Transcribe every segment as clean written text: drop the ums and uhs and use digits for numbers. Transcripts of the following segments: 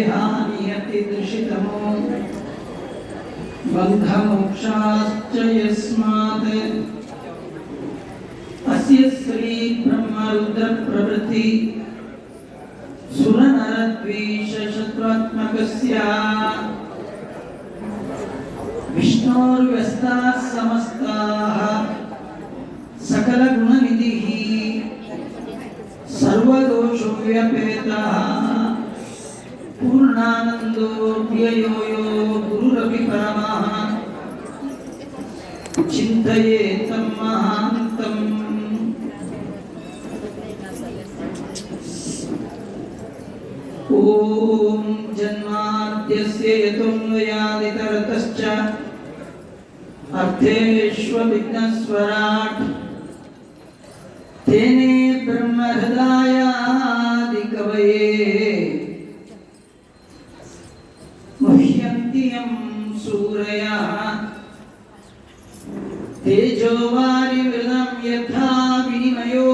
हानियतिदृशितमो बन्धमोक्षाश्च यस्मात् अस्य श्री ब्रह्मरुद्रप्रभृति सुरनरद्वीषशत्रुत्मकस्य विष्णोर्व्यस्ताः समस्ताः सकलगुणनिधिः सर्वदोषव्यपेतः पूर्णानन्दो व्ययो यो गुरुरपि परमः चिन्तयेतं महान्तम्। ॐ जन्माद्यस्य यतोऽन्वयादितरतश्च अर्थेष्वभिघ्नस्वराट् तेने ब्रह्महृदायादिकवये मुह्यन्ति यं सूरयः तेजोवारिमृतं यथा विनिमयो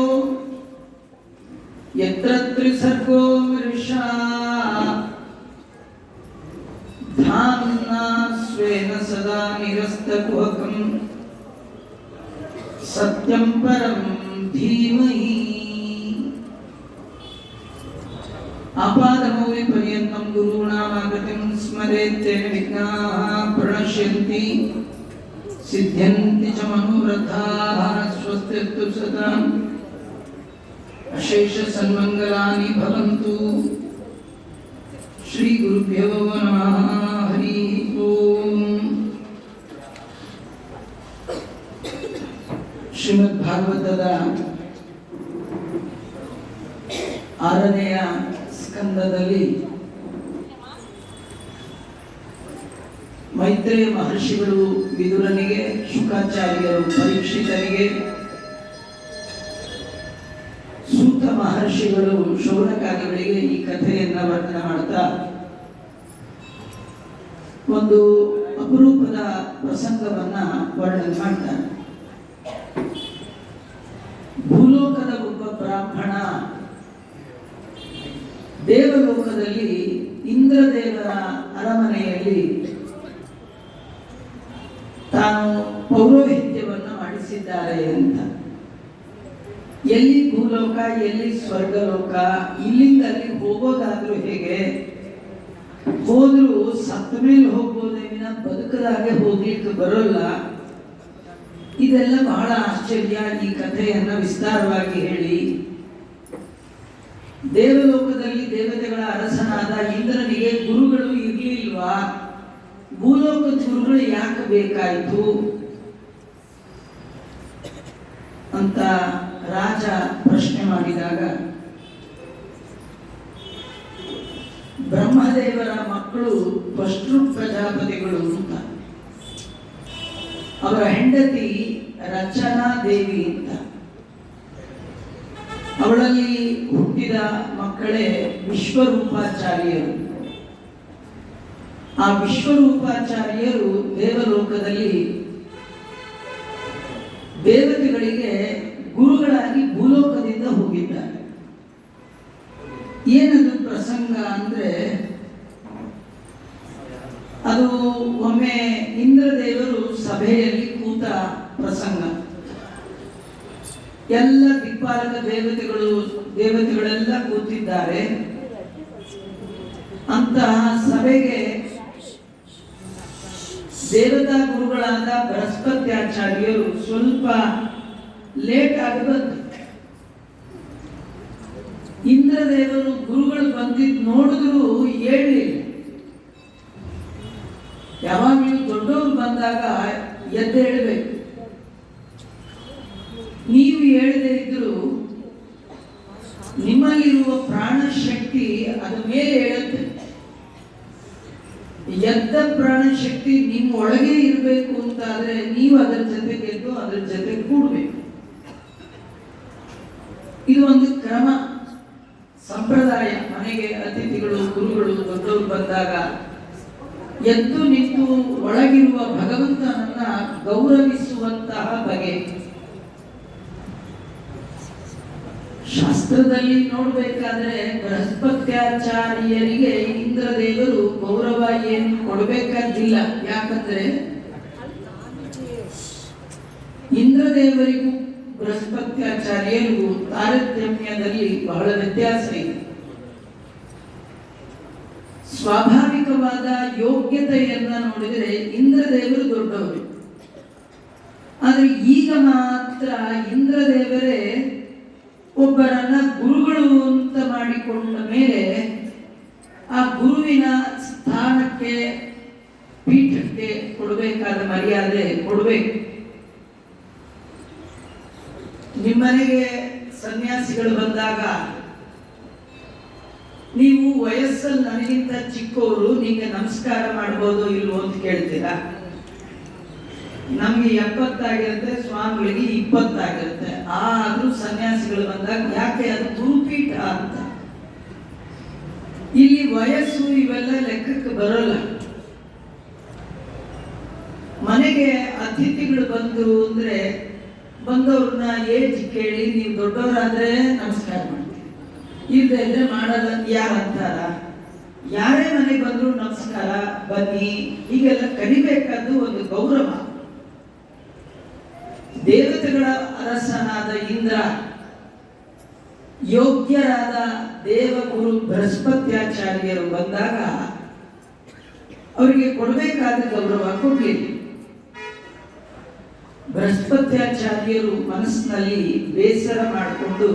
यत्र त्रिसर्गो मृषा धाम्ना स्वेन सदा निरस्तकुहकं सत्यं परं धीमहि। आपादमौलिपर्यन्तं गुरूणामागतिं स्मरेत् तेन विघ्नाः प्रणश्यन्ति सिद्ध्यन्ति च मनोरथाः। स्वस्तिस्तु सदाम् अशेष सन्मंगलानि भवन्तु। श्री गुरुभ्यो नमः। हरि ओम। ಶ್ರೀಮದ್ ಭಾಗವತದ 6ನೆಯ ಸ್ಕಂದದಲ್ಲಿ ಮೈತ್ರೇಯ ಮಹರ್ಷಿಗಳು ವಿದುರನಿಗೆ, ಶುಕಾಚಾರ್ಯರು ಪರೀಕ್ಷಿತನಿಗೆ, ಸೂತ ಮಹರ್ಷಿಗಳು ಶೌನಕಾದಿಗಳಿಗೆ ಈ ಕಥೆಯನ್ನ ವರ್ಣನೆ ಮಾಡ್ತಾ ಒಂದು ಅಪರೂಪದ ಪ್ರಸಂಗವನ್ನ ವರ್ಣನೆ ಮಾಡ್ತಾರೆ. ಭೂಲೋಕದ ಒಬ್ಬ ಬ್ರಾಹ್ಮಣ ದೇವಲೋಕದಲ್ಲಿ ಇಂದ್ರದೇವರ ಅರಮನೆಯಲ್ಲಿ ತಾನು ಪೌರೋಹಿತ್ಯವನ್ನು ಮಾಡಿಸಿದ್ದಾರೆ ಅಂತ. ಎಲ್ಲಿ ಭೂಲೋಕ, ಎಲ್ಲಿ ಸ್ವರ್ಗಲೋಕ, ಇಲ್ಲಿಂದ ಅಲ್ಲಿ ಹೋಗೋದಾದ್ರೂ ಹೇಗೆ, ಹೋದ್ರೂ ಸತ್ತ ಮೇಲೆ ಹೋಗ್ಬೋದೇ ವಿನ ಬದುಕದಾಗೆ ಹೋಗ್ಲಿಕ್ಕೆ ಬರೋಲ್ಲ. ಇದೆಲ್ಲ ಬಹಳ ಆಶ್ಚರ್ಯ. ಈ ಕಥೆಯನ್ನ ವಿಸ್ತಾರವಾಗಿ ಹೇಳಿ, ದೇವಲೋಕದಲ್ಲಿ ದೇವತೆಗಳ ಅರಸನಾದ ಇಂದ್ರನಿಗೆ ಗುರುಗಳು ಇರ್ಲಿಲ್ವಾ, ಭೂಲೋಕದ ಗುರುಗಳು ಯಾಕೆ ಬೇಕಾಯಿತು ಅಂತ ರಾಜ ಪ್ರಶ್ನೆ ಮಾಡಿದಾಗ, ಬ್ರಹ್ಮದೇವರ ಮಕ್ಕಳು ತ್ವಷ್ಟೃ ಪ್ರಜಾಪತಿಗಳು ಅಂತ, ಅವರ ಹೆಂಡತಿ ರಚನಾ ದೇವಿ ಅಂತ, ಅವಳಲ್ಲಿ ಹುಟ್ಟಿದ ಮಕ್ಕಳೇ ವಿಶ್ವರೂಪಾಚಾರ್ಯರು. ಆ ವಿಶ್ವರೂಪಾಚಾರ್ಯರು ದೇವಲೋಕದಲ್ಲಿ ದೇವತೆಗಳಿಗೆ ಗುರುಗಳಾಗಿ ಭೂಲೋಕದಿಂದ ಹೋಗಿದ್ದಾರೆ. ಏನದು ಪ್ರಸಂಗ ಅಂದ್ರೆ, ಅದು ಒಮ್ಮೆ ಇಂದ್ರದೇವರು ಸಭೆಯಲ್ಲಿ ಕೂತ ಪ್ರಸಂಗ. ಎಲ್ಲ ದಿಕ್ಪಾಲಕ ದೇವತೆಗಳೆಲ್ಲ ಕೂತಿದ್ದಾರೆ. ಅಂತಹ ಸಭೆಗೆ ದೇವತಾ ಗುರುಗಳಾದ ಬೃಹಸ್ಪತ್ಯಾಚಾರ್ಯರು ಸ್ವಲ್ಪ ಲೇಟ್ ಆಗಿ ಬಂತು. ಇಂದ್ರದೇವರು ಗುರುಗಳು ಬಂದಿದ್ದು ನೋಡಿದ್ರು ಹೇಳಲಿಲ್ಲ. ಯಾವಾಗಲೂ ದೊಡ್ಡವರು ಬಂದಾಗ ಎದ್ದೇಳಬೇಕು. ನೀವು ಹೇಳದೇ ಇದ್ರು ನಿಮ್ಮಲ್ಲಿರುವ ಪ್ರಾಣ ಶಕ್ತಿ ಅದ ಮೇಲೆ ಹೇಳುತ್ತೆ. ಎದ್ದ ಪ್ರಾಣ ಶಕ್ತಿ ನಿಮ್ಮ ಒಳಗೆ ಇರಬೇಕು ಅಂತಾದ್ರೆ ನೀವು ಅದರ ಜೊತೆಗೆ ಎದ್ದು ಅದರ ಜೊತೆ ಕೂಡಬೇಕು. ಇದು ಒಂದು ಕ್ರಮ, ಸಂಪ್ರದಾಯ. ಮನೆಗೆ ಅತಿಥಿಗಳು, ಗುರುಗಳು, ದೊಡ್ಡವರು ಬಂದಾಗ ಎದ್ದು ನಿಂತು ಒಳಗಿರುವ ಭಗವಂತನನ್ನ ಗೌರವಿಸುವಂತಹ ಬಗೆ. ಶಾಸ್ತ್ರದಲ್ಲಿ ನೋಡ್ಬೇಕಾದ್ರೆ ಬೃಹಸ್ಪತ್ಯಾಚಾರ್ಯರಿಗೆ ಇಂದ್ರದೇವರು ಗೌರವ ಏನು ಕೊಡಬೇಕಾಗಿಲ್ಲ. ಯಾಕಂದ್ರೆ ಇಂದ್ರದೇವರಿಗೂ ಬೃಹಸ್ಪತ್ಯಾಚಾರ್ಯರಿಗೂ ತಾರತಮ್ಯದಲ್ಲಿ ಬಹಳ ವ್ಯತ್ಯಾಸ ಇದೆ. ಸ್ವಾಭಾವಿಕವಾದ ಯೋಗ್ಯತೆಯನ್ನ ನೋಡಿದರೆ ಇಂದ್ರದೇವರು ದೊಡ್ಡವರು. ಆದರೆ ಈಗ ಮಾತ್ರ ಇಂದ್ರದೇವರೇ ಒಬ್ಬರನ್ನ ಗುರುಗಳು ಅಂತ ಮಾಡಿಕೊಂಡ ಮೇಲೆ ಆ ಗುರುವಿನ ಸ್ಥಾನಕ್ಕೆ ಪೀಠಕ್ಕೆ ಕೊಡಬೇಕಾದ ಮರ್ಯಾದೆ ಕೊಡಬೇಕು. ನಿಮ್ಮನೆಗೆ ಸನ್ಯಾಸಿಗಳು ಬಂದಾಗ ನೀವು ವಯಸ್ಸಲ್ಲಿ ನನಗಿಂತ ಚಿಕ್ಕವರು, ನಿಮಗೆ ನಮಸ್ಕಾರ ಮಾಡ್ಬೋದು ಇಲ್ವೋ ಅಂತ ಕೇಳ್ತೀರಾ. ನಮ್ಗೆ 70 ಆಗಿರುತ್ತೆ, ಸ್ವಾಮಿಗಳಿಗೆ 20 ಆಗಿರುತ್ತೆ. ಆದ್ರೂ ಸನ್ಯಾಸಿಗಳು ಬಂದಾಗ ಯಾಕೆ ಅದು ಗುರುಪೀಠ ಅಂತ. ಇಲ್ಲಿ ವಯಸ್ಸು ಇವೆಲ್ಲ ಲೆಕ್ಕಕ್ಕೆ ಬರೋಲ್ಲ. ಮನೆಗೆ ಅತಿಥಿಗಳು ಬಂದ್ರು ಅಂದ್ರೆ ಬಂದವ್ರನ್ನ ಏಜ್ ಕೇಳಿ ನೀವು ದೊಡ್ಡವರಾದ್ರೆ ನಮಸ್ಕಾರ ಮಾಡ್ತೀವಿ, ಇಲ್ದೆಲ್ಲೇ ಮಾಡಲ್ಲ ಯಾರಂತಾರ. ಯಾರೇ ಮನೆಗೆ ಬಂದ್ರು ನಮಸ್ಕಾರ ಬನ್ನಿ ಹೀಗೆಲ್ಲ ಕಲಿಬೇಕಾದ್ದು ಒಂದು ಗೌರವ. ದೇವತೆಗಳ ಅರಸನಾದ ಇಂದ್ರ ಯೋಗ್ಯರಾದ ದೇವಗುರು ಬೃಹಸ್ಪತ್ಯಾಚಾರ್ಯರು ಬಂದಾಗ ಅವರಿಗೆ ಕೊಡಬೇಕಾದ ಗೌರವ ಕೊಡ್ಲಿಲ್ಲ. ಬೃಹಸ್ಪತ್ಯಾಚಾರ್ಯರು ಮನಸ್ಸಿನಲ್ಲಿ ಬೇಸರ ಮಾಡಿಕೊಂಡು,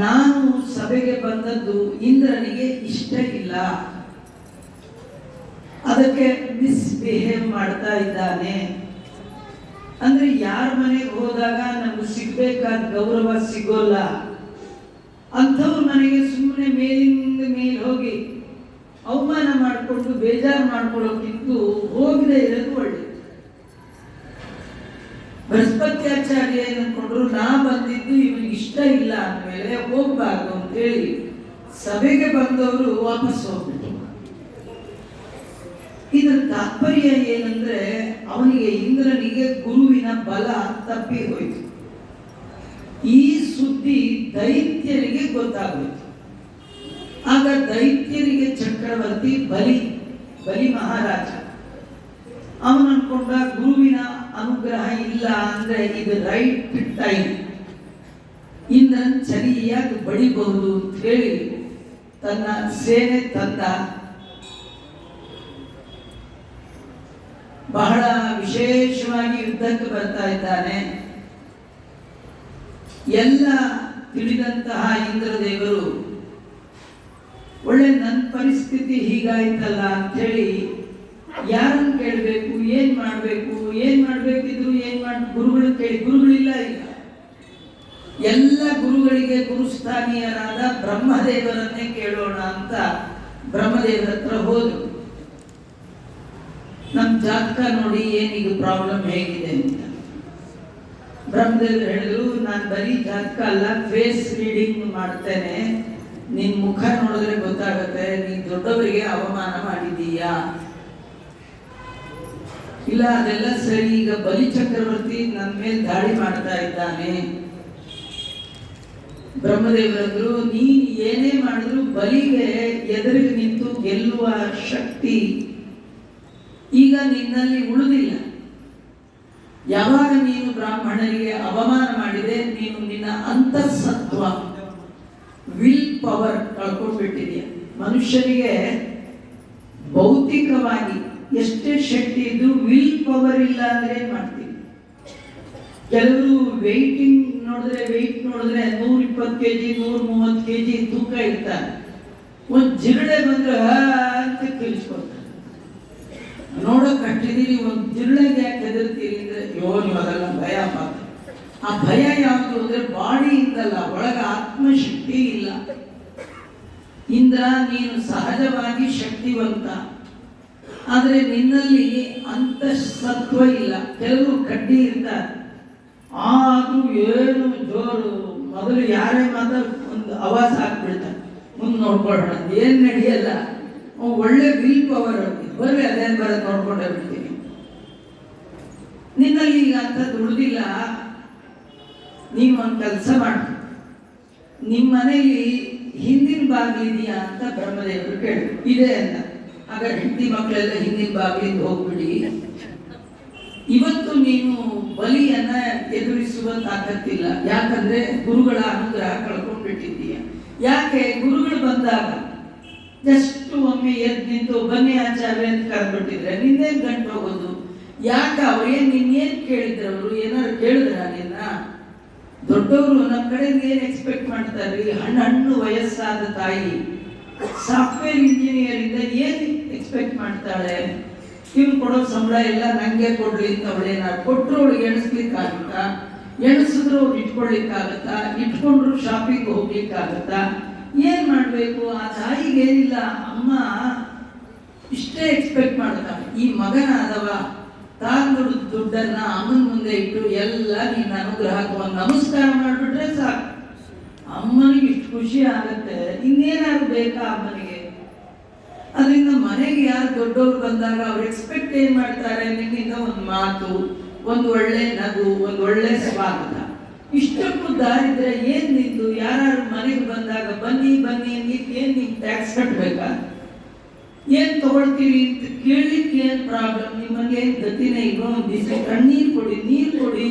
ನಾನು ಸಭೆಗೆ ಬಂದದ್ದು ಇಂದ್ರನಿಗೆ ಇಷ್ಟ ಇಲ್ಲ, ಅದಕ್ಕೆ ಮಿಸ್ಬಿಹೇವ್ ಮಾಡ್ತಾ ಇದ್ದಾನೆ. ಅಂದ್ರೆ ಯಾರ ಮನೆಗೆ ಹೋದಾಗ ನಮ್ಗೆ ಸಿಗ್ಬೇಕಾದ ಗೌರವ ಸಿಗೋಲ್ಲ, ಅಂಥವ್ರು ನನಗೆ ಸುಮ್ಮನೆ ಮೇಲಿಂದ ಮೇಲೆ ಹೋಗಿ ಅವಮಾನ ಮಾಡಿಕೊಂಡು ಬೇಜಾರು ಮಾಡ್ಕೊಳ್ಳೋಕ್ಕಿಂತ ಹೋಗದೆ ಇರೋದು ಒಳ್ಳೆಯದು. ಬೃಹಸ್ಪತ್ಯಾಚಾರ್ಯ ಏನಂದ್ಕೊಂಡ್ರು, ನಾ ಬಂದಿದ್ದು ಇವನಿಗೆ ಇಷ್ಟ ಇಲ್ಲ ಅಂದಮೇಲೆ ಹೋಗ್ಬಾರ್ದು ಅಂತೇಳಿ ಸಭೆಗೆ ಬಂದವರು ವಾಪಸ್ ಹೋಗ್ಬಿಟ್ಟು. ಇದರ ತಾತ್ಪರ್ಯ ಏನಂದ್ರೆ ಅವನಿಗೆ ಇಂದ್ರನಿಗೆ ಗುರುವಿನ ಬಲ ತಪ್ಪಿ ಹೋಯಿತು. ಈ ಸುದ್ದಿ ದೈತ್ಯರಿಗೆ ಗೊತ್ತಾಗೋಯ್ತು. ಆಗ ದೈತ್ಯರಿಗೆ ಚಕ್ರವರ್ತಿ ಬಲಿ ಮಹಾರಾಜ ಅವನು ಅನ್ಕೊಂಡ, ಗುರುವಿನ ಅನುಗ್ರಹ ಇಲ್ಲ ಅಂದ್ರೆ ಇದು ರೈಟ್ ಟೈಮ್, ಇಂದ್ರನ್ ಸರಿಯಾಗಿ ಬಡಿಬಹುದು ಅಂತ ಹೇಳಿ ತನ್ನ ಸೇನೆ ತಂದ. ಬಹಳ ವಿಶೇಷವಾಗಿ ಯುದ್ಧಕ್ಕೆ ಬರ್ತಾ ಇದ್ದಾನೆ. ಎಲ್ಲ ತಿಳಿದಂತಹ ಇಂದ್ರದೇವರು ಒಳ್ಳೆ ನನ್ನ ಪರಿಸ್ಥಿತಿ ಹೀಗಾಯ್ತಲ್ಲ ಅಂತ ಹೇಳಿ ಯಾರನ್ನು ಕೇಳಬೇಕು, ಏನ್ ಮಾಡ್ಬೇಕಿದ್ರು ಗುರುಗಳು ಕೇಳಿ, ಗುರುಗಳಿಲ್ಲ ಈಗ. ಎಲ್ಲ ಗುರುಗಳಿಗೆ ಗುರುಸ್ಥಾನೀಯರಾದ ಬ್ರಹ್ಮದೇವರನ್ನೇ ಕೇಳೋಣ ಅಂತ ಬ್ರಹ್ಮದೇವರ ಹತ್ರ ಹೋದ್ರು. ನಮ್ ಜಾತಕ ನೋಡಿ ಏನೀಗ ಪ್ರಾಬ್ಲಮ್ ಹೇಗಿದೆ ಅಂತ. ಬ್ರಹ್ಮದೇವರು ಹೇಳಿದ್ರು, ನಾನು ಬರೀ ಜಾತಕ ಅಲ್ಲ, ಫೇಸ್ ರೀಡಿಂಗ್ ಮಾಡ್ತೇನೆ, ನಿನ್ ಮುಖ ನೋಡಿದ್ರೆ ಗೊತ್ತಾಗುತ್ತೆ ನೀನ್ ದೊಡ್ಡವರಿಗೆ ಅವಮಾನ ಮಾಡಿದೀಯಾ. ಇಲ್ಲ ಅದೆಲ್ಲ ಸರಿ, ಈಗ ಬಲಿ ಚಕ್ರವರ್ತಿ ನನ್ನ ಮೇಲೆ ದಾಳಿ ಮಾಡ್ತಾ ಇದ್ದಾನೆ. ಬ್ರಹ್ಮದೇವರಂದ್ರು, ನೀನ್ ಏನೇ ಮಾಡಿದ್ರು ಬಲಿಗೆ ಎದುರಿಗೆ ನಿಂತು ಗೆಲ್ಲುವ ಶಕ್ತಿ ಈಗ ನಿನ್ನಲ್ಲಿ ಉಳಿದಿಲ್ಲ. ಯಾವಾಗ ನೀನು ಬ್ರಾಹ್ಮಣರಿಗೆ ಅವಮಾನ ಮಾಡಿದೆ, ನೀನು ನಿನ್ನ ಅಂತಃಸತ್ವ ವಿಲ್ ಪವರ್ ಕಳ್ಕೊಂಡ್ಬಿಟ್ಟಿದೆಯಾ. ಮನುಷ್ಯನಿಗೆ ಭೌತಿಕವಾಗಿ ಎಷ್ಟೇ ಶಕ್ತಿ ಇದ್ದು ವಿಲ್ ಪವರ್ ಇಲ್ಲ ಅಂದ್ರೆ ಏನ್ ಮಾಡ್ತೀವಿ. ಕೆಲವರು ವೆಯ್ಟ್ ನೋಡಿದ್ರೆ 120 kg 130 kg ತೂಕ ಇರ್ತಾರೆ. ಒಂದ್ ಜಿರಳೆ ಬಂದ್ರೆ ಅಂತ ಕೇಳಿಸ್ಕೊಳ್ತಾರೆ. ನೋಡಕ್ ಕಟ್ಟಿದೀರಿ, ಒಂದ್ ಜಿರಳೆಗೆ ಯಾಕೆ ಹೆದರ್ತೀರಿ ಅಂದ್ರೆ, ನೀವು ಅದೆಲ್ಲ ಭಯ ಮಾತ್ರ. ಆ ಭಯ ಯಾವುದು ಅಂದ್ರೆ ಬಾಡಿಯಿಂದಲ್ಲ, ಒಳಗ ಆತ್ಮಶಕ್ತಿ ಇಲ್ಲ. ಇಂದ್ರ ನೀನು ಸಹಜವಾಗಿ ಶಕ್ತಿವಂತ, ಆದ್ರೆ ನಿನ್ನಲ್ಲಿ ಅಂತಃಸತ್ವ ಇಲ್ಲ. ಕೆಲವರು ಕಡ್ಡಿ ಇರ್ತಾರೆ, ಆದ್ರೂ ಏನು ಜೋರು, ಮೊದಲು ಯಾರೇ ಮಾತ್ರ ಒಂದು ಆವಾಜ್ ಹಾಕ್ಬಿಡ್ತಾರೆ, ಮುಂದೆ ನೋಡ್ಕೊಳ್ಳೋಣ, ಏನ್ ನಡೆಯಲ್ಲ. ಒಳ್ಳೆ ವಿಲ್ ಪವರ್ ಬರ್ರಿ, ಅದೇನ್ ಬರೋದು ನೋಡ್ಕೊಂಡೇ ಬಿಡ್ತೀನಿ. ನಿನ್ನಲ್ಲಿ ಈಗ ಅಂತ ದುಡ್ದಿಲ್ಲ, ನೀನು ಒಂದು ಕೆಲಸ ಮಾಡು, ನಿಮ್ಮ ಮನೆಯಲ್ಲಿ ಹಿಂದಿನ ಬಾಗಿಲಿದೆಯಾ ಅಂತ ಬ್ರಹ್ಮದೇವರು ಕೇಳಿದ್ರು. ಇದೆ ಅಂತ. ಆಗ ಹೆಂಡತಿ ಮಕ್ಕಳೆಲ್ಲ ಹಿಂದಿನ ಬಾಗಿಲಿಂದ ಹೋಗ್ಬಿಡಿ, ಇವತ್ತು ನೀನು ಬಲಿಯನ್ನ ಎದುರಿಸುವ ತಾಕತ್ತಿಲ್ಲ. ಯಾಕಂದ್ರೆ ಗುರುಗಳ ಅನುಗ್ರಹ ಕಳ್ಕೊಂಡ್ಬಿಟ್ಟಿದ್ದೀಯ. ಯಾಕೆ? ಗುರುಗಳು ಬಂದಾಗ ಜಸ್ಟ್ ಒಮ್ಮೆ ಎದ್ದು ನಿಂತು ಬನ್ನಿ ಆಚಾರ್ಯ ಅಂತ ಕರೆದ್ಬಿಟ್ಟಿದ್ರೆ ನಿನ್ನೇನ್ ಗಂಟು ಹೋಗೋದು? ಯಾಕೆ? ಅವ್ರೇನ್ ನಿನ್ನೇನ್ ಕೇಳಿದ್ರು? ಅವರು ಏನಾದ್ರು ಕೇಳಿದ್ರ ನಿನ್ನ? ದೊಡ್ಡವರು ನಮ್ಮ ಕಡೆಯಿಂದ ಏನ್ ಎಕ್ಸ್ಪೆಕ್ಟ್ ಮಾಡ್ತಾರ್ರಿ? ಹಣ್ಣು ವಯಸ್ಸಾದ ತಾಯಿ ಸಾಫ್ಟ್ವೇರ್ ಇಂಜಿನಿಯರ್ ಇಂದ ಏನ್ ಎಕ್ಸ್ಪೆಕ್ಟ್ ಮಾಡ್ತಾಳೆ? ಇವ್ನು ಕೊಡೋ ಸಂಬಳ ಎಲ್ಲ ನಂಗೆ ಕೊಡ್ಲಿ ಅಂತ ಅವಳೇನಾರು ಕೊಟ್ಟರು ಅವಳಿಗೆ ಎಣಿಸ್ಲಿಕ್ಕಾಗುತ್ತಾ? ಎಣಿಸಿದ್ರು ಅವ್ರು ಇಟ್ಕೊಳ್ಲಿಕ್ಕಾಗತ್ತಾ? ಇಟ್ಕೊಂಡ್ರು ಶಾಪಿಂಗ್ ಹೋಗ್ಲಿಕ್ಕಾಗತ್ತಾ? ಏನ್ ಮಾಡ್ಬೇಕು? ಆ ತಾಯಿಗೆ ಏನಿಲ್ಲ, ಅಮ್ಮ ಇಷ್ಟೇ ಎಕ್ಸ್ಪೆಕ್ಟ್ ಮಾಡ್ತಾಳೆ. ಈ ಮಗನಾದವ ತಾನು ದುಡ್ಡನ್ನ ಅಮ್ಮನ ಮುಂದೆ ಇಟ್ಟು ಎಲ್ಲ ನಿನ್ನ ಅನುಗ್ರಹಕ್ಕೆ ಒಂದು ನಮಸ್ಕಾರ ಮಾಡ್ಬಿಟ್ರೆ ಸಾಕು. ಅಮ್ಮನಿಗೆ ಇಷ್ಟು ಖುಷಿ ಆಗತ್ತೆ, ಇನ್ನೇನಾದ್ರು ಬೇಕಾ ಅಮ್ಮನಿಗೆ? ಅದರಿಂದ ಮನೆಗೆ ಯಾರು ದೊಡ್ಡವರು ಬಂದಾಗ ಅವ್ರು ಎಕ್ಸ್ಪೆಕ್ಟ್ ಏನ್ ಮಾಡ್ತಾರೆ? ನಿನ್ನಿಂದ ಒಂದು ಮಾತು, ಒಂದು ಒಳ್ಳೆ ನಗು, ಒಂದು ಒಳ್ಳೆ ಸ್ವಾಗತ. ಇಷ್ಟಕ್ಕೂ ದಾರಿದ್ರೆ ಏನ್ ನಿಂತು? ಯಾರು ಮನೆಗೆ ಬಂದಾಗ ಬನ್ನಿ ಬನ್ನಿ ಏನ್ ನಿಮ್ ಟ್ಯಾಕ್ಸ್ ಕಟ್ಬೇಕಾ? ಏನ್ ತಗೊಳ್ತೀರಿ ಅಂತ ಕೇಳಲಿಕ್ಕೆ ಏನ್ ಪ್ರಾಬ್ಲಮ್? ನಿಮ್ಮಲ್ಲಿ ಏನ್ ಗತಿನೇ ಈಗ ಒಂದು ದಿವಸ ಕಣ್ಣೀರ್ ಕೊಡಿ, ನೀರ್ ಕೊಡಿ,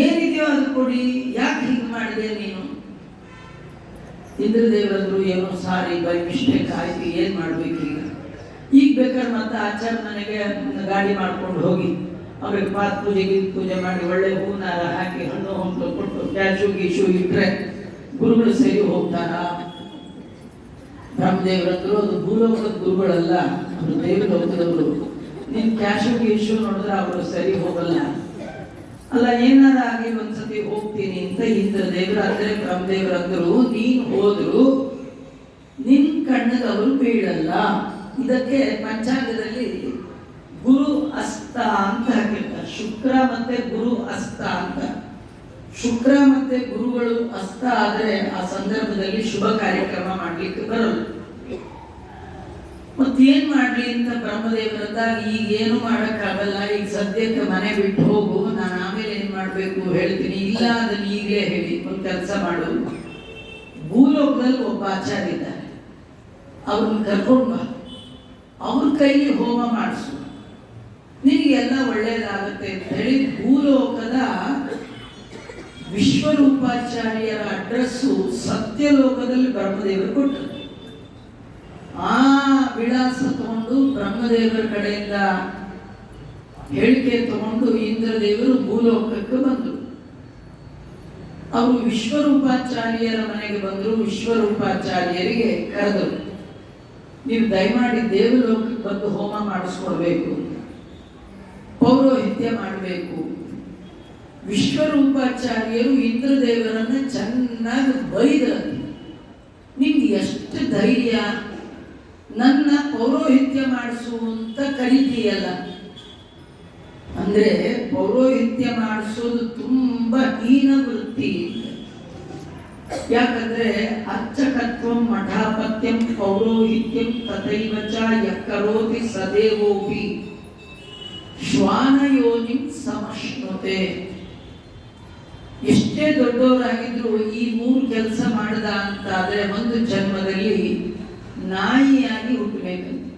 ಏನಿದೆಯೋ ಅದು ಕೊಡಿ. ಯಾಕೆ ಹೀಗೆ ಮಾಡಿದೆ ನೀನು? ಇಂದ್ರದೇವರಂದ್ರು ಏನೋ ಸಾರಿ ಬೈ ಮಿಸ್ಟೇಕ್ ಆಯ್ತು, ಏನ್ ಮಾಡ್ಬೇಕು ಈಗ ಬೇಕಾದ್ರೆ ಮತ್ತೆ ಆಚಾರ ಮನೆಗೆ ಗಾಡಿ ಮಾಡ್ಕೊಂಡು ಹೋಗಿ ಅವ್ರಿಗೆ ಪಾತ್ ಪೂಜೆ ಮಾಡಿ ಒಳ್ಳೆ ಹೂನಾರ ಹಾಕಿ ಹಣ್ಣು ಹಂಪಲು ಕೊಟ್ಟು ಕ್ಯಾಶು ಗೀಶು ಇಟ್ರೆ ಗುರುಗಳು ಸರಿ ಹೋಗ್ತಾರ? ಬ್ರಹ್ಮದೇವರಂದ್ರು ಅದು ಭೂಲೋಕದ ಗುರುಗಳಲ್ಲ, ಅವರು ದೇವಲೋಕದವರು. ನೀನ್ ಕ್ಯಾಶು ಗೀಶು ನೋಡಿದ್ರೆ ಅವರು ಸರಿ ಹೋಗಲ್ಲ. ಅಲ್ಲ ಏನಾರ ಆಗಿ ಒಂದ್ಸತಿ ಹೋಗ್ತೀನಿ ಅಂತ ಇಂದ್ರದೇವರು ಅಂದ್ರೆ ಬ್ರಹ್ಮದೇವರಂದ್ರು, ನೀನ್ ಹೋದ್ರು ನಿನ್ ಕಣ್ಣಿಗೆ ಅವರು ಬೀಳಲ್ಲ. ಇದಕ್ಕೆ ಪಂಚಾಂಗದಲ್ಲಿ ಗುರು ಅಸ್ತ ಅಂತ ಹಾಕಿರ್ತಾರೆ. ಶುಕ್ರ ಮತ್ತೆ ಗುರು ಅಸ್ತ ಅಂತ. ಶುಕ್ರ ಮತ್ತೆ ಗುರುಗಳು ಅಸ್ತ ಆದ್ರೆ ಆ ಸಂದರ್ಭದಲ್ಲಿ ಶುಭ ಕಾರ್ಯಕ್ರಮ ಮಾಡ್ಲಿಕ್ಕೆ ಬರಲ್ಲ. ಮತ್ತೇನ್ ಮಾಡ್ಲಿ ಅಂತ ಬ್ರಹ್ಮದೇವರಂದಾಗ, ಈಗ ಏನು ಮಾಡಕ್ಕಾಗಲ್ಲ, ಈಗ ಸದ್ಯಕ್ಕೆ ಮನೆ ಬಿಟ್ಟು ಹೋಗು, ನಾನು ಆಮೇಲೆ ಏನ್ ಮಾಡ್ಬೇಕು ಹೇಳ್ತೀನಿ. ಇಲ್ಲ ಅದನ್ನ ಈಗಲೇ ಹೇಳಿ, ಒಂದು ಕೆಲಸ ಮಾಡು, ಭೂಲೋಕದಲ್ಲಿ ಒಬ್ಬ ಆಚಾರ್ಯ ಇದ್ದಾರೆ, ಅವ್ರನ್ನ ಕರ್ಕೊಂಡು ಬಾ, ಅವ್ರ ಕೈಲಿ ಹೋಮ ಮಾಡಿಸು, ನಿನಗೆಲ್ಲ ಒಳ್ಳೇದಾಗತ್ತೆ ಅಂತ ಹೇಳಿ ಭೂಲೋಕದ ವಿಶ್ವರೂಪಾಚಾರ್ಯರ ಅಡ್ರೆಸ್ಸು ಸತ್ಯಲೋಕದಲ್ಲಿ ಬ್ರಹ್ಮದೇವರು ಕೊಟ್ಟರು. ಆ ವಿಳಾಸ ತಗೊಂಡು ಬ್ರಹ್ಮದೇವರ ಕಡೆಯಿಂದ ಹೇಳಿಕೆ ತಗೊಂಡು ಇಂದ್ರದೇವರು ಭೂಲೋಕಕ್ಕೆ ಬಂದರು. ಅವರು ವಿಶ್ವರೂಪಾಚಾರ್ಯರ ಮನೆಗೆ ಬಂದರು. ವಿಶ್ವರೂಪಾಚಾರ್ಯರಿಗೆ ಕರೆದರು, ನೀವು ದಯಮಾಡಿ ದೇವಲೋಕಕ್ಕೆ ಬಂದು ಹೋಮ ಮಾಡಿಸ್ಕೊಡ್ಬೇಕು, ಪೌರೋಹಿತ್ಯ ಮಾಡಬೇಕು. ವಿಶ್ವರೂಪಾಚಾರ್ಯರು ಇಂದ್ರದೇವರನ್ನ ಚೆನ್ನಾಗಿ ಬೈದರು. ನಿಮ್ಗೆ ಎಷ್ಟು ಧೈರ್ಯ, ನನ್ನ ಪೌರೋಹಿತ್ಯ ಮಾಡಿಸು ಅಂತ ಕರೀತೀಯಲ್ಲ? ಅಂದ್ರೆ ಪೌರೋಹಿತ್ಯ ಮಾಡಿಸೋದು ತುಂಬಾ ಹೀನ ವೃತ್ತಿ. ಯಾಕಂದ್ರೆ ಅರ್ಚಕತ್ವಂ ಮಠಾಪತ್ಯಂ ಪೌರೋಹಿತ್ಯಂ ತಥೈವ ಚ ಯಕ್ಕರೋತಿ ಸದೇವೋಪಿ ಶ್ವಾನಯೋನಿ ಸಮಶ್ನುತೆ. ಎಷ್ಟೇ ದೊಡ್ಡವರಾಗಿದ್ರು ಈ ಮೂರು ಕೆಲಸ ಮಾಡದ ಅಂತಾದ್ರೆ ಒಂದು ಜನ್ಮದಲ್ಲಿ ನಾಯಿಯಾಗಿ ಹುಟ್ಟಬೇಕಂತೆ.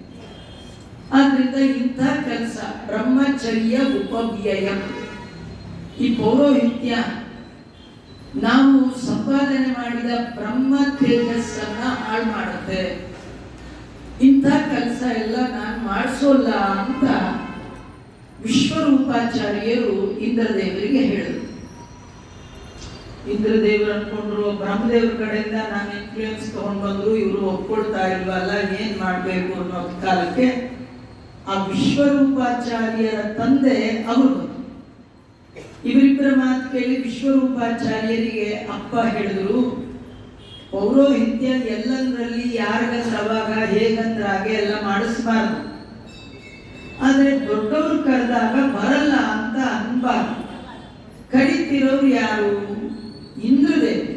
ಆದ್ರಿಂದ ಇಂಥ ಕೆಲಸ ಬ್ರಹ್ಮಚರ್ಯ ಉಪವ್ಯಯ, ಈ ಪೌರೋಹಿತ್ಯ ನಾವು ಸಂಪಾದನೆ ಮಾಡಿದ ಬ್ರಹ್ಮ ತೇಜಸ್ಸನ್ನ ಹಾಳು ಮಾಡುತ್ತೆ. ಇಂಥ ಕೆಲಸ ಎಲ್ಲ ನಾನು ಮಾಡಿಸೋಲ್ಲ ಅಂತ ವಿಶ್ವರೂಪಾಚಾರ್ಯರು ಇಂದ್ರದೇವರಿಗೆ ಹೇಳಿದರು. ಇಂದ್ರದೇವರು ಅನ್ಕೊಂಡ್ರು, ಬ್ರಹ್ಮದೇವ್ರ ಕಡೆಯಿಂದ ನಾನು ಇನ್ಫ್ಲೂಯೆನ್ಸ್ ತಗೊಂಡ್ ಬಂದ್ರು, ಇವರು ಒಪ್ಕೊಳ್ತಾ ಇಲ್ವಲ್ಲ, ಏನ್ ಮಾಡ್ಬೇಕು ಅನ್ನೋ ಕಾಲಕ್ಕೆ ಆ ವಿಶ್ವರೂಪಾಚಾರ್ಯರ ತಂದೆ ಅವರು ಇವರಿಬ್ಬರ ಮಾತು ಕೇಳಿ ವಿಶ್ವರೂಪಾಚಾರ್ಯರಿಗೆ ಅಪ್ಪ ಹೇಳಿದ್ರು, ಪೌರೋಹಿತ್ಯ ಎಲ್ಲಂದ್ರಲ್ಲಿ ಯಾರಿಗಂದ್ರೆ ಅವಾಗ ಹೇಗಂದ್ರೆ ಹಾಗೆ ಎಲ್ಲ ಮಾಡಿಸ್ಬಾರ್ದು, ಆದ್ರೆ ದೊಡ್ಡವರು ಕರೆದಾಗ ಬರಲ್ಲ ಅಂತ ಅನ್ಬಾರ್ದು. ಕರೀತಿರೋರು ಯಾರು? ಇಂದ್ರದೇವರು.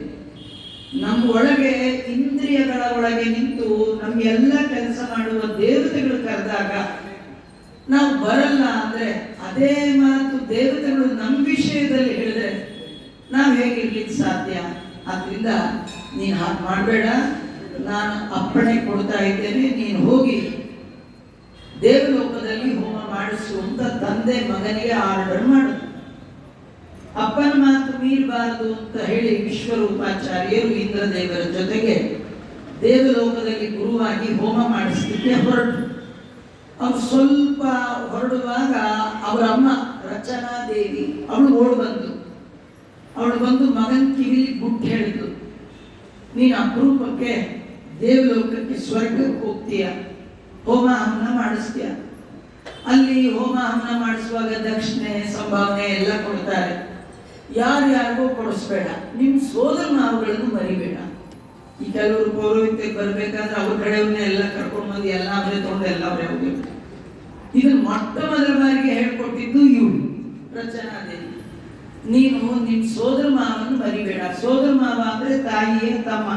ನಮ್ಮ ಒಳಗೆ ಇಂದ್ರಿಯಗಳ ಒಳಗೆ ನಿಂತು ನಮ್ಗೆಲ್ಲ ಕೆಲಸ ಮಾಡುವ ದೇವತೆಗಳು ಕರೆದಾಗ ನಾವು ಬರಲ್ಲ ಅಂದ್ರೆ, ಅದೇ ಮಾತು ದೇವತೆಗಳು ನಮ್ಮ ವಿಷಯದಲ್ಲಿ ಹೇಳಿದ್ರೆ ನಾವು ಹೇಗಿರ್ಲಿಕ್ಕೆ ಸಾಧ್ಯ? ಆದ್ರಿಂದ ನೀನು ಹಾಗೆ ಮಾಡಬೇಡ, ನಾನು ಅಪ್ಪಣೆ ಕೊಡ್ತಾ ಇದ್ದೇನೆ, ನೀನು ಹೋಗಿ ದೇವಲೋಕದಲ್ಲಿ ಹೋಮ ಮಾಡಿಸು ಅಂತ ತಂದೆ ಮಗನಿಗೆ ಆರ್ಡರ್ ಮಾಡಿದ್ರು. ಅಪ್ಪನ ಮಾತು ಮೀರಬಾರದು ಅಂತ ಹೇಳಿ ವಿಶ್ವರೂಪಾಚಾರ್ಯರು ಇಂದ್ರದೇವರ ಜೊತೆಗೆ ದೇವಲೋಕದಲ್ಲಿ ಗುರುವಾಗಿ ಹೋಮ ಮಾಡಿಸಲಿಕ್ಕೆ ಹೊರಟು. ಅವ್ರು ಸ್ವಲ್ಪ ಹೊರಡುವಾಗ ಅವರ ಅಮ್ಮ ರಚನಾದೇವಿ ಅವಳು ಅವಳು ಬಂದು ಮಗನ ಕಿವಿಲಿ ಗುಟ್ಟು ಹೇಳಿದ್ಲು, ನೀನು ಅಪರೂಪಕ್ಕೆ ದೇವಲೋಕಕ್ಕೆ ಸ್ವರ್ಗಕ್ಕೆ ಹೋಗ್ತೀಯ, ಹೋಮ ಹವನ ಮಾಡಿಸ್ತೀಯ. ಅಲ್ಲಿ ಹೋಮ ಹವನ ಮಾಡಿಸುವಾಗ ದಕ್ಷಿಣೆ ಸಂಭಾವನೆ ಎಲ್ಲ ಕೊಡ್ತಾರೆ. ಯಾರ್ಯಾರಿಗೂ ಕೊಡಿಸ್ಬೇಡ, ನಿಮ್ಮ ಸೋದರ ಮಾವುಗಳನ್ನು ಮರಿಬೇಡ. ಈ ಕೆಲವರು ಪೌರೋಹಿತ್ಯಕ್ಕೆ ಬರ್ಬೇಕಾದ್ರೆ ಅವ್ರ ಕಡೆಯವ್ರನ್ನ ಎಲ್ಲ ಕರ್ಕೊಂಡು ಬಂದು ಎಲ್ಲ ಅವರೇ ತೊಗೊಂಡು ಎಲ್ಲ ಅವರೇ ಹೋಗಿರ್ತಾರೆ. ಇದನ್ನು ಮೊಟ್ಟ ಮೊದಲ ಬಾರಿಗೆ ಹೇಳ್ಕೊಟ್ಟಿದ್ದು ಇವಳು ರಚನಾದೇವಿ. ನೀನು ನಿನ್ನ ಸೋದರ ಮಾವನ್ನು ಮರಿಬೇಡ. ಸೋದರ ಮಾವ ಅಂದ್ರೆ ತಾಯಿಯ ತಮ್ಮ.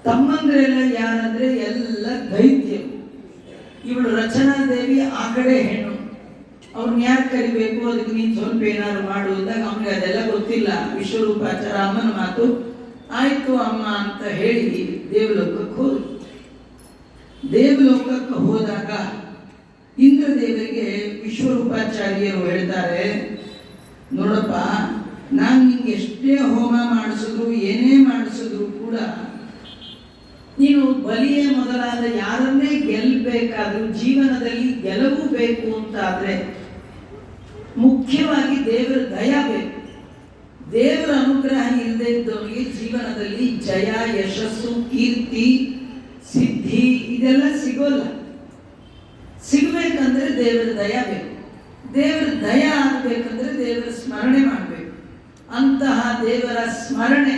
ತಮ್ಮಂದ್ರೆಲ್ಲ ಯಾರಂದ್ರೆ ಎಲ್ಲ ದೈತ್ಯರು. ಇವಳು ರಚನಾದೇವಿ ಆ ಕಡೆ ಹೆಣ್ಣು. ಅವ್ರನ್ನ ಯಾರು ಕರಿಬೇಕು, ಅದಕ್ಕೆ ನೀನು ಸ್ವಲ್ಪ ಏನಾದ್ರು ಮಾಡು ಅಂದಾಗ ಅವನಿಗೆ ಅದೆಲ್ಲ ಗೊತ್ತಿಲ್ಲ. ವಿಶ್ವರೂಪಾಚಾರ ಅಮ್ಮನ ಮಾತು ಆಯ್ತು ಅಮ್ಮ ಅಂತ ಹೇಳಿ ದೇವಲೋಕಕ್ಕೆ ಹೋದ್ರು. ದೇವಲೋಕಕ್ಕೆ ಹೋದಾಗ ಇಂದ್ರದೇವರಿಗೆ ವಿಶ್ವರೂಪಾಚಾರ್ಯರು ಹೇಳ್ತಾರೆ, ನೋಡಪ್ಪ, ನಾನು ನಿಂಗೆ ಎಷ್ಟೇ ಹೋಮ ಮಾಡಿಸಿದ್ರು ಏನೇ ಮಾಡಿಸಿದ್ರು ಕೂಡ ನೀನು ಬಲಿಯೇ ಮೊದಲಾದ ಯಾರನ್ನೇ ಗೆಲ್ಲಬೇಕಾದ್ರೂ ಜೀವನದಲ್ಲಿ ಗೆಲುವು ಬೇಕು ಅಂತಾದ್ರೆ ಮುಖ್ಯವಾಗಿ ದೇವರ ದಯ ಬೇಕು. ದೇವರ ಅನುಗ್ರಹ ಇಲ್ಲದೆ ಇದ್ದವನಿಗೆ ಜೀವನದಲ್ಲಿ ಜಯ, ಯಶಸ್ಸು, ಕೀರ್ತಿ, ಸಿದ್ಧಿ ಇದೆಲ್ಲ ಸಿಗೋಲ್ಲ. ಸಿಗಬೇಕಂದ್ರೆ ದೇವರ ದಯ ಬೇಕು. ದೇವರ ದಯ ಆಗಬೇಕಂದ್ರೆ ದೇವರ ಸ್ಮರಣೆ ಮಾಡಬೇಕು. ಅಂತಹ ದೇವರ ಸ್ಮರಣೆ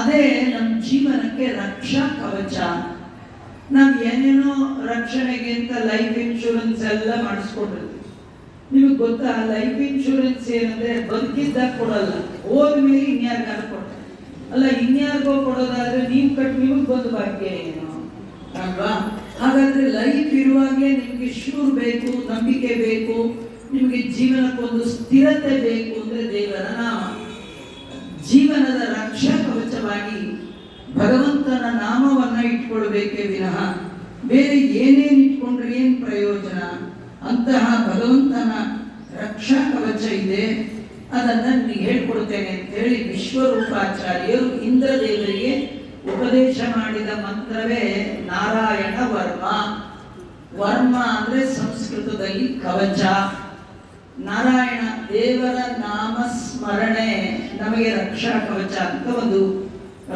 ಅದೇ ನಮ್ಮ ಜೀವನಕ್ಕೆ ರಕ್ಷಾ ಕವಚ. ನಾವು ಏನೇನೋ ರಕ್ಷಣೆಗೆ ಅಂತ ಲೈಫ್ ಇನ್ಶೂರೆನ್ಸ್ ಎಲ್ಲ ಮಾಡಿಸ್ಕೊಂಡಿರ್ತೀವಿ. ನಿಮಗೆ ಗೊತ್ತಾ, ಲೈಫ್ ಇನ್ಶೂರೆನ್ಸ್ ಏನಂದ್ರೆ ಬದುಕಿದ್ದಾಗ ಕೊಡಲ್ಲ, ಹೋದ್ಮೇಲೆ ಇನ್ಯಾರಿಗಾರು ಕೊಡ್ತಾರೆ. ಅಲ್ಲ, ಇನ್ಯಾರಿಗೋ ಕೊಡೋದಾದ್ರೆ ನಿಮಗೆ ಬಂದು ಭಾಗ್ಯ ಏನು ಅಲ್ವಾ? ಹಾಗಾದ್ರೆ ಲೈಫ್ ಇರುವಾಗಲೇ ನಿಮಗೆ ಶೂರ್ ಬೇಕು, ನಂಬಿಕೆ ಬೇಕು, ನಿಮಗೆ ಜೀವನಕ್ಕೊಂದು ಸ್ಥಿರತೆ ಬೇಕು ಅಂದ್ರೆ ದೇವರ ನಾಮ. ಜೀವನದ ರಕ್ಷಾ ಕವಚವಾಗಿ ಭಗವಂತನ ನಾಮವನ್ನ ಇಟ್ಕೊಳ್ಬೇಕೇ ವಿನಃ ಬೇರೆ ಏನೇನು ಇಟ್ಕೊಂಡ್ರೆ ಏನು ಪ್ರಯೋಜನ? ಅಂತಹ ಭಗವಂತನ ರಕ್ಷಾ ಕವಚ ಇದೆ, ಅದನ್ನ ನಿಮಗೆ ಹೇಳ್ಕೊಡ್ತೇನೆ ಅಂತ ಹೇಳಿ ವಿಶ್ವರೂಪಾಚಾರ್ಯರು ಇಂದ್ರದೇವರಿಗೆ ಉಪದೇಶ ಮಾಡಿದ ಮಂತ್ರವೇ ನಾರಾಯಣ ವರ್ಮ. ವರ್ಮ ಅಂದ್ರೆ ಸಂಸ್ಕೃತದಲ್ಲಿ ಕವಚ. ನಾರಾಯಣ ದೇವರ ನಾಮ ಸ್ಮರಣೆ ನಮಗೆ ರಕ್ಷಾ ಕವಚ ಅಂತ ಒಂದು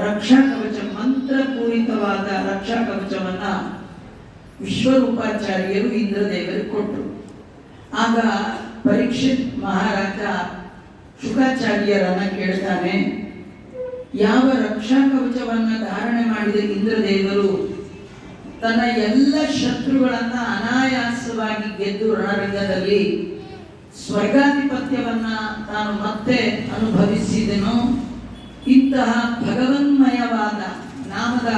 ರಕ್ಷಾ ಕವಚ, ಮಂತ್ರಪೂರಿತವಾದ ರಕ್ಷಾ ಕವಚವನ್ನ ವಿಶ್ವರೂಪಾಚಾರ್ಯರು ಇಂದ್ರದೇವರಿಗೆ ಕೊಟ್ಟರು. ಆಗ ಪರೀಕ್ಷಿತ್ ಮಹಾರಾಜ ಶುಕಾಚಾರ್ಯರನ್ನ ಕೇಳ್ತಾನೆ, ಯಾವ ರಕ್ಷಾ ಕವಚವನ್ನ ಧಾರಣೆ ಮಾಡಿದ ಇಂದ್ರದೇವರು ತನ್ನ ಎಲ್ಲ ಶತ್ರುಗಳನ್ನ ಅನಾಯಾಸವಾಗಿ ಗೆದ್ದು ರಣರಂಗದಲ್ಲಿ ಸ್ವರ್ಗಾಧಿಪತ್ಯವನ್ನ ತಾನು ಮತ್ತೆ ಅನುಭವಿಸಿದೆನೋ, ಇಂತಹ ಭಗವನ್ಮಯವಾದ ನಾಮದ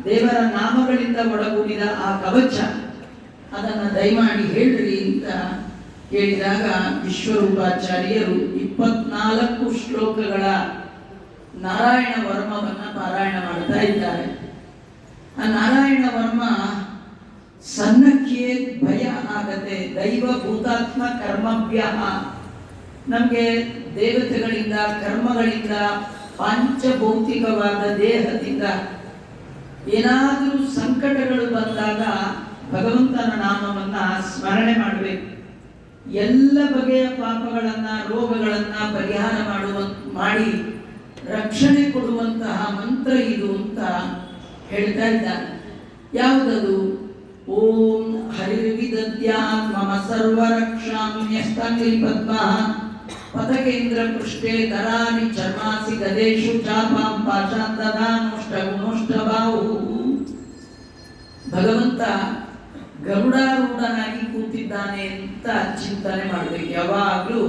ದೇವರ ನಾಮಗಳಿಂದ ಒಳಗೂಡಿದ ಆ ಕವಚ ಅದನ್ನ ದಯಮಾಡಿ ಹೇಳ್ರಿ ಅಂತ ಕೇಳಿದಾಗ ವಿಶ್ವರೂಪಾಚಾರ್ಯರು 24 ಶ್ಲೋಕಗಳ ನಾರಾಯಣ ವರ್ಮವನ್ನ ಪಾರಾಯಣ ಮಾಡ್ತಾ ಇದ್ದಾರೆ. ಆ ನಾರಾಯಣ ವರ್ಮ ಸನ್ನಕ್ಕೆ ಭಯ ಆಗತ್ತೆ. ದೈವ ಭೂತಾತ್ಮ ಕರ್ಮಭ್ಯ, ನಮಗೆ ದೇವತೆಗಳಿಂದ, ಕರ್ಮಗಳಿಂದ, ಪಾಂಚಭೌತಿಕವಾದ ದೇಹದಿಂದ ಏನಾದರೂ ಸಂಕಟಗಳು ಬಂದಾಗ ಭಗವಂತನ ನಾಮವನ್ನ ಸ್ಮರಣೆ ಮಾಡಬೇಕು. ಎಲ್ಲ ಬಗೆಯ ಪಾಪಗಳನ್ನ, ರೋಗಗಳನ್ನ ಪರಿಹಾರ ಮಾಡಿ ರಕ್ಷಣೆ ಕೊಡುವಂತಹ ಮಂತ್ರ ಇದು ಅಂತ ಹೇಳ್ತಾ ಇದ್ದಾನೆ. ಯಾವುದದು? ಓಂ ಹರಿರ್ವಿದದ್ಯಾತ್ ಮಮ ಸರ್ವರಕ್ಷಾಮ್ಯಸ್ತಂಗ್ರಿ ಪದ್ಮಃ ಪತಕೇಂದ್ರ ಪೃಷ್ಠೆ ಧರಾನಿ ಚರ್ಮಾಸಿ ಗದೇಶು ಚಾಪಾಂ ಪಾಶಾಂತದಾನುಷ್ಟಗುಣೋಷ್ಟಬಾಹು. ಭಗವಂತ ಗರುಡಾರೂಢನಾಗಿ ಕೂತಿದ್ದಾನೆ ಅಂತ ಚಿಂತನೆ ಮಾಡಬೇಕು. ಯಾವಾಗಲೂ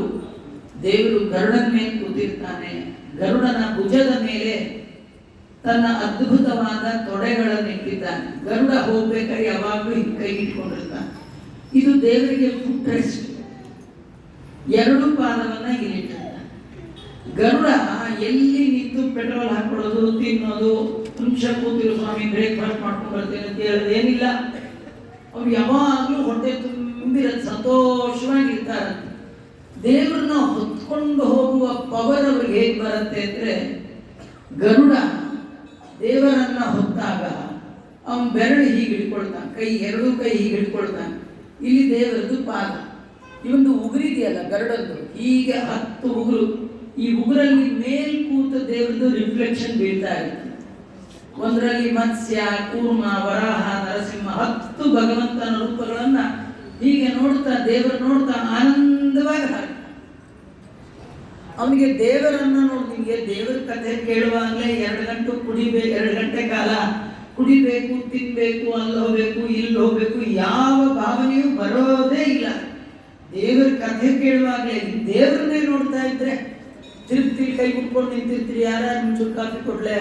ದೇವರು ಗರುಡನ ಮೇಲೆ ಕೂತಿರ್ತಾನೆ. ಗರುಡನ ಭುಜದ ಮೇಲೆ ತನ್ನ ಅದ್ಭುತವಾದ ತೊಡೆಗಳನ್ನು ಇಟ್ಟಿದ್ದಾನೆ. ಗರುಡ ಹೋಗ್ಬೇಕಾದ್ರೆ ಯಾವಾಗಲೂ ಕೈ ಇಟ್ಕೊಂಡಿರ್ತಾನೆ. ಇದು ದೇವರಿಗೆ ಫುಟ್ ರೆಸ್ಟ್. 2 ಪಾದವನ್ನ ಇಲ್ಲಿಟ್ಟಿರ್ತಾನೆ. ಗರುಡ ಎಲ್ಲಿ ನಿಂತು ಪೆಟ್ರೋಲ್ ಹಾಕೊಳ್ಳೋದು, ತಿನ್ನೋದು, ನಿಮಿಷ ಕೂತಿರು ಸ್ವಾಮಿ ಬ್ರೇಕ್ಫಾಸ್ಟ್ ಮಾಡ್ಕೊಂಡು ಬರ್ತೇನೆ ಅಂತ ಹೇಳೋದು ಏನಿಲ್ಲ. ಅವ್ರು ಯಾವಾಗಲೂ ಹೊಟ್ಟೆ ತುಂಬಿರೋದು ಸಂತೋಷವಾಗಿರ್ತಾರಂತೆ. ದೇವರನ್ನ ಹೊತ್ಕೊಂಡು ಹೋಗುವ ಪವರ್ ಅವ್ರಿಗೆ ಹೇಗೆ ಬರುತ್ತೆ ಅಂದ್ರೆ, ಗರುಡ ದೇವರನ್ನ ಹೊತ್ತಾಗ ಅವನ ಬೆರಳು ಹೀಗೆ ಹಿಡ್ಕೊಳ್ತಾನೆ, ಎರಡೂ ಕೈ ಹೀಗೆ ಹಿಡ್ಕೊಳ್ತಾನೆ. ಇಲ್ಲಿ ದೇವರದ್ದು ಪಾದ, ಈ ಒಂದು ಉಗುರಿದೆಯಲ್ಲ ಗರುಡದ್ದು, ಹೀಗೆ 10 ಉಗುರು. ಈ ಉಗುರಲ್ಲಿ ಮೇಲ್ ಕೂತ ದೇವರದ್ದು ರಿಫ್ಲೆಕ್ಷನ್ ಬೀಳ್ತಾ ಇರುತ್ತೆ. ಒಂದರಲ್ಲಿ ಮತ್ಸ್ಯ, ಕೂರ್ಮ, ವರಾಹ, ನರಸಿಂಹ 10 ಭಗವಂತನ ರೂಪಗಳನ್ನ ಹೀಗೆ ನೋಡ್ತಾ ದೇವರು ನೋಡ್ತಾ ಆನಂದವಾಗಿ ಹಾಕ್ತಾನೆ. ಅವನಿಗೆ ದೇವರನ್ನ ನೋಡಿ, ನಿಮಗೆ ದೇವರ ಕಥೆ ಕೇಳುವಾಗಲೇ 2 ಗಂಟೆ ಕಾಲ ಕುಡಿಬೇಕು, ತಿನ್ಬೇಕು, ಅಲ್ಲಿ ಹೋಗ್ಬೇಕು, ಇಲ್ಲಿ ಹೋಗ್ಬೇಕು, ಯಾವ ಭಾವನೆಯೂ ಬರೋದೇ ಇಲ್ಲ. ದೇವರ ಕಥೆ ಕೇಳುವಾಗಲೇ ದೇವರನ್ನೇ ನೋಡ್ತಾ ಇದ್ರೆ ತಿರುಪ್ತಿ ಕೈ ಮುಟ್ಕೊಂಡು ನಿಂತಿರ್ತೀರಿ, ಯಾರ ನಿಮ್ಗೆ ಕಾಫಿ ಕೊಡ್ಲೆ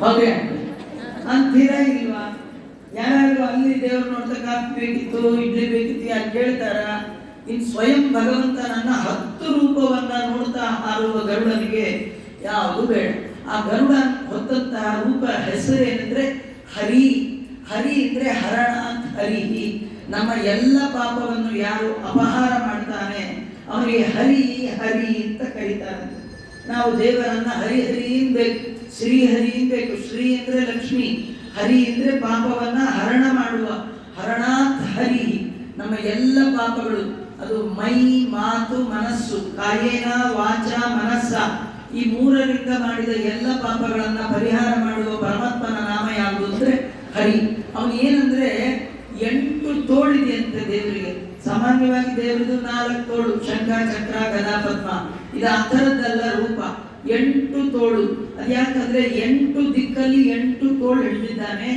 ಹೋಗ್ರೆ ಅಂತೀರಾ ಇಲ್ವಾ? ಯಾರು ಅಲ್ಲಿ ದೇವ್ರು ನೋಡ್ತಾ ಕಾಫಿ ಬೇಕಿತ್ತು, ಇಡ್ಲಿ ಬೇಕಿತ್ತು ಯಾರು ಕೇಳ್ತಾರ? ಇನ್ ಸ್ವಯಂ ಭಗವಂತನನ್ನ 10 ರೂಪವನ್ನ ನೋಡ್ತಾ ಆರುವ ಗರುಡನಿಗೆ ಯಾವುದು ಬೇಡ. ಆ ಗರುಡ ಹೊತ್ತಂತಹ ರೂಪ ಹೆಸರು ಏನಂದ್ರೆ ಹರಿ. ಹರಿ ಅಂದ್ರೆ ಹರಣ ಅಂತ. ಹರಿ, ನಮ್ಮ ಎಲ್ಲ ಪಾಪವನ್ನು ಯಾರು ಅಪಹಾರ ಮಾಡ್ತಾನೆ ಅವನಿಗೆ ಹರಿ ಹರಿ ಅಂತ ಕರೀತಾರೆ. ನಾವು ದೇವರನ್ನ ಹರಿ ಹರಿ ಬೇಕು, ಶ್ರೀ ಹರಿ ಬೇಕು. ಶ್ರೀ ಅಂದ್ರೆ ಲಕ್ಷ್ಮಿ, ಹರಿ ಅಂದ್ರೆ ಪಾಪವನ್ನ ಹರಣ ಮಾಡುವ. ಹರಣಾತ್ ಹರಿ. ನಮ್ಮ ಎಲ್ಲ ಪಾಪಗಳು, ಅದು ಮೈ, ಮಾತು, ಮನಸ್ಸು, ಕಾಯೇನ ವಾಚ ಮನಸ್ಸ, ಈ 3ರಿಂದ ಮಾಡಿದ ಎಲ್ಲ ಪಾಪಗಳನ್ನ ಪರಿಹಾರ ಮಾಡುವ ಪರಮಾತ್ಮನ ನಾಮ ಯಾವುದು ಅಂದ್ರೆ ಹರಿ. ಅವನು ಏನಂದ್ರೆ 8 ತೋಳಿದೆಯಂತೆ ದೇವರಿಗೆ. ಸಾಮಾನ್ಯವಾಗಿ ದೇವರದು 4 ತೋಳು, ಶಂಖ, ಚಕ್ರ, ಗದಾ, ಪದ್ಮ. ಇದು ಆ ಥರದ್ದಲ್ಲ ರೂಪ, 8 ತೋಳು. ಅದ್ಯಾಕಂದ್ರೆ 8 ದಿಕ್ಕಲ್ಲಿ 8 ತೋಳು ಹಿಡಿದಿದ್ದಾನೆ.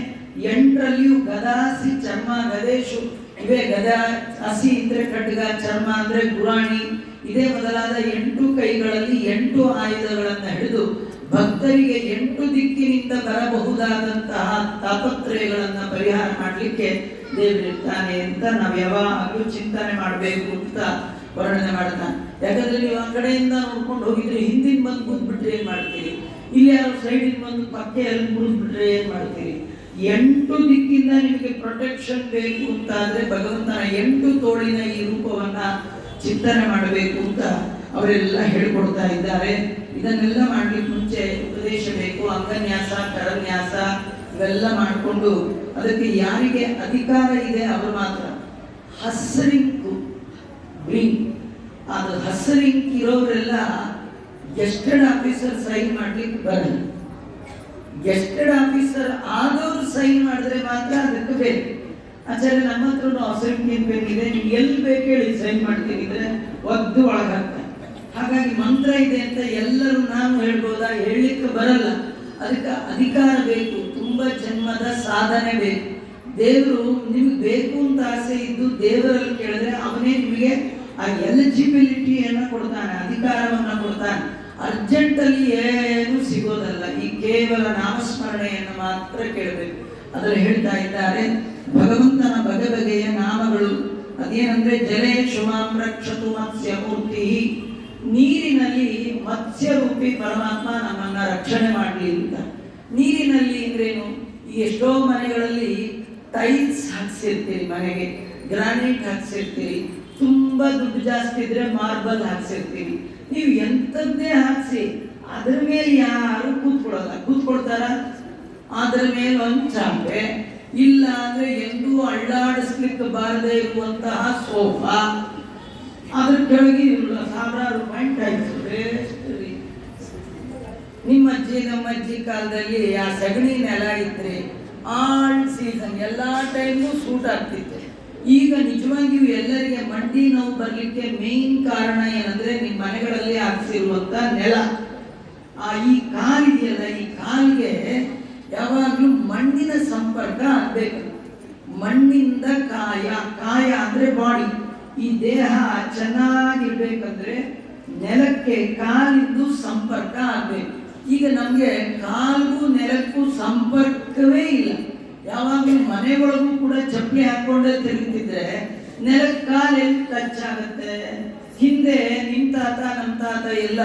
8ರಲ್ಲಿಯೂ ಗದಾಸಿ ಚರ್ಮ ಗದೇಶು ಇವೇ. ಗದ ಹಸಿ ಅಂದ್ರೆ ಖಡ್ಗ, ಚರ್ಮ ಅಂದ್ರೆ ಗುರಾಣಿ, ಇದೇ ಮೊದಲಾದ 8 ಕೈಗಳಲ್ಲಿ 8 ಆಯುಧಗಳನ್ನ ಹಿಡಿದು ಭಕ್ತರಿಗೆ 8 ದಿಕ್ಕಿನಿಂದ ಬರಬಹುದಾದಂತಹ ತಾಪತ್ರಯಗಳನ್ನ ಪರಿಹಾರ ಮಾಡಲಿಕ್ಕೆ ದೇವರಿರ್ತಾನೆ ಅಂತ ನಾವು ಯಾವಾಗಲೂ ಚಿಂತನೆ ಮಾಡಬೇಕು ಅಂತ ವರ್ಣನೆ ಮಾಡ್ತಾನೆ. ಯಾಕಂದ್ರೆ ನೀವು ಆ ಕಡೆಯಿಂದ ನೋಡ್ಕೊಂಡು ಹೋಗಿದ್ರೆ ಹಿಂದಿನ ಬಂದು ಕೂತ್ಬಿಟ್ರೆ ಏನ್ ಮಾಡ್ತೀರಿ? ಇಲ್ಲಿ ಯಾರು ಸೈಡಿನ ಬಂದು ಪಕ್ಕೆಯಲ್ಲಿ ಮುರಿದ್ಬಿಟ್ರೆ ಏನ್ ಮಾಡ್ತೀರಿ? 8 ದಿಕ್ಕಿಂದ ನಿಮಗೆ ಪ್ರೊಟೆಕ್ಷನ್ ಬೇಕು ಅಂತ ಆದ್ರೆ ಭಗವಂತನ 8 ತೋಳಿನ ಈ ರೂಪವನ್ನ ಚಿಂತನೆ ಮಾಡಬೇಕು ಅಂತ ಅವರೆಲ್ಲ ಹೇಳ್ಕೊಡ್ತಾ ಇದ್ದಾರೆ. ಇದನ್ನೆಲ್ಲ ಮಾಡ್ಲಿಕ್ಕೆ ಮುಂಚೆ ಉಪದೇಶ ಬೇಕು, ಅಂಗನ್ಯಾಸ, ಕರನ್ಯಾಸ ಇವೆಲ್ಲ ಮಾಡಿಕೊಂಡು ಅದಕ್ಕೆ ಯಾರಿಗೆ ಅಧಿಕಾರ ಇದೆ ಅವರು ಮಾತ್ರ ಹಸ್ರಿಂಕು ಬ್ರಿಂಗ್. ಅದು ಹಸ್ರಿಂಕ್ ಇರೋರೆಲ್ಲ ಗೆಸ್ಟೆಡ್ ಆಫೀಸರ್ ಸೈನ್ ಮಾಡ್ಲಿಕ್ಕೆ ಬರಲ್ಲ. ಗೆಸ್ಟೆಡ್ ಆಫೀಸರ್ ಆದವರು ಸೈನ್ ಮಾಡಿದ್ರೆ ಮಾತ್ರ ಅದಕ್ಕೆ ಬೇಕು. ಆಚಾರ್ಯ ನಮ್ಮ ಹತ್ರ ಹಸ್ರಿಂಕ್ ಏನ್ ಬೇಕಿದೆ, ನೀವು ಎಲ್ಲಿ ಬೇಕು ಹೇಳಿ ಸೈನ್ ಮಾಡ್ತೀನಿ ಅಂದ್ರೆ ಒದ್ದು ಒಳಗಾಗ್ತಾರೆ. ಹಾಗಾಗಿ ಮಂತ್ರ ಇದೆ ಅಂತ ಎಲ್ಲರೂ ನಾನು ಹೇಳ್ಬೋದಾ? ಹೇಳಲಿಕ್ಕೆ ಬರಲ್ಲ. ಅದಕ್ಕೆ ಅಧಿಕಾರ ಬೇಕು, ತುಂಬಾ ಜನ್ಮದ ಸಾಧನೆ ಬೇಕು. ದೇವರು ನಿಮ್ಗೆ ಬೇಕು ಅಂತ ಆಸೆ ಇದ್ದು ದೇವರಲ್ಲಿ ಕೇಳಿದ್ರೆ ಅವನೇ ನಿಮಗೆ ಆ ಎಲಿಜಿಬಿಲಿಟಿಯನ್ನ ಕೊಡ್ತಾನೆ, ಅಧಿಕಾರವನ್ನ ಕೊಡ್ತಾನೆ. ಅರ್ಜೆಂಟಲ್ಲಿ ಏನು ಸಿಗೋದಲ್ಲ. ಈ ಕೇವಲ ನಾಮಸ್ಮರಣೆಯನ್ನು ಮಾತ್ರ ಕೇಳಬೇಕು. ಅದರಲ್ಲಿ ಹೇಳ್ತಾ ಇದ್ದಾರೆ ಭಗವಂತನ ಬಗೆಬಗೆಯ ನಾಮಗಳು. ಅದೇನಂದ್ರೆ ಜಲೇ ಶುಮಾಂ ರಕ್ಷತು ಮತ್ಸ್ಯ ಮೂರ್ತಿ. ನೀರಿನಲ್ಲಿ ಮತ್ಸ್ಯರೂಪಿ ಪರಮಾತ್ಮ ನಮ್ಮನ್ನ ರಕ್ಷಣೆ ಮಾಡಲಿ ಅಂತ. ನೀರಿನಲ್ಲಿ ಅಂದ್ರೇನು? ಈ ಎಷ್ಟೋ ಮನೆಗಳಲ್ಲಿ ಟೈಲ್ಸ್ ಹಾಕ್ಸಿರ್ತೀರಿ, ಮನೆಗೆ ಗ್ರಾನೈಟ್ ಹಾಕ್ಸಿರ್ತೀರಿ, ತುಂಬಾ ದುಡ್ಡು ಜಾಸ್ತಿ ಇದ್ರೆ ಮಾರ್ಬಲ್ ಹಾಕ್ಸಿರ್ತೀರಿ. ನೀವು ಎಂಥದ್ದೇ ಹಾಕ್ಸಿ ಅದ್ರ ಮೇಲೆ ಯಾರು ಕೂತ್ಕೊಳ್ಳಲ್ಲ. ಕೂತ್ಕೊಳ್ತಾರ? ಅದ್ರ ಮೇಲೆ ಒಂದು ಚಾಪೆ, ಇಲ್ಲ ಅಂದ್ರೆ ಎಂದೂ ಅಳ್ಳಾಡಿಸ್ಲಿಕ್ಕೆ ಬಾರದೆ ಇರುವಂತಹ ಸೋಫಾ, ಅದ್ರ ಕೆಳಗೆ ಸಾವಿರಾರು ಪಾಯಿಂಟ್ ಹಾಕ್ಸಿದ್ರೆ ನಿಮ್ಮ ಅಜ್ಜಿ ನಮ್ಮ ಅಜ್ಜಿ ಕಾಲದಲ್ಲಿ ಆ ಸಗಣಿ ನೆಲ ಇದ್ರೆ ಆಲ್ ಸೀಸನ್ ಎಲ್ಲಾ ಟೈಮು ಸೂಟ್ ಆಗ್ತಿತ್ತು. ಈಗ ನಿಜವಾಗಿಯೂ ಎಲ್ಲರಿಗೆ ಮಂಡಿ ನೋವು ಬರ್ಲಿಕ್ಕೆ ಮೇನ್ ಕಾರಣ ಏನಂದ್ರೆ ನಿಮ್ಮ ಮನೆಗಳಲ್ಲಿ ಹಾಕ್ಸಿರುವಂತ ನೆಲ. ಈ ಕಾಲಿದೆಯಲ್ಲ, ಈ ಕಾಲಿಗೆ ಯಾವಾಗ್ಲೂ ಮಣ್ಣಿನ ಸಂಪರ್ಕ ಆಗ್ಬೇಕು. ಮಣ್ಣಿಂದ ಕಾಯ, ಕಾಯ ಅಂದ್ರೆ ಬಾಡಿ, ಈ ದೇಹ ಚೆನ್ನಾಗಿರ್ಬೇಕಂದ್ರೆ ನೆಲಕ್ಕೆ ಕಾಲಿಂದು ಸಂಪರ್ಕ ಆಗ್ಬೇಕು. ಈಗ ನಮ್ಗೆ ಕಾಲ್ಗೂ ನೆಲಕ್ಕೂ ಸಂಪರ್ಕವೇ ಇಲ್ಲ. ಯಾವಾಗಲೂ ಮನೆ ಒಳಗೂ ಕೂಡ ಚಪ್ಪಲಿ ಹಾಕೊಂಡೇ ತಿರುಗ್ತಿದ್ರೆ ನೆಲಕ್ಕೆ ಕಾಲೆಲ್ಲಿ ಟಚ್ ಆಗುತ್ತೆ? ಹಿಂದೆ ನಿಮ್ ತಾತ ನಮ್ಮ ತಾತ ಎಲ್ಲ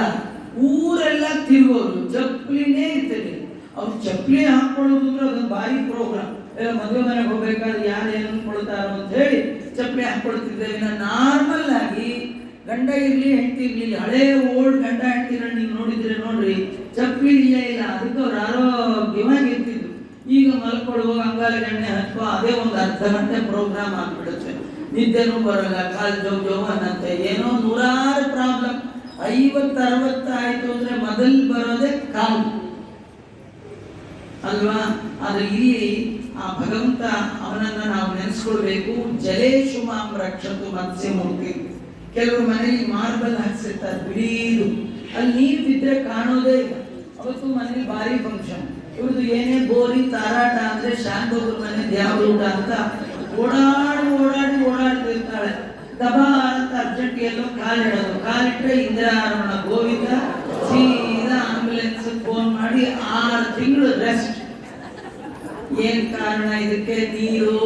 ಊರೆಲ್ಲ ತಿರುಗೋರು, ಚಪ್ಪಲಿನೇ ಇರ್ತದೆ. ಅವ್ರು ಚಪ್ಪಲಿ ಹಾಕೊಳ್ಳೋದು ಅಂದ್ರೆ ಅದೊಂದು ಭಾರಿ ಪ್ರೋಗ್ರಾಮ್. ಎಲ್ಲ ಮದುವೆ ಮನೆಗೆ ಹೋಗ್ಬೇಕಾದ್ರೆ ಯಾರು ಏನು ಅನ್ಕೊಳ್ತಾರೋ ಅಂತ ಹೇಳಿ ಚಪ್ಪಲಿ ಹಾಕೊಳ್ತಿದ್ದೇವೆ. ನಾರ್ಮಲ್ ಆಗಿ ಗಂಡ ಇರ್ಲಿ ಹೆಂಡತಿ ಇರ್ಲಿ, ಹಳೇ ಓಲ್ಡ್ ಗಂಡ ಹೆಂಡತಿನ ನೀವು ನೋಡಿದ್ರೆ ನೋಡ್ರಿ, ಚಪ್ಪಲಿ ಇಲ್ಲೇ ಇಲ್ಲ. ಅದಕ್ಕೆ ಅವ್ರು ಆರೋಗ್ಯವಾಗಿ ಇರ್ತಿದ್ರು. ಈಗ ಮಲ್ಕೊಳ್ಳುವಾಗ ಅಂಗಾಲ ಗಣ್ಣೆ ಹಚ್ಚುವ ಅದೇ ಒಂದು ಅರ್ಧ ಗಂಟೆ ಪ್ರೋಗ್ರಾಮ್ ಆಗ್ಬಿಡುತ್ತೆ. ನಿದ್ದೆನೂ ಬರಲ್ಲ, ಕಾಲು ಜೋ ಅನ್ನಂತೆ ಏನೋ ನೂರಾರು ಪ್ರಾಬ್ಲಮ್. 50-60 ಆಯ್ತು ಅಂದ್ರೆ ಮೊದಲು ಬರೋದೇ ಕಾಲು ಅಲ್ವಾ? ಆದ್ರೆ ಇಲ್ಲಿ ಆ ಭಗವಂತ ಅವನನ್ನ ನಾವು ನೆನೆಸ್ಕೊಳ್ಬೇಕು. ಜಲೇಶು ಮಾಂ ರಕ್ಷತು ಮತ್ಸ್ಯಮೂರ್ತಿ. ಕೆಲವರು ಮನೆಯಲ್ಲಿ ಮಾರ್ಬಲ್ ಹಾಕ್ಸಿರ್ತಾರೆ ಬಿಡೀದು, ಅಲ್ಲಿ ನೀರು ಬಿದ್ದರೆ ಕಾಣೋದೇ ಇಲ್ಲ. ಅವತ್ತು ಮನೇಲಿ ಭಾರಿ ಫಂಕ್ಷನ್, ಇವ್ರದ್ದು ಏನೇ ಬೋರಿ ತಾರಾಟ ಅಂದ್ರೆ ಶಾಂತೋಗ್ರ ಮನೆ ದ್ಯಾವೂಟ ಅಂತ ಓಡಾಡ್ತಿರ್ತಾಳೆ. ದಬಾ ಅಂತ ಅರ್ಜೆಂಟ್ ಎಲ್ಲೋ ಕಾಲಿಡೋದು, ಕಾಲಿಟ್ರೆ ಇಂದಿರಾರಮಣ ಗೋವಿಂದ, ಸೀದಾ ಆಂಬುಲೆನ್ಸ್ ಫೋನ್ ಮಾಡಿ 6 ತಿಂಗಳು ರೆಸ್ಟ್. ಏನ್ ಕಾರಣ ಇದಕ್ಕೆ? ನೀರು.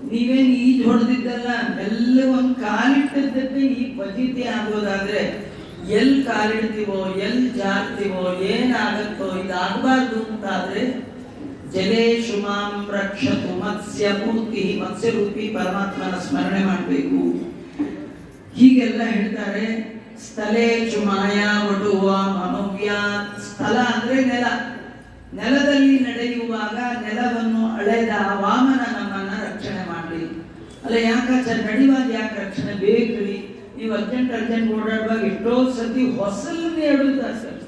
ನೀವೇನ್ ಈಜ್ ಹೊಡೆದಿದ್ದಲ್ಲ, ಎಲ್ಲ ಒಂದು ಕಾಲಿಟ್ಟದ್ದಕ್ಕೆ ಈ ಫಜೀತಿ ಆಗೋದಾದ್ರೆ ಎಲ್ಲಿ ಕಾಲಿಡ್ತೀವೋ, ಎಲ್ಲಿ ಜಾರ್ತೀವೋ, ಏನಾಗತ್ತೋ, ಇದಾಗಬಾರ್ದು ಅಂತಾದ್ರೆ ಜಲೇಶು ಮಾಂ ರಕ್ಷತು ಮತ್ಸ್ಯಮೂರ್ತಿ. ಮತ್ಸ್ಯರೂಪಿ ಪರಮಾತ್ಮನ ಸ್ಮರಣೆ ಮಾಡಬೇಕು. ಹೀಗೆಲ್ಲ ಹೇಳ್ತಾರೆ. ಸ್ಥಳೇಶು ಮಾಯಾವಟುವ ಮನೋವ್ಯಾತ್. ಸ್ಥಳ ಅಂದ್ರೆ ನೆಲ. ನೆಲದಲ್ಲಿ ನಡೆಯುವಾಗ ನೆಲವನ್ನು ಅಳೆದ ವಾಮನ ನಮ್ಮನ್ನ ರಕ್ಷಣೆ ಮಾಡಲಿ. ಅಲ್ಲ ಯಾಕೆ ನಡೆಯುವಾಗ ಯಾಕೆ ರಕ್ಷಣೆ ಬೇಕ್ರಿ? ನೀವು ಅರ್ಜೆಂಟ್ ಓಡಾಡುವಾಗ ಎಷ್ಟೋ ಸತಿ ಹೊಸಲನ್ನೇ ಎಡುತ್ತಾರೆ ಸರ್.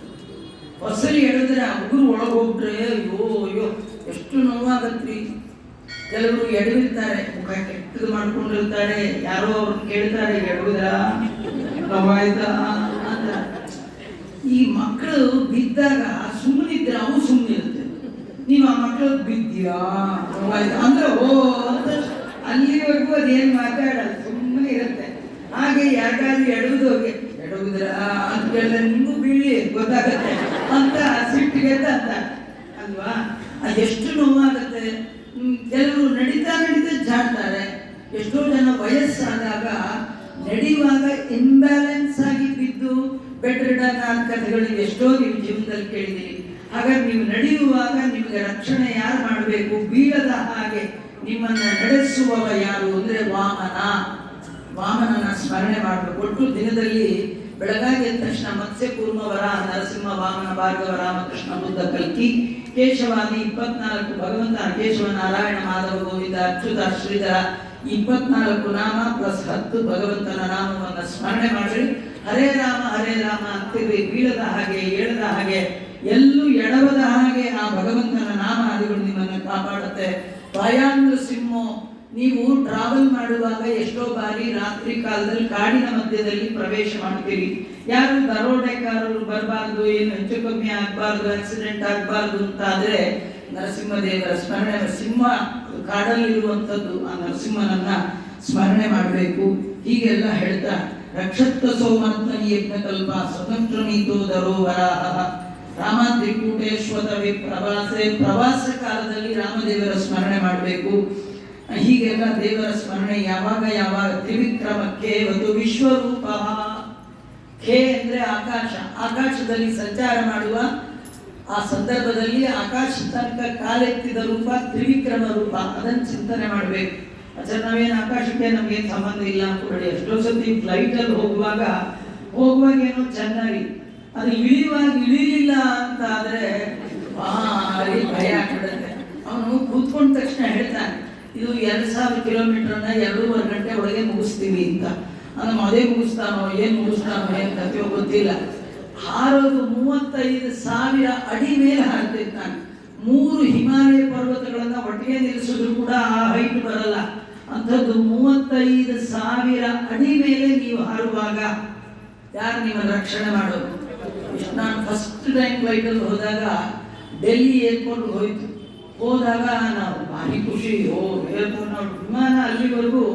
ಹೊಸಲಿ ಎಡಿದ್ರೆ ಆ ಹುಡುಗರು ಒಳಗೆ ಹೋಗ್ಬಿಟ್ರೆ ಅಯ್ಯೋ ಎಷ್ಟು ನೋವಾಗತ್ರಿ. ಕೆಲವರು ಎಡವಿರ್ತಾರೆ, ಮುಖ ಕೆಟ್ಟದು ಮಾಡ್ಕೊಂಡಿರ್ತಾರೆ. ಯಾರೋ ಅವ್ರನ್ನ ಕೇಳ್ತಾರೆ, ಎಡವಿದ್ರ ನೋವಾಯ್ತಾ ಅಂತ. ಈ ಮಕ್ಕಳು ಬಿದ್ದಾಗ ಸುಮ್ಮನಿದ್ರೆ ಅವು ಸುಮ್ಮನಿರುತ್ತೆ. ನೀವು ಆ ಮಕ್ಕಳು ಬಿದ್ದೀಯಾ ನೋವಾಯ್ತಾ ಅಂದ್ರೆ ಓ ಅಂತ ಅಲ್ಲಿವರೆಗೂ ಅದೇನು ಮಾತಾಡಲ್ಲ, ಸುಮ್ಮನೆ ಇರುತ್ತೆ. ಹಾಗೆ ಯಾರಿಗಾದ್ರೂ ಎಡವುದ್ರ ಅಂತ ಕೇಳಿದ್ರೆ ನಿಮಗೂ ಬೀಳಿ ಗೊತ್ತಾಗತ್ತೆ ಅಂತ ಸಿಟ್ಟಿಗೆ ಅಂತ ಅಲ್ವಾ? ಅದೆಷ್ಟು ನೋವಾಗತ್ತೆ. ಕೆಲವರು ನಡೀತಾ ಜಾಡ್ತಾರೆ. ಎಷ್ಟೋ ಜನ ವಯಸ್ಸಾದಾಗ ನಡೆಯುವಾಗ ಇಂಬ್ಯಾಲೆನ್ಸ್ ಆಗಿ ಬಿದ್ದು ಬೆಡ್ ರಿಡನ್ ಆದ ಕಥೆಗಳು ಎಷ್ಟೋ ನೀವು ಜೀವನದಲ್ಲಿ ಕೇಳಿದ್ದೀರಿ. ಹಾಗಾಗಿ ನೀವು ನಡೆಯುವಾಗ ನಿಮಗೆ ರಕ್ಷಣೆ ಯಾರು ಮಾಡಬೇಕು? ಬೀಳದ ಹಾಗೆ ನಿಮ್ಮನ್ನ ನಡೆಸುವವ ಯಾರು ಅಂದ್ರೆ ವಾಮನ. ವಾಮನನ ಸ್ಮರಣೆ ಮಾಡಬೇಕು. ಒಟ್ಟು ದಿನದಲ್ಲಿ ಬೆಳಗಾಗಿ ಎದ್ದ ತಕ್ಷಣ ಮತ್ಸ್ಯ ಕೂರ್ಮ ವರ, ನರಸಿಂಹ, ವಾಮನ, ಭಾರ್ಗವ, ರಾಮಕೃಷ್ಣ, ಬುದ್ಧ, ಕಲ್ಕಿ, ಕೇಶವಾದಿ 24 ಭಗವಂತ ಕೇಶವ, ನಾರಾಯಣ, ಮಾಧವ, ಗೋವಿಂದ, ಅಚ್ಯುತ, ಶ್ರೀಧರ 24 ನಾಮ ಪ್ಲಸ್ 10 ಭಗವಂತನ ನಾಮವನ್ನು ಸ್ಮರಣೆ ಮಾಡಿ ಹರೇ ರಾಮ ಅಂತಿರಿ. ಬೀಳದ ಹಾಗೆ, ಏಳದ ಹಾಗೆ, ಎಲ್ಲೂ ಎಡವದ ಹಾಗೆ ಆ ಭಗವಂತನ ನಾಮ ಆದಿಗಳು ನಿಮ್ಮನ್ನು ಕಾಪಾಡುತ್ತೆ. ಭಯಾಂದ್ರ ಸಿಂಹೋ. ನೀವು ಟ್ರಾವೆಲ್ ಮಾಡುವಾಗ ಎಷ್ಟೋ ಬಾರಿ ರಾತ್ರಿ ಕಾಲದಲ್ಲಿ ಕಾಡಿನ ಮಧ್ಯದಲ್ಲಿ ಪ್ರವೇಶ ಮಾಡ್ತೀರಿ. ಯಾರು ದರೋಡೆಕಾರರು ಬರಬಾರ್ದು, ಏನು ಹೆಚ್ಚು ಕಮ್ಮಿ ಆಗಬಾರ್ದು, ಆಕ್ಸಿಡೆಂಟ್ ಆಗಬಾರ್ದು ಅಂತ ಆದ್ರೆ ನರಸಿಂಹದೇವರ ಸ್ಮರಣೆ. ಸಿಂಹ ಕಾಡಲ್ಲಿರುವಂಥದ್ದು, ಆ ನರಸಿಂಹನನ್ನ ಸ್ಮರಣೆ ಮಾಡಬೇಕು. ಹೀಗೆಲ್ಲ ಹೇಳ್ತಾ ರಕ್ಷತ್ವ ಸೋಮರ್ಥ ಯಜ್ಞಕಲ್ಪ ಸ್ವತಂತ್ರ ನೀತೋ ದರೋವರಾಹ ರಾಮಾದ್ರಿಕೂಟೇಶ್ವರ ಪ್ರವಾಸ ಕಾಲದಲ್ಲಿ ರಾಮದೇವರ ಸ್ಮರಣೆ ಮಾಡಬೇಕು. ಹೀಗೆಲ್ಲ ದೇವರ ಸ್ಮರಣೆ ಯಾವಾಗ ತ್ರಿವಿಕ್ರಮಕ್ಕೆ ಒಂದು ವಿಶ್ವರೂಪ. ಖೇ ಅಂದ್ರೆ ಆಕಾಶ. ಆಕಾಶದಲ್ಲಿ ಸಂಚಾರ ಮಾಡುವ ಆ ಸಂದರ್ಭದಲ್ಲಿ ಆಕಾಶ ತನಕ ಕಾಲೆತ್ತಿದ ರೂಪ ತ್ರಿವಿಕ್ರಮ ರೂಪ. ಅದನ್ನು ಚಿಂತನೆ ಮಾಡಬೇಕು. ಅಚ್ಚಾ, ನಾವೇನು ಆಕಾಶಕ್ಕೆ ನಮ್ಗೇನು ಸಂಬಂಧ ಇಲ್ಲ ಅನ್ಕೊಳ್ಳಿ. ಎಷ್ಟೋ ಸತಿ ಫ್ಲೈಟ್ ಅಲ್ಲಿ ಹೋಗುವಾಗ ಏನೋ ಚೆನ್ನಾಗಿ, ಅದು ಇಳಿಲಿಲ್ಲ ಅಂತ ಆದ್ರೆ ಭಾರಿ ಭಯ ಆಗ್ಬಿಡುತ್ತೆ. ಅವನು ಕೂತ್ಕೊಂಡ ತಕ್ಷಣ ಹೇಳ್ತಾನೆ, ಇದು 2000 ಕಿಲೋಮೀಟರ್ನ 2.5 ಗಂಟೆ ಒಳಗೆ ಮುಗಿಸ್ತೀವಿ ಅಂತ. ನಮ್ಮ ಅದೇ ಮುಗಿಸ್ತಾನೋ ಏನು ಕಥೆಯೋ ಗೊತ್ತಿಲ್ಲ. ಹಾರೋದು 35,000 ಅಡಿ ಮೇಲೆ ಹಾರ್ತಿರ್ತಾನೆ. 3 ಹಿಮಾಲಯ ಪರ್ವತಗಳನ್ನ ಒಟ್ಟಿಗೆ ನಿಲ್ಲಿಸಿದ್ರು ಕೂಡ ಆ ಹೈಟ್ ಬರಲ್ಲ. ಅಂಥದ್ದು 35,000 ಅಡಿ ಮೇಲೆ ನೀವು ಹಾರುವಾಗ ಯಾರು ನಿಮ್ಮನ್ನು ರಕ್ಷಣೆ ಮಾಡೋದು? ನಾನು ಫಸ್ಟ್ ಟೈಮ್ ಫ್ಲೈಟಲ್ಲಿ ಹೋದಾಗ ಡೆಲ್ಲಿ ಏರ್ಪೋರ್ಟ್ ಹೋದಾಗ ನಾವು ಭಾರಿ ಖುಷಿ. ಏರ್ಪೋರ್ಟ್ ನಾವು ವಿಮಾನ ಅಲ್ಲಿವರೆಗೂ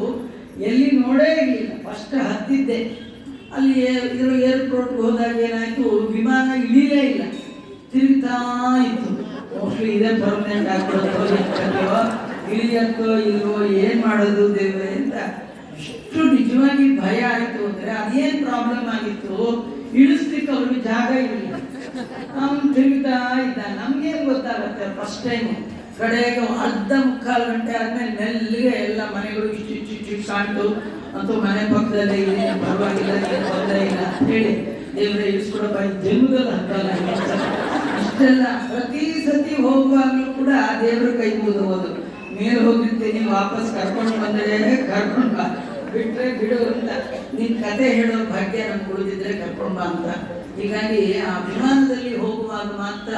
ಎಲ್ಲಿ ನೋಡೇ ಇರಲಿಲ್ಲ. ಫಸ್ಟ್ ಹತ್ತಿದ್ದೆ ಅಲ್ಲಿ ಏರ್ಪೋರ್ಟ್ ಹೋದಾಗ ಏನಾಯ್ತು, ವಿಮಾನ ಇಳಿಲೇ ಇಲ್ಲ, ತಿರುಗ್ತಾ ಇತ್ತು. ಮೋಸ್ಟ್ಲಿ ಇದೇ ಪರ್ಮನೆಂಟ್ ಆಗ್ಬಿಡುತ್ತೋ, ಇಳಿಯತ್ತೋ ಇಲ್ವೋ, ಏನ್ ಮಾಡೋದು ದೇವ್ರೆ ಅಂತ ಎಷ್ಟು ನಿಜವಾಗಿ ಭಯ ಆಯಿತು ಅಂದ್ರೆ ಅದೇನು ಪ್ರಾಬ್ಲಮ್ ಆಗಿತ್ತು. ಇಳಿಸ್ಲಿಕ್ಕೆ ಅವ್ರಿಗೆ ಜಾಗ ಇರಲಿಲ್ಲ. ಅವ್ನು ತಿರುಗ್ತಾ ಇದ್ದ. ನಮ್ಗೇನು ಗೊತ್ತಾಗತ್ತೆ, ಫಸ್ಟ್ ಟೈಮು ಕಡೆಗೆ ಅರ್ಧ ಮುಕ್ಕಾಲು ಗಂಟೆ ಆದ್ಮೇಲೆ ಮೆಲ್ಲಿಗೆ ಎಲ್ಲ ಮನೆಗಳು ಇಷ್ಟು ಕಾಣ್ತು. ಅಂತೂ ಮನೆ ಪಕ್ಕದಲ್ಲೇ ಇದೆ, ಪರವಾಗಿಲ್ಲ, ಏನು ತೊಂದರೆ ಇಲ್ಲ ಅಂತ ಹೇಳಿ ದೇವರೇ ಇಳಿಸ್ಕೊಡಪ್ಪ, ಜನ್ಮದಲ್ಲಿ ಅಂತಲ್ಲ ಇಷ್ಟೆಲ್ಲ. ಪ್ರತಿ ಸತಿ ಹೋಗುವಾಗಲೂ ಕೂಡ ದೇವ್ರ ಕೈ ಮುಗಿದು ಹೋದು, ಮೇಲೆ ಹೋಗಿರ್ತೀನಿ, ವಾಪಸ್ ಕರ್ಕೊಂಡು ಬಂದರೆ ಕರ್ಕೊಂಡು ಬಾ, ಬಿಟ್ರೆ ಬಿಡು ಅಂತ, ನಿನ್ ಕತೆ ಹೇಳೋ ಭಾಗ್ಯ ನಮ್ಗೆ ಉಳಿದಿದ್ರೆ ಕರ್ಕೊಂಡು ಬಾ ಅಂತ. ಹೀಗಾಗಿ ಆ ವಿಮಾನದಲ್ಲಿ ಹೋಗುವಾಗ ಮಾತ್ರ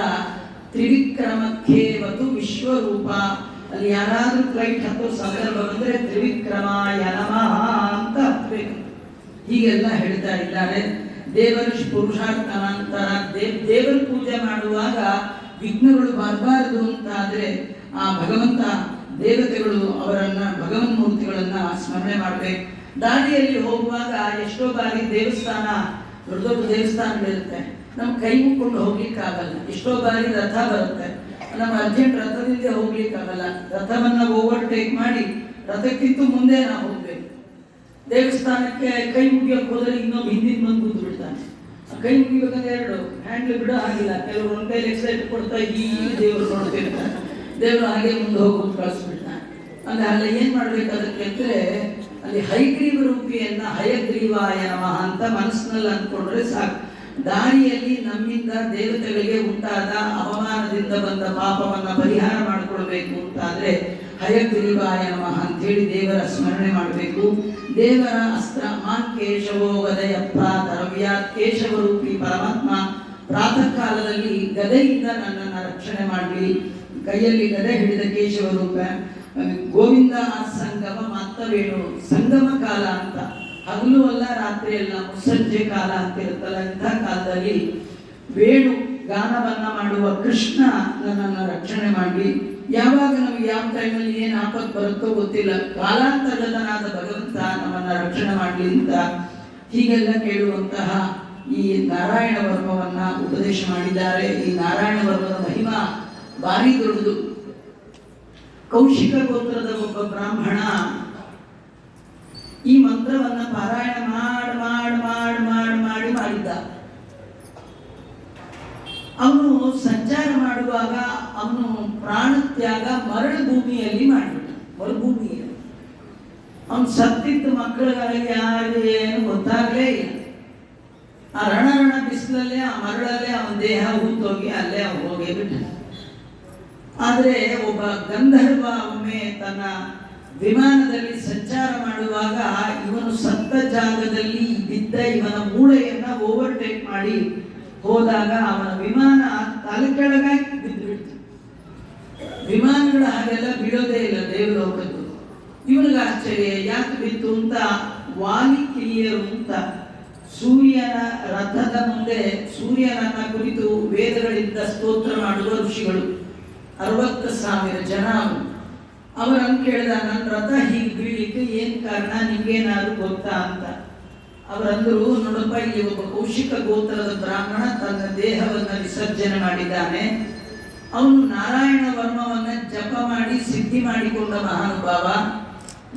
ತ್ರಿವಿಕ್ರಮಕ್ಕೇವತು ವಿಶ್ವರೂಪ, ಅಲ್ಲಿ ಯಾರಾದ್ರೂ ಫ್ಲೈಟ್ ಹತ್ತೋ ಸಂದರ್ಭ ಬಂದ್ರೆ ತ್ರಿವಿಕ್ರಮಾಯ ನಮಃ ಅಂತ ಹತ್ಬೇಕು. ಹೀಗೆಲ್ಲ ಹೇಳ್ತಾ ಇದ್ದಾರೆ. ದೇವರ ಪುರುಷಾರ್ಥಾನಂತರ ದೇವರ ಪೂಜೆ ಮಾಡುವಾಗ ವಿಘ್ನಗಳು ಬರಬಾರದು ಅಂತ ಆದ್ರೆ ಆ ಭಗವಂತ ದೇವತೆಗಳು ಅವರನ್ನ ಭಗವನ್ ಮೂರ್ತಿಗಳನ್ನ ಸ್ಮರಣೆ ಮಾಡ್ಬೇಕು. ದಾರಿಯಲ್ಲಿ ಹೋಗುವಾಗ ಎಷ್ಟೋ ಬಾರಿ ದೇವಸ್ಥಾನ, ದೊಡ್ಡ ದೊಡ್ಡ ದೇವಸ್ಥಾನಗಳಿರುತ್ತೆ, ನಮ್ ಕೈ ಮುಕ್ಕೊಂಡು ಹೋಗ್ಲಿಕ್ಕಾಗಲ್ಲ. ಎಷ್ಟೋ ಬಾರಿ ರಥ ಬರುತ್ತೆ, ನಮ್ಮ ಅರ್ಜೆಂಟ್ ರಥದಿಂದ ಹೋಗ್ಲಿಕ್ಕಾಗಲ್ಲ. ರಥವನ್ನ ಓವರ್ಟೇಕ್ ಮಾಡಿ ರಥಕ್ಕಿಂತ ಮುಂದೆ ನಾವು ಹೋಗ್ಬೇಕು. ದೇವಸ್ಥಾನಕ್ಕೆ ಕೈ ಮುಗಿಯೋಕೆ ಹೋದ್ರೆ ಇನ್ನೊಬ್ಬ ಹಿಂದಿನ ಬಂದು ಕೂತು ಬಿಡ್ತಾನೆ. ಕೈ ಮುಗಿಬೇಕಂದ್ರೆ ಎರಡು ಹ್ಯಾಂಡ್ಲ್ ಬಿಡೋ ಆಗಿಲ್ಲ. ಕೆಲವರು ಒಂದ್ ಕೈಲಿ ಎಕ್ಸೈಟ್ ಕೊಡ್ತಾ ಈ ದೇವರು ನೋಡ್ತಿರ್ತಾರೆ, ದೇವರು ಹಾಗೆ ಮುಂದೆ ಹೋಗಿ ಕಳಿಸ್ಬಿಡ್ತಾನೆ. ಅಂದ್ರೆ ಅಲ್ಲಿ ಏನ್ ಮಾಡ್ಬೇಕು ಅದಕ್ಕೆ ಅಂದ್ರೆ, ಅಲ್ಲಿ ಹೈಗ್ರೀವ ರೂಪಿಯನ್ನ ಹಯಗ್ರೀವಾಯ ನಮಃ ಅಂತ ಮನಸ್ಸಿನಲ್ಲಿ ಅಂದ್ಕೊಂಡ್ರೆ ಸಾಕು. ದಾರಿಯಲ್ಲಿ ನಮ್ಮಿಂದ ದೇವತೆಗಳಿಗೆ ಉಂಟಾದ ಅವಮಾನದಿಂದ ಬಂದ ಪಾಪವನ್ನ ಪರಿಹಾರ ಮಾಡಿಕೊಳ್ಬೇಕು ಅಂತಾದ್ರೆ ಹಯಗ್ರೀವಾಯ ನಮಃ ಅಂತೇಳಿ ದೇವರ ಸ್ಮರಣೆ ಮಾಡಬೇಕು. ದೇವರ ಅಸ್ತ್ರ ಮಾನ್ ಕೇಶವೋ ಗದೆಯಪ್ಪ ದ್ರವ್ಯಾತ್ ಕೇಶವ ರೂಪಿ ಪರಮಾತ್ಮ ಪ್ರಾತಃ ಕಾಲದಲ್ಲಿ ಗದೆಯಿಂದ ನನ್ನನ್ನು ರಕ್ಷಣೆ ಮಾಡಲಿ. ಕೈಯಲ್ಲಿ ಗದೆ ಹಿಡಿದ ಕೇಶವ ರೂಪ ಗೋವಿಂದ ಸಂಗಮ ಮಾತ್ತವೇಣು, ಸಂಗಮ ಕಾಲ ಅಂತ, ಹಗಲು ಅಲ್ಲ ರಾತ್ರಿ ಅಲ್ಲ, ಮುಸ್ಸಂಜೆ ಕಾಲ ಅಂತ ಇರುತ್ತಲ್ಲ, ಇಂಥ ಕಾಲದಲ್ಲಿ ವೇಣು ಗಾನವನ್ನ ಮಾಡುವ ಕೃಷ್ಣ ನನ್ನನ್ನು ರಕ್ಷಣೆ ಮಾಡಲಿ. ಯಾವಾಗ ನಮಗೆ ಯಾವ ಟೈಮಲ್ಲಿ ಏನು ಆಪತ್ತು ಬರುತ್ತೋ ಗೊತ್ತಿಲ್ಲ, ಕಾಲಾಂತರ್ಗತನಾದ ಭಗವಂತ ನಮ್ಮನ್ನ ರಕ್ಷಣೆ ಮಾಡಲಿ ಅಂತ ಹೀಗೆಲ್ಲ ಕೇಳುವಂತಹ ಈ ನಾರಾಯಣ ವರ್ಮವನ್ನ ಉಪದೇಶ ಮಾಡಿದ್ದಾರೆ. ಈ ನಾರಾಯಣ ವರ್ಮದ ಮಹಿಮಾ ಭಾರಿ ದೊಡ್ಡದು. ಕೌಶಿಕ ಗೋತ್ರದ ಒಬ್ಬ ಬ್ರಾಹ್ಮಣ ಈ ಮಂತ್ರವನ್ನ ಪಾರಾಯಣ ಮಾಡಿ ಮಾಡಿದ್ದ. ಅವನು ಸಂಚಾರ ಮಾಡುವಾಗ ಅವನು ಪ್ರಾಣತ್ಯಾಗ ಮರಳು ಭೂಮಿಯಲ್ಲಿ ಮಾಡಿಬಿಟ್ಟ. ಮರುಭೂಮಿಯಲ್ಲಿ ಅವನು ಸತ್ತಿದ್ದ ಮಕ್ಕಳಿಗಾಗಲಿ ಯಾರು ಏನು ಗೊತ್ತಾಗಲೇ ಇಲ್ಲ. ಆ ರಣ ಬಿಸಿಲಲ್ಲೇ ಆ ಮರಳಲ್ಲೇ ಅವನ ದೇಹ ಹೂತೋಗಿ ಅಲ್ಲೇ ಅವನು ಹೋಗೇ ಬಿಟ್ಟ. ಆದರೆ ಒಬ್ಬ ಗಂಧರ್ವ ಒಮ್ಮೆ ತನ್ನ ವಿಮಾನದಲ್ಲಿ ಸಂಚಾರ ಮಾಡುವಾಗ ಇವನು ಸತ್ತ ಜಾಗದಲ್ಲಿ ಬಿದ್ದ ಇವನ ಮೂಳೆಯನ್ನ ಓವರ್ಟೇಕ್ ಮಾಡಿ ಹೋದಾಗ ಅವನ ವಿಮಾನ ತಲೆ ಕೆಳಗಾಗಿ ಬಿದ್ದು ಬಿಡ್ತು. ವಿಮಾನಗಳು ಹಾಗೆಲ್ಲ ಬೀಳೋದೇ ಇಲ್ಲ ದೇವಲೋಕದ್ದು. ಇವನಿಗೆ ಆಶ್ಚರ್ಯ, ಯಾಕೆ ಬಿತ್ತು ಅಂತ ವಾಲಿ ಕಿರಿಯರು ಅಂತ ಸೂರ್ಯನ ರಥದ ಮುಂದೆ ಸೂರ್ಯನನ್ನ ಕುರಿತು ವೇದಗಳಿಂದ ಸ್ತೋತ್ರ ಮಾಡುವ ಋಷಿಗಳು 60,000 ಜನ. ಅವರನ್ನು ಕೇಳಿದ, ನನ್ನ ರಥ ಹೀಗೆ ಬೀಳಿಕ್ಕೆ ಏನ್ ಕಾರಣ, ನಿಮ್ಗೇನಾದ್ರು ಗೊತ್ತಾ ಅಂತ. ಅವರಂದ್ರು, ನೋಡಪ್ಪ, ಇಲ್ಲಿ ಒಬ್ಬ ಕೌಶಿಕ ಗೋತ್ರದ ಬ್ರಾಹ್ಮಣ ತನ್ನ ದೇಹವನ್ನ ವಿಸರ್ಜನೆ ಮಾಡಿದ್ದಾನೆ. ಅವನು ನಾರಾಯಣ ವರ್ಮವನ್ನ ಜಪ ಮಾಡಿ ಸಿದ್ಧಿ ಮಾಡಿಕೊಂಡ ಮಹಾನುಭಾವ.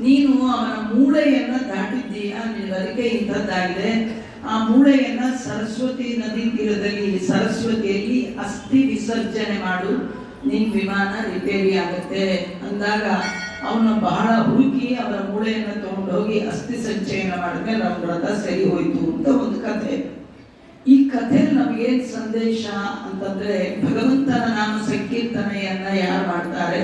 ನೀನು ಅವನ ಮೂಳೆಯನ್ನ ದಾಟಿದ್ದೀಯಾ, ನಿನಗೆ ಇಂಥದ್ದಾಗಿದೆ. ಆ ಮೂಳೆಯನ್ನ ಸರಸ್ವತಿ ನದಿ ತೀರದಲ್ಲಿ ಸರಸ್ವತಿಯಲ್ಲಿ ಅಸ್ಥಿ ವಿಸರ್ಜನೆ ಮಾಡು, ನಿನ್ ವಿಮಾನ ರಿಪೇರಿ ಆಗುತ್ತೆ ಅಂದಾಗ ಅವನ ಬಹಳ ಹುಡುಕಿ ಅವರ ಮೂಳೆಯನ್ನು ತಗೊಂಡೋಗಿ ಅಸ್ಥಿ ಸಂಚಯನ ಮಾಡಿದ್ಮೇಲೆ ನಮ್ಮ ರಥ ಸರಿ ಹೋಯ್ತು ಅಂತ ಒಂದು ಕಥೆ. ಈ ಕಥೆಯಲ್ಲಿ ನಮಗೇನ್ ಸಂದೇಶ ಅಂತಂದ್ರೆ, ಭಗವಂತನ ನಾಮ ಸಂಕೀರ್ತನೆಯನ್ನ ಯಾರು ಮಾಡ್ತಾರೆ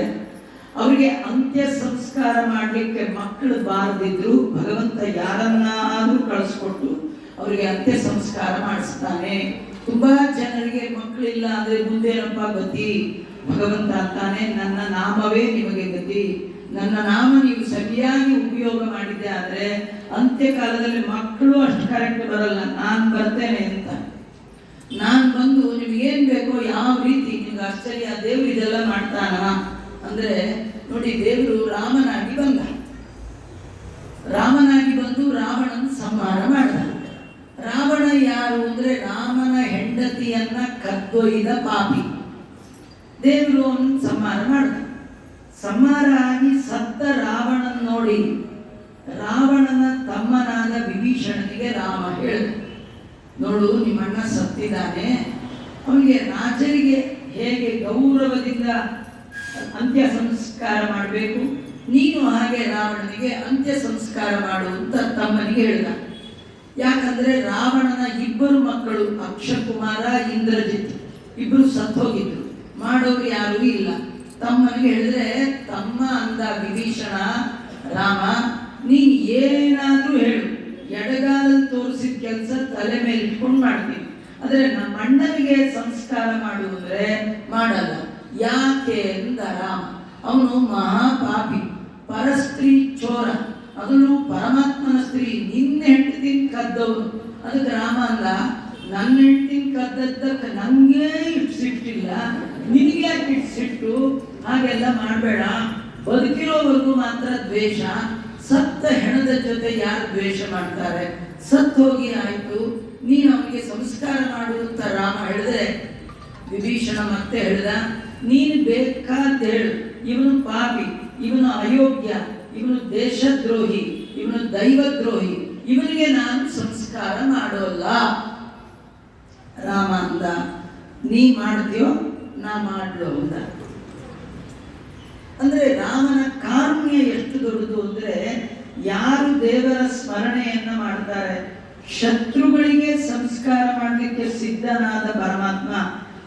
ಅವರಿಗೆ ಅಂತ್ಯ ಸಂಸ್ಕಾರ ಮಾಡ್ಲಿಕ್ಕೆ ಮಕ್ಕಳು ಬಾರದಿದ್ರು ಭಗವಂತ ಯಾರನ್ನಾದ್ರೂ ಕಳಿಸ್ಕೊಟ್ಟು ಅವರಿಗೆ ಅಂತ್ಯ ಸಂಸ್ಕಾರ ಮಾಡಿಸ್ತಾನೆ. ತುಂಬಾ ಜನರಿಗೆ ಮಕ್ಕಳಿಲ್ಲ ಅಂದ್ರೆ ಮುಂದೇನಪ್ಪ ಗತಿ, ಭಗವಂತ ಅಂತಾನೆ, ನನ್ನ ನಾಮವೇ ನಿಮಗೆ ಗತಿ, ನನ್ನ ನಾಮ ನೀವು ಸರಿಯಾಗಿ ಉಪಯೋಗ ಮಾಡಿದ್ದೆ ಆದ್ರೆ ಅಂತ್ಯಕಾಲದಲ್ಲಿ ಮಕ್ಕಳು ಅಷ್ಟು ಕರೆಕ್ಟ್ ಬರಲ್ಲ, ನಾನು ಬರ್ತೇನೆ ಅಂತ. ನಾನು ಬಂದು ನಿಮ್ಗೇನ್ ಬೇಕೋ ಯಾವ ರೀತಿ, ನಿಮ್ಗೆ ಆಶ್ಚರ್ಯ, ದೇವ್ರು ಇದೆಲ್ಲ ಮಾಡ್ತಾನ ಅಂದ್ರೆ ನೋಡಿ, ದೇವರು ರಾಮನಾಗಿ ಬಂದ, ರಾಮನಾಗಿ ಬಂದು ರಾವಣನ ಸಂಹಾರ ಮಾಡಿದ. ರಾವಣ ಯಾರು ಅಂದ್ರೆ ರಾಮನ ಹೆಂಡತಿಯನ್ನ ಕದ್ದೊಯ್ದ ಪಾಪಿ. ದೇವರು ಅವನು ಸಂಹಾರ ಮಾಡಿದ. ಸಂಹಾರ ಆಗಿ ಸತ್ತ ರಾವಣನ ನೋಡಿ ರಾವಣನ ತಮ್ಮನಾದ ವಿಭೀಷಣನಿಗೆ ರಾಮ ಹೇಳಿದ, ನೋಡು ನಿಮ್ಮಣ್ಣ ಸತ್ತಿದ್ದಾನೆ, ಅವನಿಗೆ ರಾಜರಿಗೆ ಹೇಗೆ ಗೌರವದಿಂದ ಅಂತ್ಯ ಸಂಸ್ಕಾರ ಮಾಡಬೇಕು, ನೀನು ಹಾಗೆ ರಾವಣನಿಗೆ ಅಂತ್ಯ ಸಂಸ್ಕಾರ ಮಾಡು ಅಂತ ತಮ್ಮನಿಗೆ ಹೇಳಿದ. ಯಾಕಂದ್ರೆ ರಾವಣನ ಇಬ್ಬರು ಮಕ್ಕಳು ಅಕ್ಷಕುಮಾರ, ಇಂದ್ರಜಿತ್ ಇಬ್ಬರು ಸತ್ತೋಗಿದ್ರು, ಮಾಡೋರು ಯಾರೂ ಇಲ್ಲ. ತಮ್ಮನಿಗೆ ಹೇಳಿದ್ರೆ ತಮ್ಮ ಅಂದ ವಿಭೀಷಣ, ರಾಮ ನೀನ್ ಏನಾದ್ರೂ ಹೇಳು, ಎಡಗಾಲಲ್ಲಿ ತೋರಿಸಿದ ಕೆಲಸ ತಲೆ ಮೇಲೆ ಇಟ್ಕೊಂಡು ಮಾಡ್ತೀನಿ, ಆದ್ರೆ ನಮ್ಮ ಅಣ್ಣನಿಗೆ ಸಂಸ್ಕಾರ ಮಾಡುವುದ್ರೆ ಮಾಡಲ್ಲ. ಯಾಕೆ ಎಂದ ರಾಮ, ಅವನು ಮಹಾಪಾಪಿ, ಪರಸ್ತ್ರೀ ಚೋರ, ಅದನ್ನು ಪರಮಾತ್ಮನ ಸ್ತ್ರೀ, ನಿನ್ನ ಹೆಂಡತಿನ ಕದ್ದವನು. ಅದಕ್ಕೆ ರಾಮ ಅಂದ, ನನ್ನ ಹೆಂಡತಿನ ಕದ್ದದ್ದಕ್ಕೆ ನಂಗೆ ಇಟ್ಟು ಸಿಟ್ಟಿಲ್ಲ, ನಿನಗೆ ಯಾಕೆ ಇಟ್ಟು ಸಿಟ್ಟು? ಹಾಗೆಲ್ಲ ಮಾಡಬೇಡ, ಬದುಕಿರೋವರೆಗೂ ಮಾತ್ರ ದ್ವೇಷ, ಸತ್ತ ಹೆಣದ ಜೊತೆ ಯಾರು ದ್ವೇಷ ಮಾಡ್ತಾರೆ? ಸತ್ತು ಹೋಗಿ ಆಯ್ತು, ನೀನು ಅವನಿಗೆ ಸಂಸ್ಕಾರ ಮಾಡು ಅಂತ ರಾಮ ಹೇಳಿದ್ರೆ, ವಿಭೀಷಣ ಮತ್ತೆ ಹೇಳ್ದ, ನೀನು ಬೇಕಾದ ಹೇಳು, ಇವನು ಪಾಪಿ, ಇವನು ಅಯೋಗ್ಯ, ಇವನು ದೇಶದ್ರೋಹಿ, ಇವನು ದೈವದ್ರೋಹಿ, ಇವನಿಗೆ ನಾನು ಸಂಸ್ಕಾರ ಮಾಡೋಲ್ಲ. ರಾಮ ಅಂದ, ನೀ ಮಾಡ್ತೀಯೋ ನಾ ಮಾಡ್ಲೋ ಅಂದ. ಅಂದ್ರೆ ರಾಮನ ಕಾರುಣ್ಯ ಎಷ್ಟು ದೊಡ್ಡದು ಅಂದ್ರೆ, ಯಾರು ದೇವರ ಸ್ಮರಣೆಯನ್ನ ಮಾಡ್ತಾರೆ, ಶತ್ರುಗಳಿಗೆ ಸಂಸ್ಕಾರ ಮಾಡಲಿಕ್ಕೆ ಸಿದ್ಧನಾದ ಪರಮಾತ್ಮ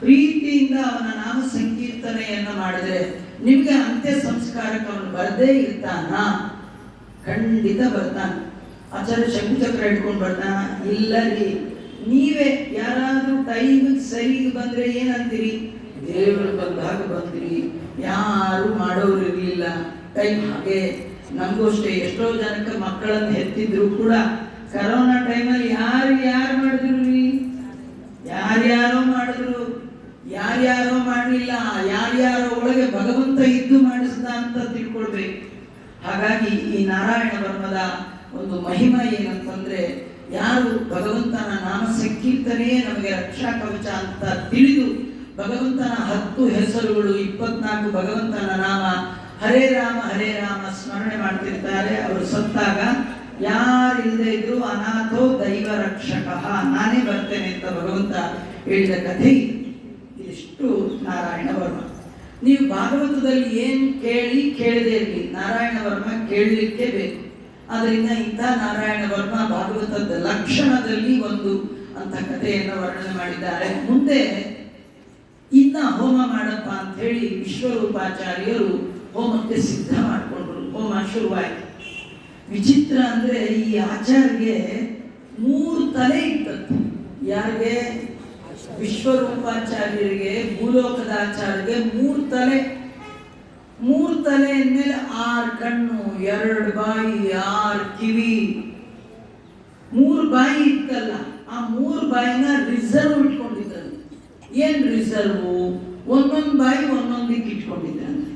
ಪ್ರೀತಿಯಿಂದ ಅವನ ನಾಮ ಸಂಕೀರ್ತನೆಯನ್ನ ಮಾಡಿದ್ರೆ ನಿಮ್ಗೆ ಅಂತ್ಯ ಸಂಸ್ಕಾರಕ್ಕೆ ಅವನು ಬರದೇ ಇರ್ತಾನ? ಖಂಡಿತ ಬರ್ತಾನೆ. ಆಚಾರ್ಯ ಶಂಕುಚಕ್ರ ಹಿಡ್ಕೊಂಡು ಬರ್ತಾನ? ಇಲ್ಲ ರೀ, ನೀವೇ ಯಾರಾದ್ರೂ ಟೈಮಿಗೆ ಸರಿ ಬಂದ್ರೆ ಏನಂತೀರಿ? ದೇವರು ಬಂದಾಗ ಬಂದ್ರಿ, ಯಾರು ಮಾಡೋರು ಇರ್ಲಿಲ್ಲ, ಟೈಮ್ ಹಾಗೆ. ನಮಗೂ ಅಷ್ಟೇ, ಎಷ್ಟೋ ಜನಕ್ಕೆ ಮಕ್ಕಳನ್ನು ಹೆತ್ತಿದ್ರು ಕೂಡ ಕರೋನಾ ಟೈಮಲ್ಲಿ ಯಾರು ಮಾಡಿದ್ರು ರೀ? ಯಾರ್ಯಾರೋ ಮಾಡಿದ್ರು, ಯಾರ್ಯಾರೋ ಮಾಡಲಿಲ್ಲ, ಯಾರ್ಯಾರೋ ಒಳಗೆ ಭಗವಂತ ಇದ್ದು ಮಾಡಿಸ್ದ ಅಂತ ತಿಳ್ಕೊಳ್ಬೇಕು. ಹಾಗಾಗಿ ಈ ನಾರಾಯಣ ವರ್ಮದ ಒಂದು ಮಹಿಮೆ ಏನಂತಂದ್ರೆ, ಯಾರು ಭಗವಂತನ ನಾಮ ಸಂಕೀರ್ತನೆಯೇ ನಮಗೆ ರಕ್ಷಾ ಕವಚ ಅಂತ ತಿಳಿದು ಭಗವಂತನ 10 ಹೆಸರುಗಳು, 24 ಭಗವಂತನ ನಾಮ, ಹರೇ ರಾಮ ಸ್ಮರಣೆ ಮಾಡ್ತಿರ್ತಾರೆ. ಅವರು ಸತ್ತಾಗ ಯಾರಿಲ್ಲದೆ ಇದ್ರು ಅನಾಥೋ ದೈವ ರಕ್ಷಕ, ನಾನೇ ಬರ್ತೇನೆ ಅಂತ ಭಗವಂತ ಹೇಳಿದ ಕಥೆ ಇದಿಷ್ಟು ನಾರಾಯಣ ವರ್ಮ. ನೀವು ಭಾಗವತದಲ್ಲಿ ಏನು ಕೇಳದೆ ಇರಲಿ, ನಾರಾಯಣ ವರ್ಮ ಕೇಳಲಿಕ್ಕೆ ಬೇಕು. ಆದ್ರಿಂದ ಇಂಥ ನಾರಾಯಣ ವರ್ಮ ಭಾಗವತದ ಲಕ್ಷಣದಲ್ಲಿ ಒಂದು ಅಂತ ಕಥೆಯನ್ನು ವರ್ಣನೆ ಮಾಡಿದ್ದಾರೆ. ಮುಂದೆ ಇನ್ನ ಹೋಮ ಮಾಡಪ್ಪ ಅಂತ ಹೇಳಿ ವಿಶ್ವರೂಪಾಚಾರ್ಯರು ಹೋಮಕ್ಕೆ ಸಿದ್ಧ ಮಾಡಿಕೊಂಡ್ರು. ಹೋಮ ಶುರುವಾಯಿತು. ವಿಚಿತ್ರ ಅಂದ್ರೆ ಈ ಆಚಾರ್ಯಗೆ 3 ತಲೆ ಇತ್ತಂತೆ. ಯಾರಿಗೆ? ವಿಶ್ವರೂಪಾಚಾರ್ಯರಿಗೆ, ಭೂಲೋಕದ ಆಚಾರ್ಯಗೆ 3 ತಲೆ. 3 ತಲೆ ಅಂದ್ಮೇಲೆ 6 ಕಣ್ಣು, 2 ಬಾಯಿ, 6 ಕಿವಿ, 3 ಬಾಯಿ ಇತ್ತಲ್ಲ, ಆ 3 ಬಾಯಿನ ರಿಸರ್ವ್ ಇಟ್ಕೊಂಡಿದ್ದರು. ಏನ್ ರಿಸರ್ವ್? ಒಂದೊಂದು ಬಾಯಿ ಒಂದೊಂದಕ್ಕೆ ಇಟ್ಕೊಂಡಿದ್ದಂತೆ.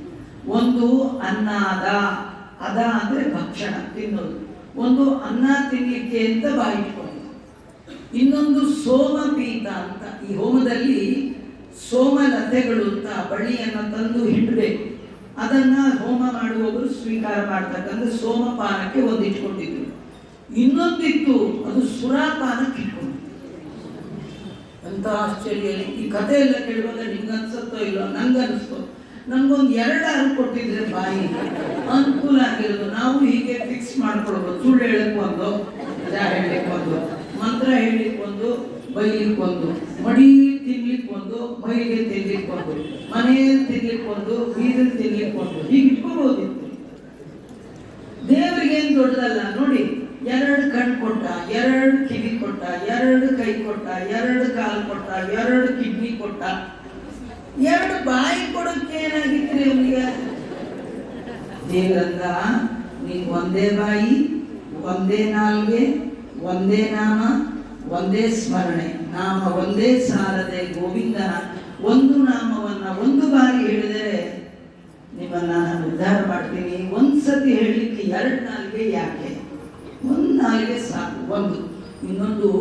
ಒಂದು ಅನ್ನಾದ, ಅದ ಅಂದ್ರೆ ಭಕ್ಷಣ ತಿನ್ನೋದು, ಒಂದು ಅನ್ನ ತಿನ್ಲಿಕ್ಕೆ ಅಂತ ಬಾಯಿ ಇಟ್ಕೊಂಡಿದ್ದ. ಇನ್ನೊಂದು ಸೋಮಪೀತ ಅಂತ, ಈ ಹೋಮದಲ್ಲಿ ಸೋಮಲತೆಗಳು ಅಂತ ಬಳ್ಳಿಯನ್ನು ತಂದು ಹಿಂಡಬೇಕು, ಅದನ್ನ ಹೋಮ ಮಾಡುವವರು ಸ್ವೀಕಾರ ಮಾಡ್ತಕ್ಕಂಥ ಸೋಮಪಾನಕ್ಕೆ ಒಂದು ಇಟ್ಕೊಂಡಿದ್ರು. ಇನ್ನೊಂದಿತ್ತು, ಅದು ಸುರಾಪಾನಕ್ಕೆ ಇಟ್ಕೊಂಡಿದ್ರು. ಅಂತ ಆಶ್ಚರ್ಯ. ಈ ಕಥೆ ಎಲ್ಲ ಕೇಳುವಾಗ ನಿಮ್ಗೆ ಅನ್ಸುತ್ತೋ ಇಲ್ಲೋ, ನಂಗನ್ನಿಸ್ತು. ನಮ್ಗೊಂದು 2 ಕೊಟ್ಟಿದ್ರೆ ಬಾಯಿ ಅನುಕೂಲ ಆಗಿರೋದು. ನಾವು ಹೀಗೆ ಫಿಕ್ಸ್ ಮಾಡ್ಕೊಳ್ಬೋದು. ಸುಳ್ಳು ಹೇಳಕ್ ಒಂದು, ನಿಜ ಹೇಳಲಿಕ್ಕೆ ಒಂದು, ಮಂತ್ರ ಹೇಳಲಿಕ್ಕೆ ಒಂದು, ಬೈಲಿಕ್ಕೆ ಒಂದು, ಮಡಿ ತಿನ್ಲಿಕ್ಕೆ ಒಂದು, ಮೈಗೆ ತಿನ್ಲಿಕ್ಕೆ ಒಂದು, ಮನೆಯಲ್ಲಿ ತಿನ್ಲಿಕ್ಕೆ ಒಂದು, ಬೀದಲ್ಲಿ ತಿನ್ಲಿಕ್ಕೆ ಒಂದು, ಹೀಗೆ ಇಟ್ಕೋಬಹುದಿತ್ತು. ದೇವರಿಗೇನು ದೊಡ್ಡದಲ್ಲ ನೋಡಿ. 2 ಕಣ್ಣು ಕೊಟ್ಟ, 2 ಕಿವಿ ಕೊಟ್ಟ, 2 ಕೈ ಕೊಟ್ಟ, 2 ಕಾಲು ಕೊಟ್ಟ, 2 ಕಿಡ್ನಿ ಕೊಟ್ಟ, 2 ಬಾಯಿ ಕೊಡಕ್ಕೆ ಏನಾಗಿತ್ರಿ ಅವನಿಗೆ? ದೇವರಂದ, ನೀನ್ ಒಂದೇ ಬಾಯಿ, ಒಂದೇ ನಾಲ್ಗೆ, ಒಂದೇ ನಾಮ, ಒಂದೇ ಸ್ಮರಣೆ, ನಾಮ ಒಂದೇ ಸಾರದೆ ಗೋವಿಂದನ ಒಂದು ನಾಮವನ್ನ 1 ಬಾರಿ ಹೇಳಿದರೆ ನಿಮ್ಮನ್ನ ನಾನು ಉದ್ಧಾರ ಮಾಡ್ತೀನಿ. 1 ಸತಿ ಹೇಳಲಿಕ್ಕೆ 2 ನಾಲ್ಗೆ ಯಾಕೆ? 1 ನಾಲ್ಗೆ ಸಾಕು. ಒಂದು. ಇನ್ನೊಂದು,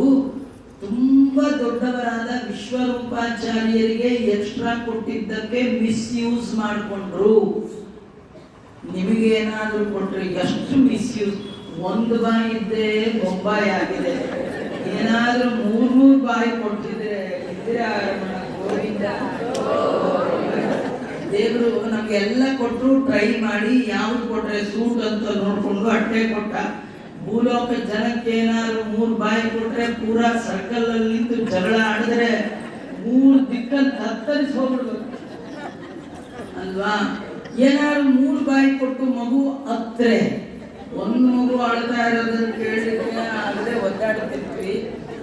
ತುಂಬಾ ದೊಡ್ಡವರಾದ ವಿಶ್ವರೂಪಾಚಾರ್ಯರಿಗೆ ಎಕ್ಸ್ಟ್ರಾ ಕೊಟ್ಟಿದ್ದಕ್ಕೆ ಮಿಸ್ಯೂಸ್ ಮಾಡಿಕೊಂಡ್ರು. ನಿಮಗೇನಾದ್ರೂ ಕೊಟ್ರೆ ಎಷ್ಟು ಮಿಸ್ಯೂಸ್? 1 ಬಾಯಿ ಇದ್ದೇ ಬೊಂಬಾಯಿ ಆಗಿದೆ. ಏನಾದ್ರೂ ಮೂರ್ ಬಾಯಿ ಕೊಡ್ತಿದ್ರೆ ಗೋವಿಂದ. ದೇವರು ನಮ್ಗೆಲ್ಲ ಕೊಟ್ಟರು, ಟ್ರೈ ಮಾಡಿ ಯಾವ್ದು ಕೊಟ್ರೆ ಸೂಟ್ ಅಂತ ನೋಡ್ಕೊಂಡು ಅಟ್ಟೆ ಕೊಟ್ಟ. ಭೂಲೋಕ ಜನಕ್ಕೆ ಏನಾದ್ರು 3 ಬಾಯಿ ಕೊಟ್ರೆ ಪೂರಾ ಸರ್ಕಲ್ ಅಲ್ಲಿ ನಿಂತು ಜಗಳ ಆಡಿದ್ರೆ 3 ದಿಕ್ಕಲ್ಲಿ ತತ್ತರಿಸಿ ಹೋಗ್ಬಿಡ್ಬೇಕು ಅಲ್ವಾ. ಏನಾದ್ರು 3 ಬಾಯಿ ಕೊಟ್ಟು ಮಗು ಹತ್ರೆ, ಒಂದು ಮಗು ಅಳ್ತಾ ಇರೋದನ್ನ ಕೇಳಿದ್ರೆ ಆಗದೆ ಒದ್ದಾಡ್ತಿರ್ತೀವಿ.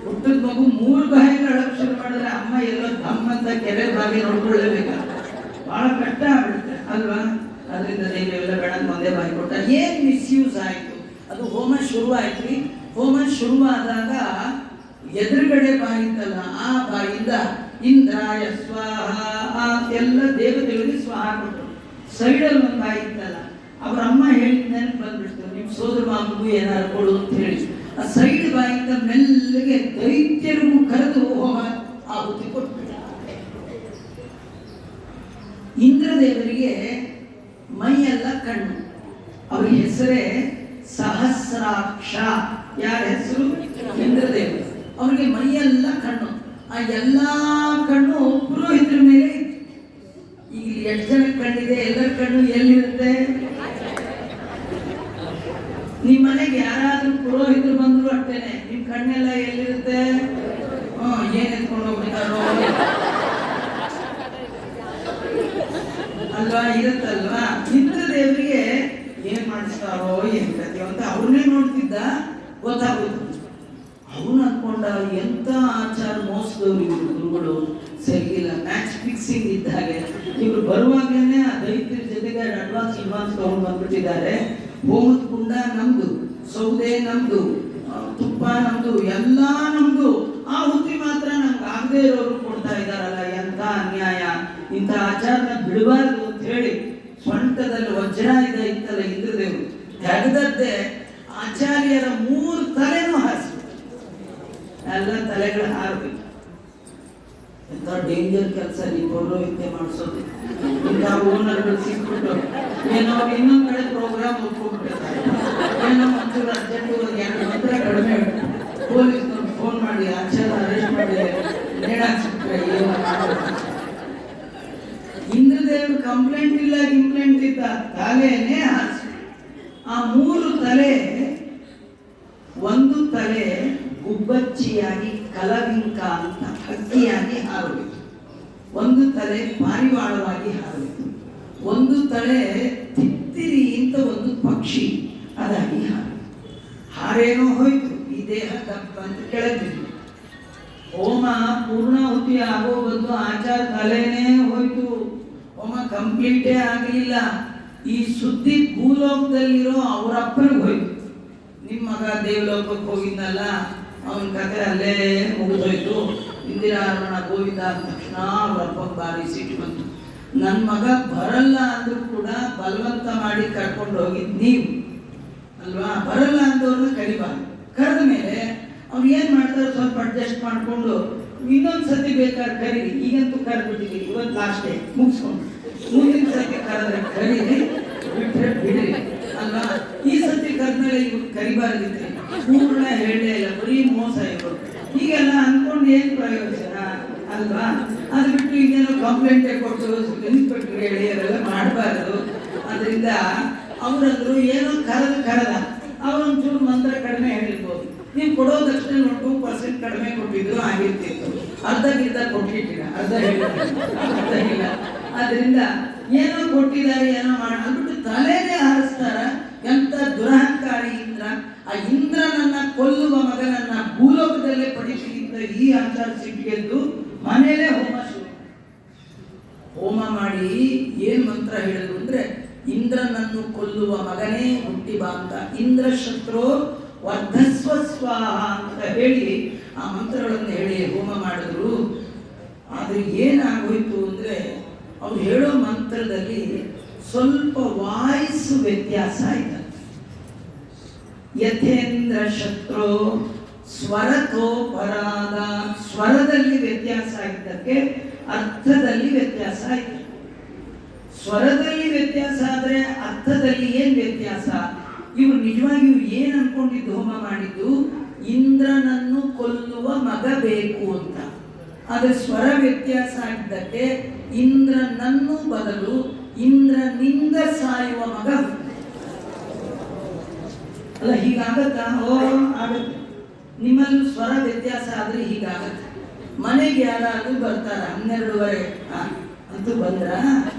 ಹುಟ್ಟಿದ ಮಗು 3 ಬಾಯಿಗೆ ಅಳಕ್ ಶುರು ಮಾಡಿದ್ರೆ ಅಮ್ಮ ಎಲ್ಲೋ ತಮ್ಮಂತ ಕೆರೆ ಬಾಗಿ ನೋಡ್ಕೊಳ್ಳೇಬೇಕ, ಬಹಳ ಕಷ್ಟ ಆಗ್ಬಿಡುತ್ತೆ ಅಲ್ವಾ. ಅದರಿಂದ ನೀವೆಲ್ಲ ಬೇಡ ಒಂದೇ ಬಾಯಿ ಕೊಟ್ಟ. ಏನ್ ಮಿಸ್ಯೂಸ್ ಆಯ್ತು? ಅದು ಹೋಮ ಶುರುವಾಯ್ತು. ಹೋಮ ಶುರುವಾದಾಗ ಎದುರುಗಡೆ ಬಾಯಿ ಇತ್ತಲ್ಲ, ಆ ಬಾಯಿಂದ ಇಂದ್ರಾಯ ಸ್ವಾಹ ಎಲ್ಲ ದೇವತೆಗಳಿಗೆ ಸ್ವಾಹ ಕೊಟ್ಟರು. ಸೈಡಲ್ಲಿ ಒಂದು ಬಾಯಿ ಇತ್ತಲ್ಲ, ಅವ್ರ ಅಮ್ಮ ಹೇಳಿದ ನೆನಪು ಬಂದ್ಬಿಡ್ತು, ನಿಮ್ ಸೋದರ ಮಾಮಗೂ ಏನಾರು ಕೊಡು ಅಂತ ಹೇಳಿ. ಆ ಸೈಡ್ ಬಾಯಿಂದ ಮೆಲ್ಲಗೆ ದೈತ್ಯರಿಗೂ ಕರೆದು ಹೋಮ ಆಹುತಿ ಕೊಟ್ಬಿಟ್ಟ. ಇಂದ್ರದೇವರಿಗೆ ಮೈಯೆಲ್ಲ ಕಣ್ಣು, ಅವ್ರ ಹೆಸರೇ ಸಹಸ್ರಾಕ್ಷ. ಯಾರ ಹೆಸರು? ಇಂದ್ರದೇವರು. ಅವ್ರಿಗೆ ಮೈಯೆಲ್ಲ ಕಣ್ಣು. ಆ ಎಲ್ಲಾ ಕಣ್ಣು ಪುರೋಹಿತರ ಮೇಲೆ ಇತ್ತು. ಈಗ 8 ಜನ ಕಣ್ಣಿದೆ, ಎಲ್ಲರ ಕಣ್ಣು ಎಲ್ಲಿರುತ್ತೆ? ನಿಮ್ ಮನೆಗೆ ಯಾರಾದ್ರೂ ಪುರೋಹಿತರು ಬಂದ್ರು ಅಷ್ಟೇನೆ, ನಿಮ್ ಕಣ್ಣೆಲ್ಲ ಎಲ್ಲಿರುತ್ತೆ? ಏನ್ ಎತ್ಕೊಂಡು ಹೋಗ್ಬಿಡ್ತಾರೋ ಅಲ್ವಾ, ಇರುತ್ತಲ್ವಾ. ಇಂದ್ರದೇವರಿಗೆ ಏನ್ ಮಾಡಿಸ್ತಾರೋ ಏನ್ ಕಥೆ ಅಂತ ಅವ್ರನ್ನೇ ನೋಡ್ತಿದ್ದ, ಗೊತ್ತಾಗುತ್ತೆ. ಅವನು ಅನ್ಕೊಂಡ ಎಂತ ಆಚಾರ ಮೋಸದವ್ರು ಇವರು ಗುರುಗಳು, ಸರಿಗಿಲ್ಲ, ಮ್ಯಾಚ್ ಫಿಕ್ಸಿಂಗ್ ಇದ್ದ ಹಾಗೆ. ಇವ್ರು ಬರುವಾಗಲೇ ಆ ದೈತ್ಯರ ಜೊತೆಗೆ ಅಡ್ವಾನ್ಸ್ ತಗೊಂಡು ಬಂದ್ಬಿಟ್ಟಿದ್ದಾರೆ. ಹೋಮದ ಕುಂಡ ನಮ್ದು, ಸೌದೆ ನಮ್ದು, ತುಪ್ಪ ನಮ್ದು, ಎಲ್ಲಾ ನಮ್ದು. ಆ ಹುತ್ತಿ ಮಾತ್ರ ನಮ್ಗೆ ಆಗದೆ ಇರೋರು ಕೊಡ್ತಾ ಇದಾರಲ್ಲ, ಎಂತ ಅನ್ಯಾಯ, ಇಂಥ ಆಚಾರನ ಬಿಡಬಾರ್ದು ಅಂತ ಹೇಳಿ ಸ್ವಂಟದಲ್ಲಿ ವಜ್ರ ಇತ್ತಲ್ಲ ಇಂದ್ರದೇವರು, ತೆಗೆದದ್ದೇ ಆಚಾರ್ಯರ 3 ತಲೆನೂ ಹಾರಿಸ್ಬಿಟ್ಟು ಎಲ್ಲ ತಲೆಗಳು ಹಾರಬೇಕು. ಎಂತ ಡೇಂಜರ್ ಕೆಲಸ ನೀವು ಪೌರೋಹಿತ್ಯ ಮಾಡಿಸೋದು. ಇಂಥ ಓನರ್ಗಳು ಸಿಕ್ಬಿಟ್ಟು ಏನೋ ಇನ್ನೊಂದ್ ಕಡೆ ಪ್ರೋಗ್ರಾಮ್ ಒಪ್ಕೊಂಡ್ಬಿಟ್ಟಿರ್ತಾರೆ, ಏನೋ ಒಂಚೂರು ಅರ್ಜೆಂಟ್ 2 ಮಂತ್ರ ಕಡಿಮೆ, ಪೊಲೀಸ್ನವ್ರು ಫೋನ್ ಮಾಡಿ ಆಚಾರ ಅರೆಸ್ಟ್ ಮಾಡಿ ನೇಣಾಕ್ಸ್ಬಿಟ್ರೆ ಏನು ಮಾಡೋದು. ಇಂದ್ರದೇವರು ಕಂಪ್ಲೇಂಟ್ ಇಲ್ಲ, ಇಂಪ್ಲೇಂಟ್ ಇದ್ದ, ತಲೆನೇ ಹಾರಿಸಿ. ಆ 3 ತಲೆ, ಒಂದು ತಲೆ ಗುಬ್ಬಚ್ಚಿಯಾಗಿ ಕಲವಿಂಕ ಅಂತ ಹಕ್ಕಿಯಾಗಿ ಹಾರಬೇಕು, ಒಂದು ತಲೆ ಪಾರಿವಾಳವಾಗಿ ಹಾರಬೇಕು, ಒಂದು ತಲೆ ತಿತ್ತಿರಿ ಅಂತ ಒಂದು ಪಕ್ಷಿ ಅದಾಗಿ ಹಾರೇನೋ ಹೋಯ್ತು. ಈ ದೇಹ ತಪ್ಪ ಅಂತ ಕೆಳಗಿದ್ದು ಹೋಮ ಪೂರ್ಣಾಹುತಿ ಆಗೋ ಬಂದು ಆಚಾರ ತಲೆನೇ ಹೋಯ್ತು, ಹೋಮ ಕಂಪ್ಲೀಟೇ ಆಗಲಿಲ್ಲ. ಈ ಸುದ್ದಿ ಭೂಲೋಕದಲ್ಲಿರೋ ಅವ್ರ ಅಪ್ಪನಿಗೆ ಹೋಯ್ತು. ನಿಮ್ಮ ಮಗ ದೇವಲೋಕಕ್ಕೆ ಹೋಗಿದ್ನಲ್ಲ, ಅವನ ಕತೆ ಅಲ್ಲೇ ಮುಗಿದೋಯ್ತು. ಇಂದಿರಾರಮಣ ಗೋವಿಂದ ಅಂದ ತಕ್ಷಣ ಅವ್ರ ಅಪ್ಪಗೆ ಭಾರಿ ಸಿಟ್ಟು ಬಂತು. ನನ್ನ ಮಗ ಬರಲ್ಲ ಅಂದ್ರೂ ಕೂಡ ಬಲವಂತ ಮಾಡಿ ಕರ್ಕೊಂಡು ಹೋಗಿದ್ ನೀವು ಅಲ್ವಾ, ಬರಲ್ಲ ಅಂತವ್ರನ್ನ ಕರಿಬಾರ್ದು. ಕರೆದ ಮೇಲೆ ಅವ್ರು ಏನ್ ಮಾಡ್ತಾರೆ, ಸ್ವಲ್ಪ ಅಡ್ಜಸ್ಟ್ ಮಾಡ್ಕೊಂಡು ಇನ್ನೊಂದ್ ಸತಿ ಬೇಕಾದ್ರೆ ಕರೀರಿ, ಈಗಂತೂ ಕರೆದ್ಬಿಟ್ಟಿದ್ದೀವಿ, ಇವತ್ತು ಲಾಸ್ಟ್ ಡೇ ಮುಗಿಸ್ಕೊಂಡು ಮುಂದಿನ ಸತಿ ಕರೆದ್ರೆ ಕರೀರಿ, ಬಿಟ್ರೆ ಬಿಡ್ರಿ ಅಲ್ವಾ. ಈ ಸತಿ ಕರೆದ್ಮೇಲೆ ಇವ್ರು ಕರಿಬಾರ್ದಿದ್ರೆ ಪೂರ್ಣ ಹೇಳೇ ಇಲ್ಲ, ಬರೀ ಮೋಸ ಇವರು. ಈಗೆಲ್ಲ ಅನ್ಕೊಂಡು ಏನ್ ಪ್ರಯೋಜನ ಅಲ್ವಾ. ಅದು ಬಿಟ್ಟು ಈಗೇನೋ ಕಂಪ್ಲೇಂಟೇ ಕೊಟ್ಟು ಇನ್ಸ್ಪೆಕ್ಟರ್ ಹೇಳಿ ಅದೆಲ್ಲ ಮಾಡಬಾರ್ದು. ಅದರಿಂದ ಅವ್ರಂದ್ರು ಏನೋ ಕರೆದ ಅವರೊಂಚೂರು ಮಂತ್ರ ಕಡಿಮೆ ಹೇಳಿರ್ಬೋದು, ನೀವು ಕೊಡೋ ತಕ್ಷಣ 2% ಕಡಿಮೆ ಕೊಟ್ಟಿದ್ರು ಆಗಿರ್ತಿತ್ತು, ಅರ್ಧ ಕೊಟ್ಟಿದ್ದೀರ, ಅರ್ಧ ಇಲ್ಲ. ಅದರಿಂದ ಏನೋ ಕೊಟ್ಟಿದ್ದಾರೆ, ಏನೋ ಮಾಡಿ ಅಂದ್ಬಿಟ್ಟು ತಲೆನೇ ಹಾರಿಸ್ತಾರ. ಎಂತ ದುರಹಂಕಾರಿ ಇಂದ್ರ. ಆ ಇಂದ್ರನನ್ನ ಕೊಲ್ಲುವ ಮಗನನ್ನ ಭೂಲೋಕದಲ್ಲೇ ಪಡಿಸಿದ ಈ ಆಚಾರ ಸಿಟ್ಟಿಗೆದ್ದು ಮನೆಯಲ್ಲೇ ಹೋಮ ಮಾಡಿ ಏನ್ ಮಂತ್ರ ಹೇಳಿದ್ರು ಅಂದ್ರೆ, ಇಂದ್ರನನ್ನು ಕೊಲ್ಲುವ ಮಗನೇ ಹುಟ್ಟಿ ಬಾ ಅಂತ, ಇಂದ್ರ ಶತ್ರು ವರ್ಧಸ್ವ ಸ್ವಾಹ ಅಂತ ಹೇಳಿ ಆ ಮಂತ್ರಗಳನ್ನು ಹೇಳಿ ಹೋಮ ಮಾಡಿದ್ರು. ಆದ್ರೆ ಏನಾಗೋಯ್ತು ಅಂದ್ರೆ, ಅವ್ರು ಹೇಳೋ ಮಂತ್ರದಲ್ಲಿ ಸ್ವಲ್ಪ ವಾಯ್ಸ್ ವ್ಯತ್ಯಾಸ ಆಯ್ತು. ಯಥೇಂದ್ರ ಶತ್ರು ಸ್ವರತೋ ಪರಾದ, ಸ್ವರದಲ್ಲಿ ವ್ಯತ್ಯಾಸ ಆಗಿದ್ದಕ್ಕೆ ಅರ್ಥದಲ್ಲಿ ವ್ಯತ್ಯಾಸ ಆಯ್ತು. ಸ್ವರದಲ್ಲಿ ವ್ಯತ್ಯಾಸ ಆದ್ರೆ ಅರ್ಥದಲ್ಲಿ ಏನ್ ವ್ಯತ್ಯಾಸ? ಇವ್ರು ನಿಜವಾಗಿಯೂ ಏನ್ ಅನ್ಕೊಂಡಿದ್ದು ಹೋಮ ಮಾಡಿದ್ದು, ಇಂದ್ರನನ್ನು ಕೊಲ್ಲುವ ಮಗ ಬೇಕು ಅಂತ. ಆದರೆ ಸ್ವರ ವ್ಯತ್ಯಾಸ ಆಗಿದ್ದಕ್ಕೆ ಇಂದ್ರನನ್ನು ಬದಲು ಇಂದ್ರನಿಂದ ಸಾಯುವ ಮಗ. ಅಲ್ಲ, ಹೀಗಾಗತ್ತಾ? ಆಗತ್ತೆ. ನಿಮ್ಮಲ್ಲೂ ಸ್ವರ ವ್ಯತ್ಯಾಸ ಆದ್ರೆ ಹೀಗಾಗತ್ತೆ. ಮನೆಗೆ ಯಾರಾದ್ರೂ ಬರ್ತಾರ 12:30 ಅಂತೂ ಬಂದ್ರ,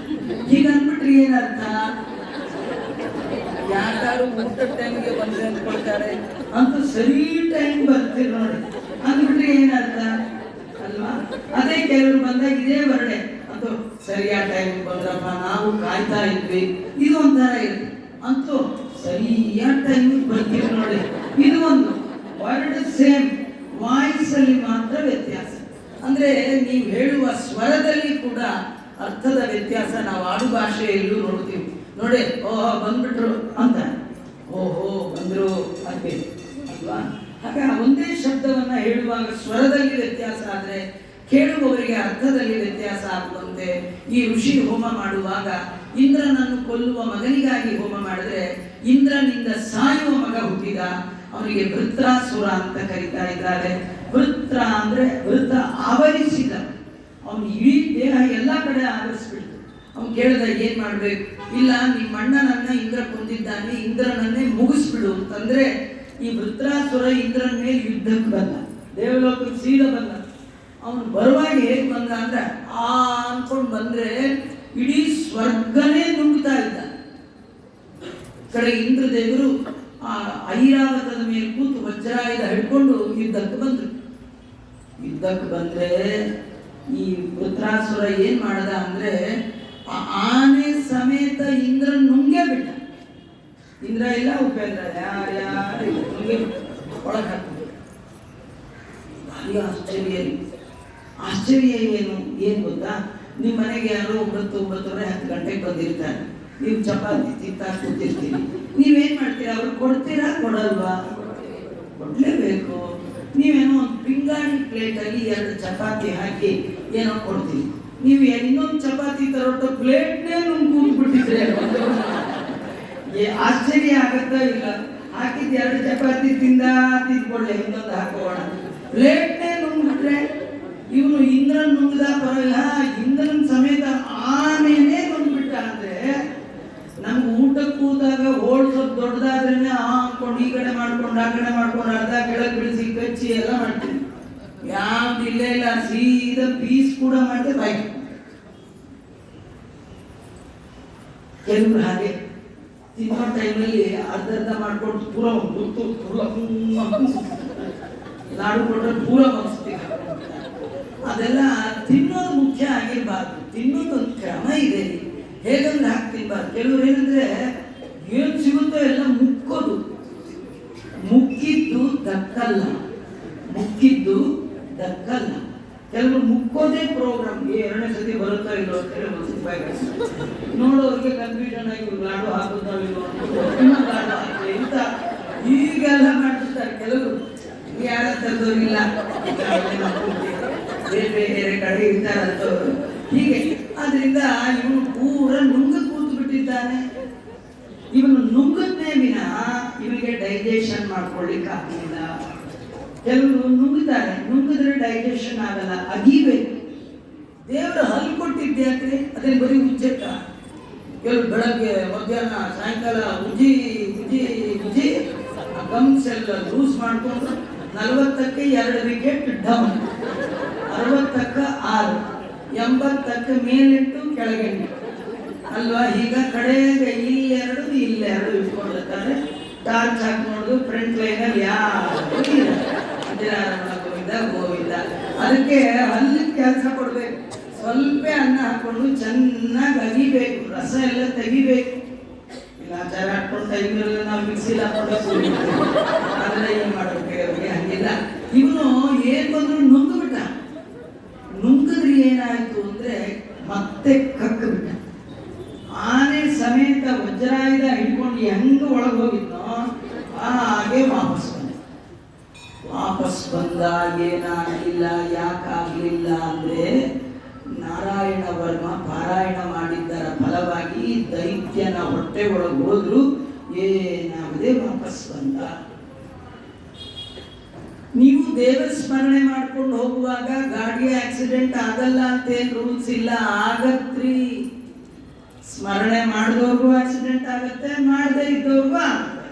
ಹೀಗನ್ಬಿಟ್ರಿ ಏನರ್ಥ? ಯಾರು ಊಟದ ಟೈಮ್ಗೆ ಬಂದ್ರೆ ಅಂದ್ಕೊಳ್ತಾರೆ, ಅಂತೂ ಸರಿ ಟೈಮ್ ಬರ್ತೀರಿ ನೋಡಿ ಅಂದ್ಬಿಟ್ರಿ ಏನರ್ಥ ಅಲ್ವಾ? ಅದೇ ಕೆಲವರು ಬಂದಾಗ ಇದೇ ಬರ್ಡೆ ಅಂತೂ ಸರಿಯಾದ ಟೈಮ್ ಬಂದ್ರಪ್ಪ, ನಾವು ಕಾಯ್ತಾ ಇದ್ವಿ, ಇದು ಒಂಥರ ಇರುತ್ತೆ. ಅಂತೂ ಸರಿಯಾದ ಟೈಮ್ ಬರ್ತೀರಿ ನೋಡಿ. ಇದು ಒಂದು ವರ್ಡ್ ಸೇಮ್, ವಾಯ್ಸ್ ಅಲ್ಲಿ ಮಾತ್ರ ವ್ಯತ್ಯಾಸ. ಅಂದ್ರೆ ನೀವು ಹೇಳುವ ಸ್ವರದಲ್ಲಿ ಕೂಡ ಅರ್ಥದ ವ್ಯತ್ಯಾಸ ನಾವು ಆಡು ಭಾಷೆಯಲ್ಲೂ ನೋಡ್ತೀವಿ. ನೋಡಿ, ಓಹೋ ಬಂದ್ಬಿಟ್ರು ಅಂತ, ಓಹೋ ಬಂದ್ರು ಅಂತೀವಿ ಅಲ್ವಾ? ಹಾಗೆ ಒಂದೇ ಶಬ್ದವನ್ನ ಹೇಳುವಾಗ ಸ್ವರದಲ್ಲಿ ವ್ಯತ್ಯಾಸ ಆದ್ರೆ ಕೇಳುವವರಿಗೆ ಅರ್ಥದಲ್ಲಿ ವ್ಯತ್ಯಾಸ ಆಗುವಂತೆ ಈ ಋಷಿ ಹೋಮ ಮಾಡುವಾಗ ಇಂದ್ರನನ್ನು ಕೊಲ್ಲುವ ಮಗನಿಗಾಗಿ ಹೋಮ ಮಾಡಿದ್ರೆ ಇಂದ್ರನಿಂದ ಸಾಯುವ ಮಗ ಹುಟ್ಟಿದ, ಅವನಿಗೆ ವೃತ್ರಾಸುರ ಅಂತ ಕರೀತಾ ಇದ್ದಾರೆ. ವೃತ್ರ ಅಂದ್ರೆ ವೃತ್ತ, ಆವರಿಸಿದ. ಅವನು ಇಡೀ ದೇಹ ಎಲ್ಲ ಕಡೆ ಆವರಿಸ್ಬಿಡ್ತು. ಅವನು ಕೇಳಿದ ಏನ್ ಮಾಡ್ಬೇಕು? ಇಲ್ಲ, ನಿಮ್ಮ ಅಣ್ಣನನ್ನ ಇಂದ್ರ ಕೊಂದಿದ್ದಾನೆ, ಇಂದ್ರನನ್ನೇ ಮುಗಿಸ್ಬಿಡು ಅಂತಂದ್ರೆ ಈ ವೃತ್ರಾಸುರ ಇಂದ್ರನ ಮೇಲೆ ಯುದ್ಧಕ್ಕೆ ಬಂದ, ದೇವಲೋಕಕ್ಕೆ ಸೀದಾ ಬಂದ. ಅವನು ಬರುವಾಗ ಹೇಗ್ ಬಂದ ಅಂದ್ರೆ ಅನ್ಕೊಂಡು ಬಂದ್ರೆ ಇಡೀ ಸ್ವರ್ಗನೇ ನುಂಗ್ತಾ ಇದ್ದ. ಕಡೆ ಇಂದ್ರದೇವರು ಆ ಐರಾವತದ ಮೇಲೆ ಕೂತು ವಜ್ರಾಯುಧ ಹಿಡ್ಕೊಂಡು ಯುದ್ಧಕ್ಕೆ ಬಂದ್ರು. ಯುದ್ಧಕ್ಕೆ ಬಂದ್ರೆ ಈ ವೃತ್ರಾಸುರ ಏನ್ ಮಾಡದ ಅಂದ್ರೆ ಆನೆ ಸಮೇತ ಇಂದ್ರ ನುಂಗೇ ಬಿಟ್ಟ. ಇಂದ್ರ ಇಲ್ಲ, ಉಪೇಂದ್ರ ಯಾರು ನುಂಗೆ ಒಳಗೆ ಹಾಕಿದ್ರು. ಭಾರಿ ಆಶ್ಚರ್ಯ ಏನು ಗೊತ್ತಾ? ನಿಮ್ಮ ಮನೆಗೆ ಯಾರೋ 9:30 ಗಂಟೆಗೆ ಬಂದಿರ್ತಾರೆ. ನೀವು ಚಪಾತಿ ತಿಂತಾ ಕೂತಿರ್ತೀರಿ. ನೀವೇನ್ ಮಾಡ್ತೀರಾ? ಅವ್ರು ಕೊಡ್ತೀರಾ? ಕೊಡಲ್ವಾ? ಕೊಡ್ಲೇಬೇಕು. ನೀವೇನೋ ಒಂದು ಪಿಂಗಾಣಿ ಪ್ಲೇಟಲ್ಲಿ 2 ಚಪಾತಿ ಹಾಕಿ ಏನೋ ಕೊಡ್ತೀವಿ. ನೀವು ಇನ್ನೊಂದು ಚಪಾತಿ ತರೋಟೋ ಪ್ಲೇಟ್ನೇ ಕೂತ್ಬಿಟ್ಟಿದ್ರೆ ಆಶ್ಚರ್ಯ ಆಗತ್ತಾ ಇಲ್ಲ? ಹಾಕಿದ್ 2 ಚಪಾತಿ ತಿಂದ್ಕೊಳ್ಳೆ, ಇನ್ನೊಂದು ಹಾಕೋಣ. ಪ್ಲೇಟ್ನೇ ನುಂಗ್ಬಿಟ್ರೆ ಇವನು ಇಂದ್ರನ್ ನುಂಗ್ದ ಪರವಾಗಿಲ್ಲ, ಇಂದ್ರನ್ ಸಮೇತ ಆನೆನೇ ನುಂಗ್ಬಿಟ್ಟ ಅಂದ್ರೆ ನಮ್ಗೆ ಊಟಕ್ಕೆ ಕೂತಾಗ ಹೋಳ್ ಸ್ವಲ್ಪ ದೊಡ್ಡದಾದ್ರೇನೆ ಅನ್ಕೊಂಡು ಈ ಕಡೆ ಮಾಡ್ಕೊಂಡು ಆ ಕಡೆ ಮಾಡ್ಕೊಂಡು ಅರ್ಧ ಕೆಳಗೆ ಬಿಡಿಸಿ ಕಚ್ಚಿ ಎಲ್ಲ ಮಾಡ್ತೀವಿ. ಯಾವ್ದು ಇಲ್ಲೇ ಇಲ್ಲ, ಸೀದಾ ಪೀಸ್ ಕೂಡ ಮಾಡಿದೆ ಬಾಯಿ. ಕೆಲವರು ಹಾಗೆ ತಿನ್ನೋ ಟೈಮಲ್ಲಿ ಅರ್ಧ ಮಾಡ್ಕೊಂಡು ಪೂರ ಲಾಡು ಕೊಟ್ಟರೆ ಪೂರ ಮನಸ್ತೀವಿ. ಅದೆಲ್ಲ ತಿನ್ನೋದು ಮುಖ್ಯ ಆಗಿರ್ಬಾರ್ದು. ತಿನ್ನೋದೊಂದು ಕ್ರಮ ಇದೆ, ಹೇಗಂದ್ರೆ ಹಾಕಿ ತಿನ್ಬಾರ್ದು. ಕೆಲವರು ಏನಂದ್ರೆ ಏನ್ ಸಿಗುತ್ತೋ ಎಲ್ಲ ಮುಕ್ಕೋದು. ಮುಕ್ಕಿದ್ದು ದಕ್ಕಲ್ಲ, ಮುಕ್ಕಿದ್ದು ದಕ್ಕಲ್ಲ. ಕೆಲವರು ಮುಕ್ಕೋದೇ ಪ್ರೋಗ್ರಾಮ್. 2ನೇ ಸತಿ ಬರುತ್ತಾ ಇಲ್ಲೋ ನೋಡೋರಿಗೆ ಕನ್ಫ್ಯೂಷನ್ ಆಗಿ ಲಾಡು ಹಾಕುತ್ತಾವಿಲ್ಲೋ ಅಂತ ಈಗೆಲ್ಲ ಮಾಡ್ತಿರ್ತಾರೆ. ಕೆಲವರು ಯಾರ ತರದವ್ರಿಲ್ಲ, ಬೇರೆ ಕಡೆ ಇರ್ತಾರಂತವ್ರು. ಹೀಗೆ ಆದ್ರಿಂದ ಇವನು ಪೂರ ನುಂಗ ಕೂತು ಬಿಟ್ಟಿದ್ದಾನೆ. ಇವನು ನುಂಗದ್ನೇ ವಿನ ಇವನಿಗೆ ಡೈಜೆಷನ್ ಮಾಡ್ಕೊಳ್ಳಿಕ್ಕೆ ಆಗ್ಲಿಲ್ಲ. ಕೆಲವರು ನುಂಗುತ್ತಾರೆ, ನುಂಗಿದ್ರೆ ಡೈಜೆಷನ್ ಆಗಲ್ಲ, ಅಗಿಬೇಕು. ದೇವರು ಹಲ್ಲು ಕೊಟ್ಟಿದ್ಯಾಕ್ರಿ? ಅದೇ ಬರೀ ಉಜ್ಜಕ್ಕ. ಕೆಲವರು ಬೆಳಗ್ಗೆ ಮಧ್ಯಾಹ್ನ ಸಾಯಂಕಾಲ ಉಜ್ಜಿ ಉಜ್ಜಿ ಉಜ್ಜಿ ಗಮ್ಸ್ ಎಲ್ಲ ಲೂಸ್ ಮಾಡ್ಕೊಂಡು 40ಕ್ಕೆ 2 ವಿಕೆಟ್ ಡೌನ್, 60ಕ್ಕೆ 6, 80ಕ್ಕೆ ಮೇಲಿಟ್ಟು ಕೆಳಗಿಟ್ಟು ಅಲ್ವಾ? ಈಗ ಕಡೆಗೆ ಇಲ್ಲೆರಡು ಇಟ್ಕೊಂಡಿರ್ತಾರೆ. ಟಾರ್ಚ್ ಹಾಕಿ ನೋಡುದು ಫ್ರಂಟ್ ಲೈನಲ್ಲಿ ಯಾರು ಗೋವಿಂದ. ಅದಕ್ಕೆ ಅಲ್ಲಿ ಕೆಲಸ ಕೊಡ್ಬೇಕು. ಸ್ವಲ್ಪ ಅನ್ನ ಹಾಕೊಂಡು ಚೆನ್ನಾಗಿ ಅಗಿಬೇಕು, ರಸ ಎಲ್ಲ ತೆಗಿಬೇಕು. ಇಲ್ಲ ಆಚಾರ ಹಾಕೊಂಡು ಟೈಮೆಲ್ಲ ನಾವು ಮಿಕ್ಸಿಲ್ ಹಾಕೊಂಡು ಆದ್ರೆ ಏನ್ ಮಾಡ್ಬೇಕು ಅವ್ರಿಗೆ? ಹಂಗಿಲ್ಲ. ಇವನು ಏನ್ ಬಂದ್ರು ನುಂಗ್ಬಿಟ್ಟ. ನುಂಗಿದ್ರೆ ಏನಾಯ್ತು ಅಂದ್ರೆ ಮತ್ತೆ ಕಕ್ಕ ಬಿಟ್ಟ. ಆನೆ ಸಮೇತ ವಜ್ರಾಯುಧ ಹಿಡ್ಕೊಂಡು ಹೆಂಗ ಒಳಗೆ ಹೋಗಿದ್ನೋ ಹಾಗೆ ವಾಪಸ್ ಬಂದ. ಏನಾಗಲಿಲ್ಲ. ಯಾಕಾಗ್ಲಿಲ್ಲ ಅಂದ್ರೆ ನಾರಾಯಣ ವರ್ಮ ಪಾರಾಯಣ ಮಾಡಿದ್ದರ ಫಲವಾಗಿ ದೈತ್ಯನ ಹೊಟ್ಟೆ ಒಳಗೆ ಹೋದ್ರು, ಏನಾಗದೆ ವಾಪಸ್ ಬಂದ. ನೀವು ದೇವರ ಸ್ಮರಣೆ ಮಾಡ್ಕೊಂಡು ಹೋಗುವಾಗ ಗಾಡಿ ಆಕ್ಸಿಡೆಂಟ್ ಆಗಲ್ಲ ಅಂತೇನು ರೂಲ್ಸ್ ಇಲ್ಲ, ಆಗತ್ರಿ. ಸ್ಮರಣೆ ಮಾಡಿದವ್ರಿಗೂ ಆಕ್ಸಿಡೆಂಟ್ ಆಗತ್ತೆ, ಮಾಡದೇ ಇದ್ದವ್ರಿಗೂ ಆಗುತ್ತೆ.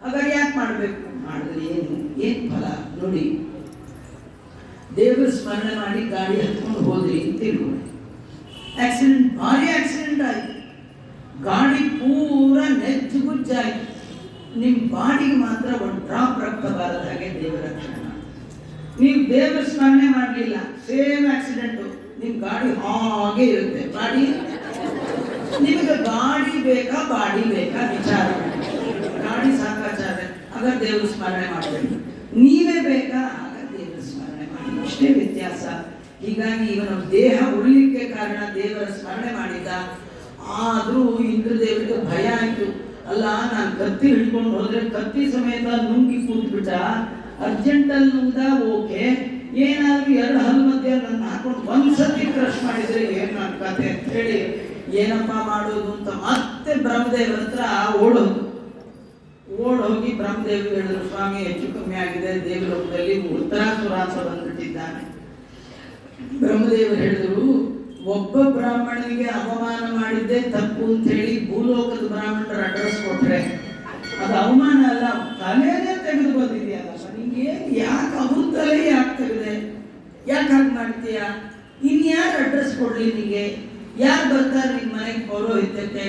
ಹಾಗಾಗಿ ಯಾಕೆ ಮಾಡಬೇಕು? ಮಾಡಿದ್ರೆ ಏನು ಫಲ ನೋಡಿ. ದೇವರ ಸ್ಮರಣೆ ಮಾಡಿ ಗಾಡಿ ಹತ್ಕೊಂಡು ಹೋದ್ರಿ ಅಂತ ತಿಳ್ಕೊಳ್ಳಿ, ಆಕ್ಸಿಡೆಂಟ್, ಭಾರಿ ಆಕ್ಸಿಡೆಂಟ್ ಆಯ್ತು, ಗಾಡಿ ಪೂರ ನೆಜ್ಜುಗುಜ್ಜಾಯ್ತು, ನಿಮ್ಮ ಬಾಡಿಗೆ ಮಾತ್ರ ಒಂದು ಡ್ರಾಪ್ ರಕ್ತ ಬಾರದ ಹಾಗೆ ದೇವರ ರಕ್ಷಣೆ ಮಾಡಿ. ನೀವು ದೇವರ ಸ್ಮರಣೆ ಮಾಡಲಿಲ್ಲ, ಸೇಮ್ ಆಕ್ಸಿಡೆಂಟು, ನಿಮ್ಮ ಗಾಡಿ ಹಾಗೆ ಇರುತ್ತೆ. ಬಾಡಿ ನಿಮಗೆ ಗಾಡಿ ಬೇಕಾ ಬಾಡಿ ಬೇಕಾ ವಿಚಾರ, ಗಾಡಿ ಸಾಕಾಚಾರ ಆಗ ದೇವರ ಸ್ಮರಣೆ ಮಾಡಬೇಕು. ನೀವೇ ಬೇಕಾ ಆಗ ದೇವರ ಸ್ಮರಣೆ ಮಾಡಿ, ಇಷ್ಟೇ ವ್ಯತ್ಯಾಸ. ಹೀಗಾಗಿ ಇವನ ದೇಹ ಉಳಿಲಿಕ್ಕೆ ಕಾರಣ ದೇವರ ಸ್ಮರಣೆ ಮಾಡಿದ್ದ. ಆದರೂ ಇಂದ್ರದೇವರಿಗೆ ಭಯ ಆಯಿತು. ಅಲ್ಲ, ನಾನು ಕತ್ತಿ ಹಿಡ್ಕೊಂಡು ಹೋದ್ರೆ ಕತ್ತಿ ಸಮೇತ ನುಂಗಿ ಕೂತ್ಬಿಟ್ಟ, ಅರ್ಜೆಂಟಲ್ಲಿ ನುಂಗ್ದ ಓಕೆ, ಏನಾದ್ರು ಎರಡು ಹಲ್ಲು ಮಧ್ಯೆ ನನ್ನ ಹಾಕೊಂಡು ಒಂದ್ಸತಿ ಕ್ರಶ್ ಮಾಡಿದ್ರೆ ಏನ್ ನನ್ನ ಕತೆ ಅಂತ ಹೇಳಿ ಏನಪ್ಪ ಮಾಡೋದು ಅಂತ ಮತ್ತೆ ಬ್ರಹ್ಮದೇವ್ರ ಹತ್ರ ಓಡೋಗಿ ಬ್ರಹ್ಮದೇವ್ರು ಹೇಳಿದ್ರು, ಸ್ವಾಮಿ ಹೆಚ್ಚು ಕಮ್ಮಿ ಆಗಿದೆ, ದೇವಲೋಕದಲ್ಲಿ ಉತ್ತರಾಸುರ ಅಂತ ಬಂದ್ಬಿಟ್ಟಿದ್ದಾನೆ. ಬ್ರಹ್ಮದೇವರು ಹೇಳಿದ್ರು, ಒಬ್ಬ ಬ್ರಾಹ್ಮಣನಿಗೆ ಅವಮಾನ ಮಾಡಿದ್ದೆ ತಪ್ಪು ಅಂತ ಹೇಳಿ ಭೂಲೋಕದ ಬ್ರಾಹ್ಮಣರ ಅಡ್ರೆಸ್ ಕೊಟ್ರೆ ಅದು ಅವಮಾನ ಅಲ್ಲ, ತಲೆನೇ ತೆಗೆದು ಬಂದಿದೆಯಲ್ಲ ನಿಂಗೆ, ಯಾಕೆ ಅವ್ರ ತಲೆ ಯಾಕೆ ತೆಗೆದೆ, ಯಾಕೆ ಹಾಗೆ ಮಾಡ್ತೀಯ? ಇನ್ಯಾರು ಅಡ್ರೆಸ್ ಕೊಡ್ಲಿ ನಿನಗೆ? ಯಾರು ಬರ್ತಾರೆ ನಿನ್ನ ಮನೆಗೆ ಪೌರೋಹಿತ್ಯಕ್ಕೆ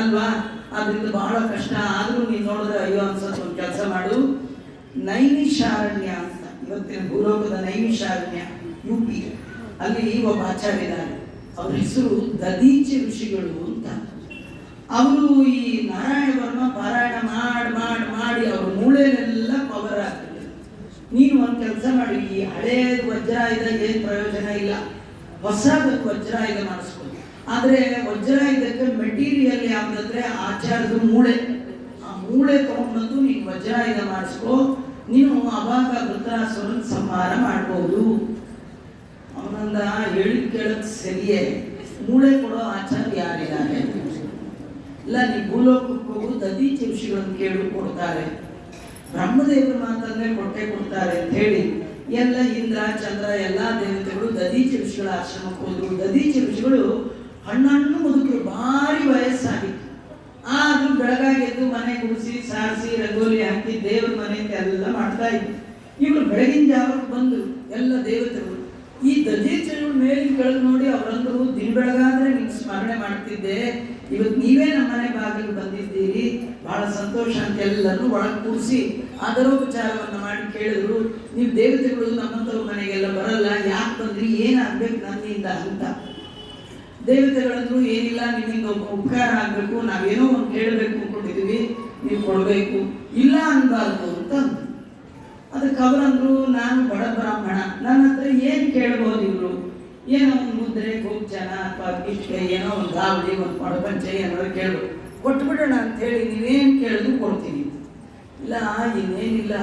ಅಲ್ವಾ? ಅದರಿಂದ ಬಹಳ ಕಷ್ಟ. ಆದರೂ ನೀನು ನೋಡಿದ್ರೆ ಅಯ್ಯೋ ಅನ್ಸತ್, ಒಂದು ಕೆಲಸ ಮಾಡು, ನೈಮಿಷಾರಣ್ಯ ಅಂತ, ಇವತ್ತಿನ ಭೂಲೋಕದ ನೈಮಿಷಾರಣ್ಯ UP, ಅಲ್ಲಿ ಒಬ್ಬ ಆಚಾರ್ಯ ಇದ್ದಾರೆ. ಅವ್ರ ಹೆಸರು ದದೀಚಿ ಋಷಿಗಳು ಅಂತ. ಅವರು ಈ ನಾರಾಯಣ ವರ್ಮ ಪಾರಾಯಣ ಮಾಡಿ ಅವ್ರ ಮೂಳೆನೆಲ್ಲ ಪವರ್ ಆಗ್ತದೆ. ನೀನು ಒಂದು ಕೆಲಸ ಮಾಡಿ, ಈ ಹಳೆಯ ವಜ್ರಾಯುಧ ಏನು ಪ್ರಯೋಜನ ಇಲ್ಲ, ಹೊಸದ ವಜ್ರಾಯುಧ ಮಾಡಿಸ್ಕೊ. ಆದರೆ ವಜ್ರಾಯುಧಕ್ಕೆ ಮೆಟೀರಿಯಲ್ ಯಾವುದಂದ್ರೆ ಆಚಾರದ ಮೂಳೆ. ಆ ಮೂಳೆ ತಗೊಂಡ್ಬಂದು ನೀನು ವಜ್ರಾಯುಧ ಮಾಡಿಸ್ಕೊ, ನೀನು ಅವಾಗ ವೃತ್ರಾಸುರನ ಸಂಹಾರ ಮಾಡ್ಬೋದು. ಅವನಂದ ಹೇಳಿದ್ ಕೇಳಕ್ ಸರಿಯೇ, ಮೂಳೆ ಕೊಡೋ ಆಚಾರ್ಯ ಯಾರಿದ್ದಾರೆ? ಇಲ್ಲ, ನೀವು ಭೂಲೋಕಕ್ಕೆ ಹೋಗು, ದದೀಚಿ ಋಷಿಗಳನ್ನು ಕೇಳು, ಕೊಡ್ತಾರೆ. ಬ್ರಹ್ಮದೇವರು ಮಾತಂದ್ರೆ ಕೊಡ್ತಾರೆ ಅಂತ ಹೇಳಿ ಎಲ್ಲ ಇಂದ್ರ ಚಂದ್ರ ಎಲ್ಲಾ ದೇವತೆಗಳು ದದೀಚಿ ಋಷಿಗಳ ಆಶ್ರಮಕ್ಕೆ ಹೋದ್ರು. ದದೀಚಿ ಋಷಿಗಳು ಹಣ್ಣು ಮುದುಕರು, ಭಾರಿ ವಯಸ್ಸಾಗಿತ್ತು. ಆದ್ರೂ ಬೆಳಗಾಗೆದ್ದು ಮನೆ ಗುಡಿಸಿ ಸಾರಿಸಿ ರಂಗೋಲಿ ಹಾಕಿ ದೇವ್ರ ಮನೆ ಎಲ್ಲ ಮಾಡ್ತಾ ಇದ್ರು. ಇವರು ಬೆಳಗಿನ ಜಾವಕ್ಕೆ ಬಂದು ಎಲ್ಲ ದೇವತೆಗಳು ಈ ದದೀಚರು ಮೇಲಿನ ಕೆಳಗೆ ನೋಡಿ ಅವರಂದ್ರು, ದಿನ ಬೆಳಗಾದ್ರೆ ನಿಮ್ಗೆ ಸ್ಮರಣೆ ಮಾಡ್ತಿದ್ದೆ, ಇವತ್ತು ನೀವೇ ನಮ್ಮ ಮನೆ ಬಾಗಿಲಿಗೆ ಬಂದಿದ್ದೀರಿ, ಬಹಳ ಸಂತೋಷ ಅಂತ ಎಲ್ಲರೂ ಒಳಗೆ ಕೂರಿಸಿ ಆದರೋಪಚಾರವನ್ನು ಮಾಡಿ ಕೇಳಿದ್ರು. ನೀವು ದೇವತೆಗಳು ನಮ್ಮಂಥವ್ರ ಮನೆಗೆಲ್ಲ ಬರಲ್ಲ, ಯಾಕೆ ಬಂದ್ರಿ, ಏನಾಗ್ಬೇಕು ನನ್ನಿಂದ ಅಂತ. ದೇವತೆಗಳಂದ್ರು, ಏನಿಲ್ಲ, ನಿಮ್ಮಿಂದ ಒಬ್ಬ ಉಪಕಾರ ಆಗಬೇಕು, ನಾವೇನೋ ಒಂದು ಕೇಳಬೇಕು ಅಂದ್ಕೊಂಡಿದ್ದೀವಿ, ನೀವು ಕೊಡಬೇಕು, ಇಲ್ಲ ಅನ್ಬಾರ್ದು ಅಂತ. ಅದಕ್ಕೆ ಅವರಂದ್ರು, ನಾನು ಬಡ ಬ್ರಾಹ್ಮಣ, ನನ್ನ ಹತ್ರ ಏನು ಕೇಳ್ಬೋದು ಇವರು? ಏನೋ ಒಂದು ಮುದ್ರೆ ಗೋಚನ ಅಥವಾ ಇಷ್ಟೇ ಏನೋ ಒಂದು ಗಾವಳಿ ಒಂದು ಪಡಪಂಚೆ ಏನಾದ್ರು ಕೇಳ್ಬೋದು, ಕೊಟ್ಬಿಡೋಣ ಅಂತ ಹೇಳಿ ನೀವೇನು ಕೇಳಿದ್ರು ಕೊಡ್ತೀನಿ. ಇಲ್ಲ, ಇನ್ನೇನಿಲ್ಲ,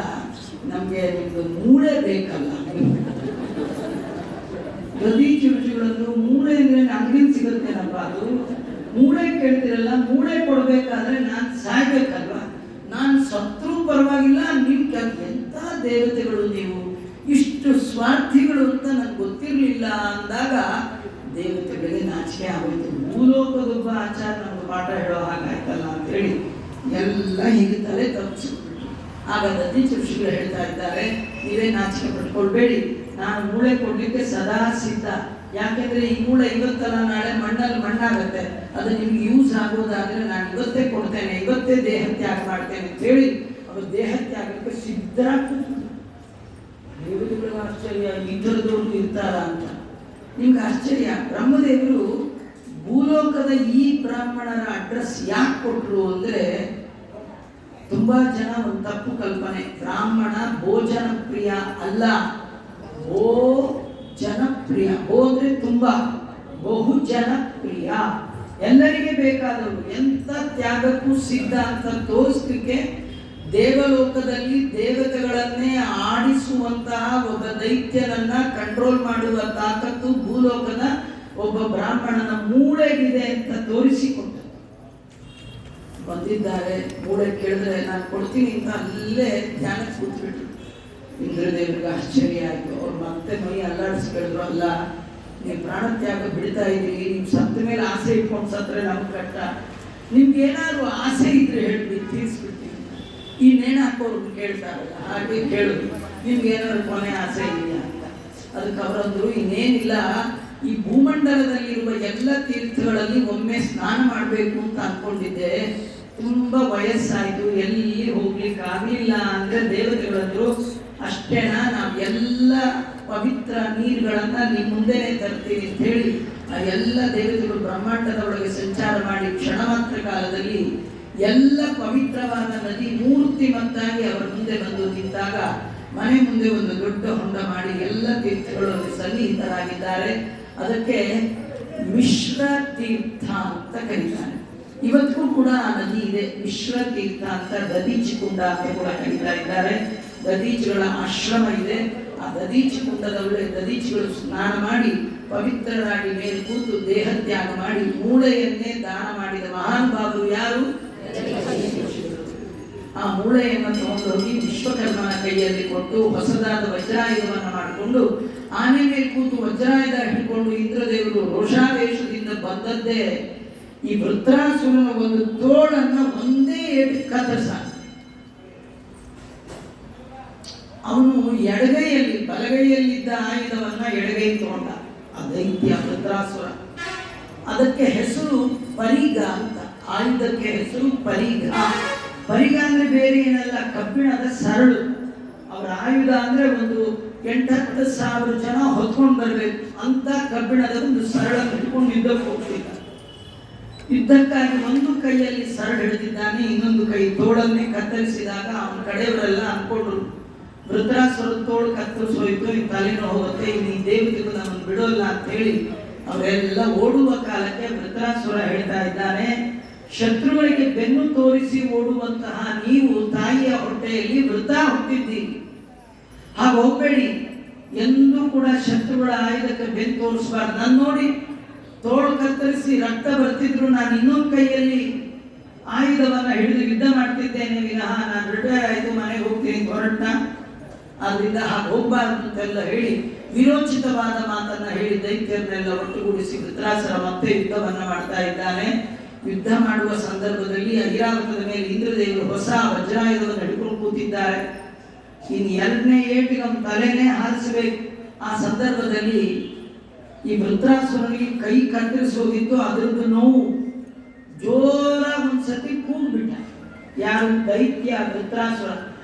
ನಮಗೆ ನಿಮ್ದು ಮೂಳೆ ಬೇಕಲ್ಲ. ದದೀಚಿ ಋಷಿಗಳಂದ್ರು, ಮೂಳೆ ಅಂದ್ರೆ ಅಂಗಡಿ ಸಿಗುತ್ತೇನಪ್ಪ, ಅದು ಮೂಳೆ ಕೇಳ್ತಿರಲ್ಲ, ಮೂಳೆ ಕೊಡ್ಬೇಕಾದ್ರೆ ನಾನು ಸಾಯ್ಬೇಕಲ್ವಾ, ನಾನು ಸತ್ರು ಪರವಾಗಿಲ್ಲ, ನಿಮ್ ಎಂತ ದೇವತೆಗಳು ನೀವು, ಇಷ್ಟು ಸ್ವಾರ್ಥಿಗಳು ಅಂತ ನನಗೆ ಗೊತ್ತಿರಲಿಲ್ಲ ಅಂದಾಗ ದೇವತೆಗಳಿಗೆ ನಾಚಿಕೆ ಆಗೋಯ್ತು. ಭೂಲೋಕದೊಬ್ಬ ಆಚಾರ ನಮ್ಗೆ ಪಾಠ ಹೇಳೋ ಹಾಗಾಯ್ತಲ್ಲ ಅಂತ ಹೇಳಿ ಎಲ್ಲ ಹೀಗೆ ತಲೆ ತಪ್ಪಿಸ್ಬಿಟ್ರು. ಆಗ ದದೀಚಿ ಋಷಿಗಳು ಹೇಳ್ತಾ ಇದ್ದಾರೆ, ನೀವೇ ನಾಚಿಕೆ ಪಟ್ಕೊಳ್ಬೇಡಿ, ನಾನು ಮೂಳೆ ಕೊಡ್ಲಿಕ್ಕೆ ಸದಾ ಸಿದ್ಧ. ಯಾಕೆಂದ್ರೆ ಈ ಮೂಳೆ ಇವತ್ತಲ್ಲ ನಾಳೆ ಮಣ್ಣಲ್ಲಿ ಮಣ್ಣಾಗತ್ತೆ, ಅದು ನಿಮ್ಗೆ ಯೂಸ್ ಆಗೋದಾದ್ರೆ ನಾನು ಇವತ್ತೇ ಕೊಡ್ತೇನೆ, ಇವತ್ತೇ ದೇಹ ತ್ಯಾಗ ಮಾಡ್ತೇನೆ ಅಂತ ಹೇಳಿ ಅವರು ದೇಹ ತ್ಯಾಗಕ್ಕೆ ಸಿದ್ಧರಾಗ್ತಿದ್ರು. ದೇವತೆಗಳು ಆಶ್ಚರ್ಯ, ಈ ಥರದವ್ರು ಇರ್ತಾರ ಅಂತ ನಿಮ್ಗೆ ಆಶ್ಚರ್ಯ. ಬ್ರಹ್ಮದೇವರು ಭೂಲೋಕದ ಈ ಬ್ರಾಹ್ಮಣರ ಅಡ್ರೆಸ್ ಯಾಕೆ ಕೊಟ್ರು ಅಂದ್ರೆ, ತುಂಬಾ ಜನ ಒಂದು ತಪ್ಪು ಕಲ್ಪನೆ, ಬ್ರಾಹ್ಮಣ ಭೋಜನ ಪ್ರಿಯ ಅಲ್ಲ, ಭೋ ಜನಪ್ರಿಯ. ಭೋ ಅಂದ್ರೆ ತುಂಬಾ, ಬಹು ಜನಪ್ರಿಯ, ಎಲ್ಲರಿಗೆ ಬೇಕಾದವರು, ಎಂತ ತ್ಯಾಗಕ್ಕೂ ಸಿದ್ಧ ಅಂತ ತೋರಿಸ್ಲಿಕ್ಕೆ ದೇವಲೋಕದಲ್ಲಿ ದೇವತೆಗಳನ್ನೇ ಆಡಿಸುವಂತಹ ಒಬ್ಬ ದೈತ್ಯನನ್ನ ಕಂಟ್ರೋಲ್ ಮಾಡುವ ತಾಕತ್ತು ಭೂಲೋಕದ ಒಬ್ಬ ಬ್ರಾಹ್ಮಣನ ಮೂಳೆಗಿದೆ ಅಂತ ತೋರಿಸಿಕೊಟ್ಟ. ಬಂದಿದ್ದಾರೆ, ಮೂಳೆ ಕೇಳಿದ್ರೆ ನಾನು ಕೊಡ್ತೀನಿ ಅಂತ ಅಲ್ಲೇ ಧ್ಯಾನಕ್ಕೆ ಕೂತ್ಬಿಟ್ರು. ಇಂದ್ರದೇವರಿಗೆ ಆಶ್ಚರ್ಯ ಆಯಿತು. ಅವ್ರು ಮತ್ತೆ ಮೈ ಅಲ್ಲಾಡಿಸ್ಬಿಡಿದ್ರು, ಅಲ್ಲ ನೀವು ಪ್ರಾಣತ್ಯಾಗ ಬಿಡ್ತಾ ಇದ್ದೀರಿ, ನೀವು ಸತ್ತ ಮೇಲೆ ಆಸೆ ಇಟ್ಕೊಂಡು ಸತ್ತರೆ ನಮ್ಗೆ ಕಟ್ಟ, ನಿಮ್ಗೆ ಏನಾದ್ರು ಆಸೆ ಇದ್ರೆ ಹೇಳ್ಬಿಡಿ, ತೀರಿಸ್ಬಿಡ್ತೀವಿ. ಈ ನೇಣು ಹಾಕೋರ್ಗೆ ಕೇಳ್ತಾರಲ್ಲ ಹಾಗೆ ಕೇಳುದು, ನಿಮ್ಗೆ ಏನಾದ್ರು ಕೊನೆ ಆಸೆ ಇದೆಯಾ ಅಂತ. ಅದಕ್ಕೆ ಅವರಂದ್ರು, ಇನ್ನೇನಿಲ್ಲ, ಈ ಭೂಮಂಡಲದಲ್ಲಿರುವ ಎಲ್ಲ ತೀರ್ಥಗಳಲ್ಲಿ ಒಮ್ಮೆ ಸ್ನಾನ ಮಾಡಬೇಕು ಅಂತ ಅನ್ಕೊಂಡಿದ್ದೆ, ತುಂಬಾ ವಯಸ್ಸಾಯ್ತು, ಎಲ್ಲಿ ಹೋಗ್ಲಿಕ್ಕೆ ಆಗ್ಲಿಲ್ಲ ಅಂದ್ರೆ ದೇವತೆಗಳಂದ್ರು, ಅಷ್ಟೇನಾ, ನಾವು ಎಲ್ಲ ಪವಿತ್ರ ನೀರುಗಳನ್ನ ನಿಮ್ಮ ಮುಂದೆನೆ ತರ್ತೀವಿ ಅಂತ ಹೇಳಿ ಆ ಎಲ್ಲ ದೇವತೆಗಳು ಬ್ರಹ್ಮಾಂಡದ ಒಳಗೆ ಸಂಚಾರ ಮಾಡಿ ಕ್ಷಣ ಮಾತ್ರ ಕಾಲದಲ್ಲಿ ಎಲ್ಲ ಪವಿತ್ರವಾದ ನದಿ ಮೂರ್ತಿಮತ್ತಾಗಿ ಅವರ ಮುಂದೆ ಬಂದು ನಿಂತಾಗ ಮನೆ ಮುಂದೆ ಒಂದು ದೊಡ್ಡ ಹೊಂಡ ಮಾಡಿ ಎಲ್ಲ ತೀರ್ಥಗಳಲ್ಲಿ ಸನ್ನಿಹಿತರಾಗಿದ್ದಾರೆ. ಅದಕ್ಕೆ ಮಿಶ್ರ ತೀರ್ಥ ಅಂತ ಕರೀತಾರೆ. ಇವತ್ತಿಗೂ ಕೂಡ ಆ ನದಿ ಇದೆ, ಮಿಶ್ರ ತೀರ್ಥ ಅಂತ. ದದೀಚಿ ಕುಂಡ ಅಂತ ಕೂಡ ಕರೀತಾ ಇದ್ದಾರೆ. ದದೀಚಿಗಳ ಆಶ್ರಮ ಇದೆ. ಆ ದದೀಚಿ ಕುಂಡದೊಳಗೆ ದದೀಚಿಗಳು ಸ್ನಾನ ಮಾಡಿ ಪವಿತ್ರರಾಗಿ ಮೇಲೆ ಕೂತು ದೇಹ ತ್ಯಾಗ ಮಾಡಿ ಮೂಳೆಯನ್ನೇ ದಾನ ಮಾಡಿದ ಮಹಾನ್ ಭಾವರು ಯಾರು? ಆ ಮೂಳೆಯನ್ನು ತಗೊಂಡೋಗಿ ವಿಶ್ವಕರ್ಮನ ಕೈಯಲ್ಲಿ ಕೊಟ್ಟು ಹೊಸದಾದ ವಜ್ರಾಯುಧವನ್ನು ಮಾಡಿಕೊಂಡು ಆನೆ ಮೇಲೆ ಕೂತು ವಜ್ರಾಯುಧ ಹಿಡ್ಕೊಂಡು ಇಂದ್ರದೇವರು ರೋಷಾವೇಶದಿಂದ ಬಂದದ್ದೇ ಈ ವೃತ್ರಾಸುರನ ಒಂದು ತೋಳನ್ನ ಒಂದೇ ಏಟು ಕತ್ತರಿಸ. ಅವನು ಎಡಗೈಯಲ್ಲಿ, ಬಲಗೈಯಲ್ಲಿದ್ದ ಆಯುಧವನ್ನ ಎಡಗೈ ತಗೊಂಡ, ಅದೈತ್ಯ ವೃತ್ರಾಸುರ. ಅದಕ್ಕೆ ಹೆಸರು ಪರಿಗ ಅಂತ. ಆಯುಧಕ್ಕೆ ಹೆಸರು ಪರಿಗ. ಪರಿಗ ಅಂದ್ರೆ ಬೇರೆ ಏನಲ್ಲ, ಕಬ್ಬಿಣದ ಸರಳು. ಅವರ ಆಯುಧ ಅಂದ್ರೆ ಒಂದು 8,000-10,000 ಜನ ಹೊತ್ಕೊಂಡು ಬರ್ಬೇಕು ಅಂತ ಕಬ್ಬಿಣದ ಒಂದು ಸರಳ ಹಿಡ್ಕೊಂಡು ಯುದ್ಧಕ್ಕೆ ಹೋಗ್ತಿದ್ದ. ಯುದ್ಧಕ್ಕಾಗಿ ಒಂದು ಕೈಯಲ್ಲಿ ಸರಳು ಹಿಡಿದಿದ್ದಾನೆ, ಇನ್ನೊಂದು ಕೈ ತೋಳನ್ನೇ ಕತ್ತರಿಸಿದಾಗ ಅವನ ಕಡೆಯವರೆಲ್ಲ ಅನ್ಕೊಂಡ್ರು, ವೃತ್ರಾಸುರ ತೋಳು ಕತ್ತರಿಸೋಯ್ತು, ಈ ತಲೆನೋ ಹೋಗುತ್ತೆ, ಈ ದೇವತೆಗಳು ನಮ್ಮನ್ನು ಬಿಡೋಲ್ಲ ಅಂತ ಹೇಳಿ ಅವರೆಲ್ಲ ಓಡುವ ಕಾಲಕ್ಕೆ ವೃತ್ರಾಸುರ ಹೇಳ್ತಾ ಇದ್ದಾನೆ, ಶತ್ರುಗಳಿಗೆ ಬೆನ್ನು ತೋರಿಸಿ ಓಡುವಂತಹ ನೀವು ತಾಯಿಯ ಹೊಟ್ಟೆಯಲ್ಲಿ ವೃತ ಹುಟ್ಟಿದ್ದೀರಿ, ಹಾಗೆ ಹೋಗ್ಬೇಡಿ, ಎಂದೂ ಕೂಡ ಶತ್ರುಗಳ ಆಯುಧಕ್ಕೆ ಬೆನ್ನು ತೋರಿಸಬಾರ್ದು. ನಾನು ನೋಡಿ ತೋಳು ಕತ್ತರಿಸಿ ರಕ್ತ ಬರ್ತಿದ್ರು, ನಾನು ಇನ್ನೊಂದು ಕೈಯಲ್ಲಿ ಆಯುಧವನ್ನ ಹಿಡಿದು ಯುದ್ಧ ಮಾಡ್ತಿದ್ದೇನೆ ವಿನಃ ನಾನು ರಿಟೈರ್ ಆಯ್ತು ಮನೆಗೆ ಹೋಗ್ತೀನಿ ಹೊರಟ, ಆದ್ರಿಂದ ಹಾಗೆ ಹೋಗ್ಬಾರ್ದು ಅಂತೆಲ್ಲ ಹೇಳಿ ವಿರೋಚಿತವಾದ ಮಾತನ್ನ ಹೇಳಿ ದೈತ್ಯರನ್ನೆಲ್ಲ ಒಟ್ಟುಗೂಡಿಸಿ ವೃತ್ರಾಸುರ ಮತ್ತೆ ಯುದ್ಧವನ್ನ ಮಾಡ್ತಾ ಇದ್ದಾನೆ. ಯುದ್ಧ ಮಾಡುವ ಸಂದರ್ಭದಲ್ಲಿ ಐರಾವತದ ಮೇಲೆ ಇಂದ್ರದೇವರು ಹೊಸ ವಜ್ರಾಯುಧವನ್ನು ಹಿಡ್ಕೊಂಡು ಕೂತಿದ್ದಾರೆ. ಇನ್ನು 2ನೇ ಏಟಿಗೆ ಅವನ ತಲೆನೇ ಹಾರಿಸಬೇಕು. ಆ ಸಂದರ್ಭದಲ್ಲಿ ಈ ವೃತ್ರಾಸುರನಿಗೆ ಕೈ ಕತ್ತರಿಸೋದಿತ್ತು, ಅದರದ್ದು ನೋವು ಜೋರ ಒಂದ್ಸತಿ ಕೂಗ್ಬಿಟ್ಟ. ಯಾರು? ದೈತ್ಯ ವೃತ್ರಾಸುರ.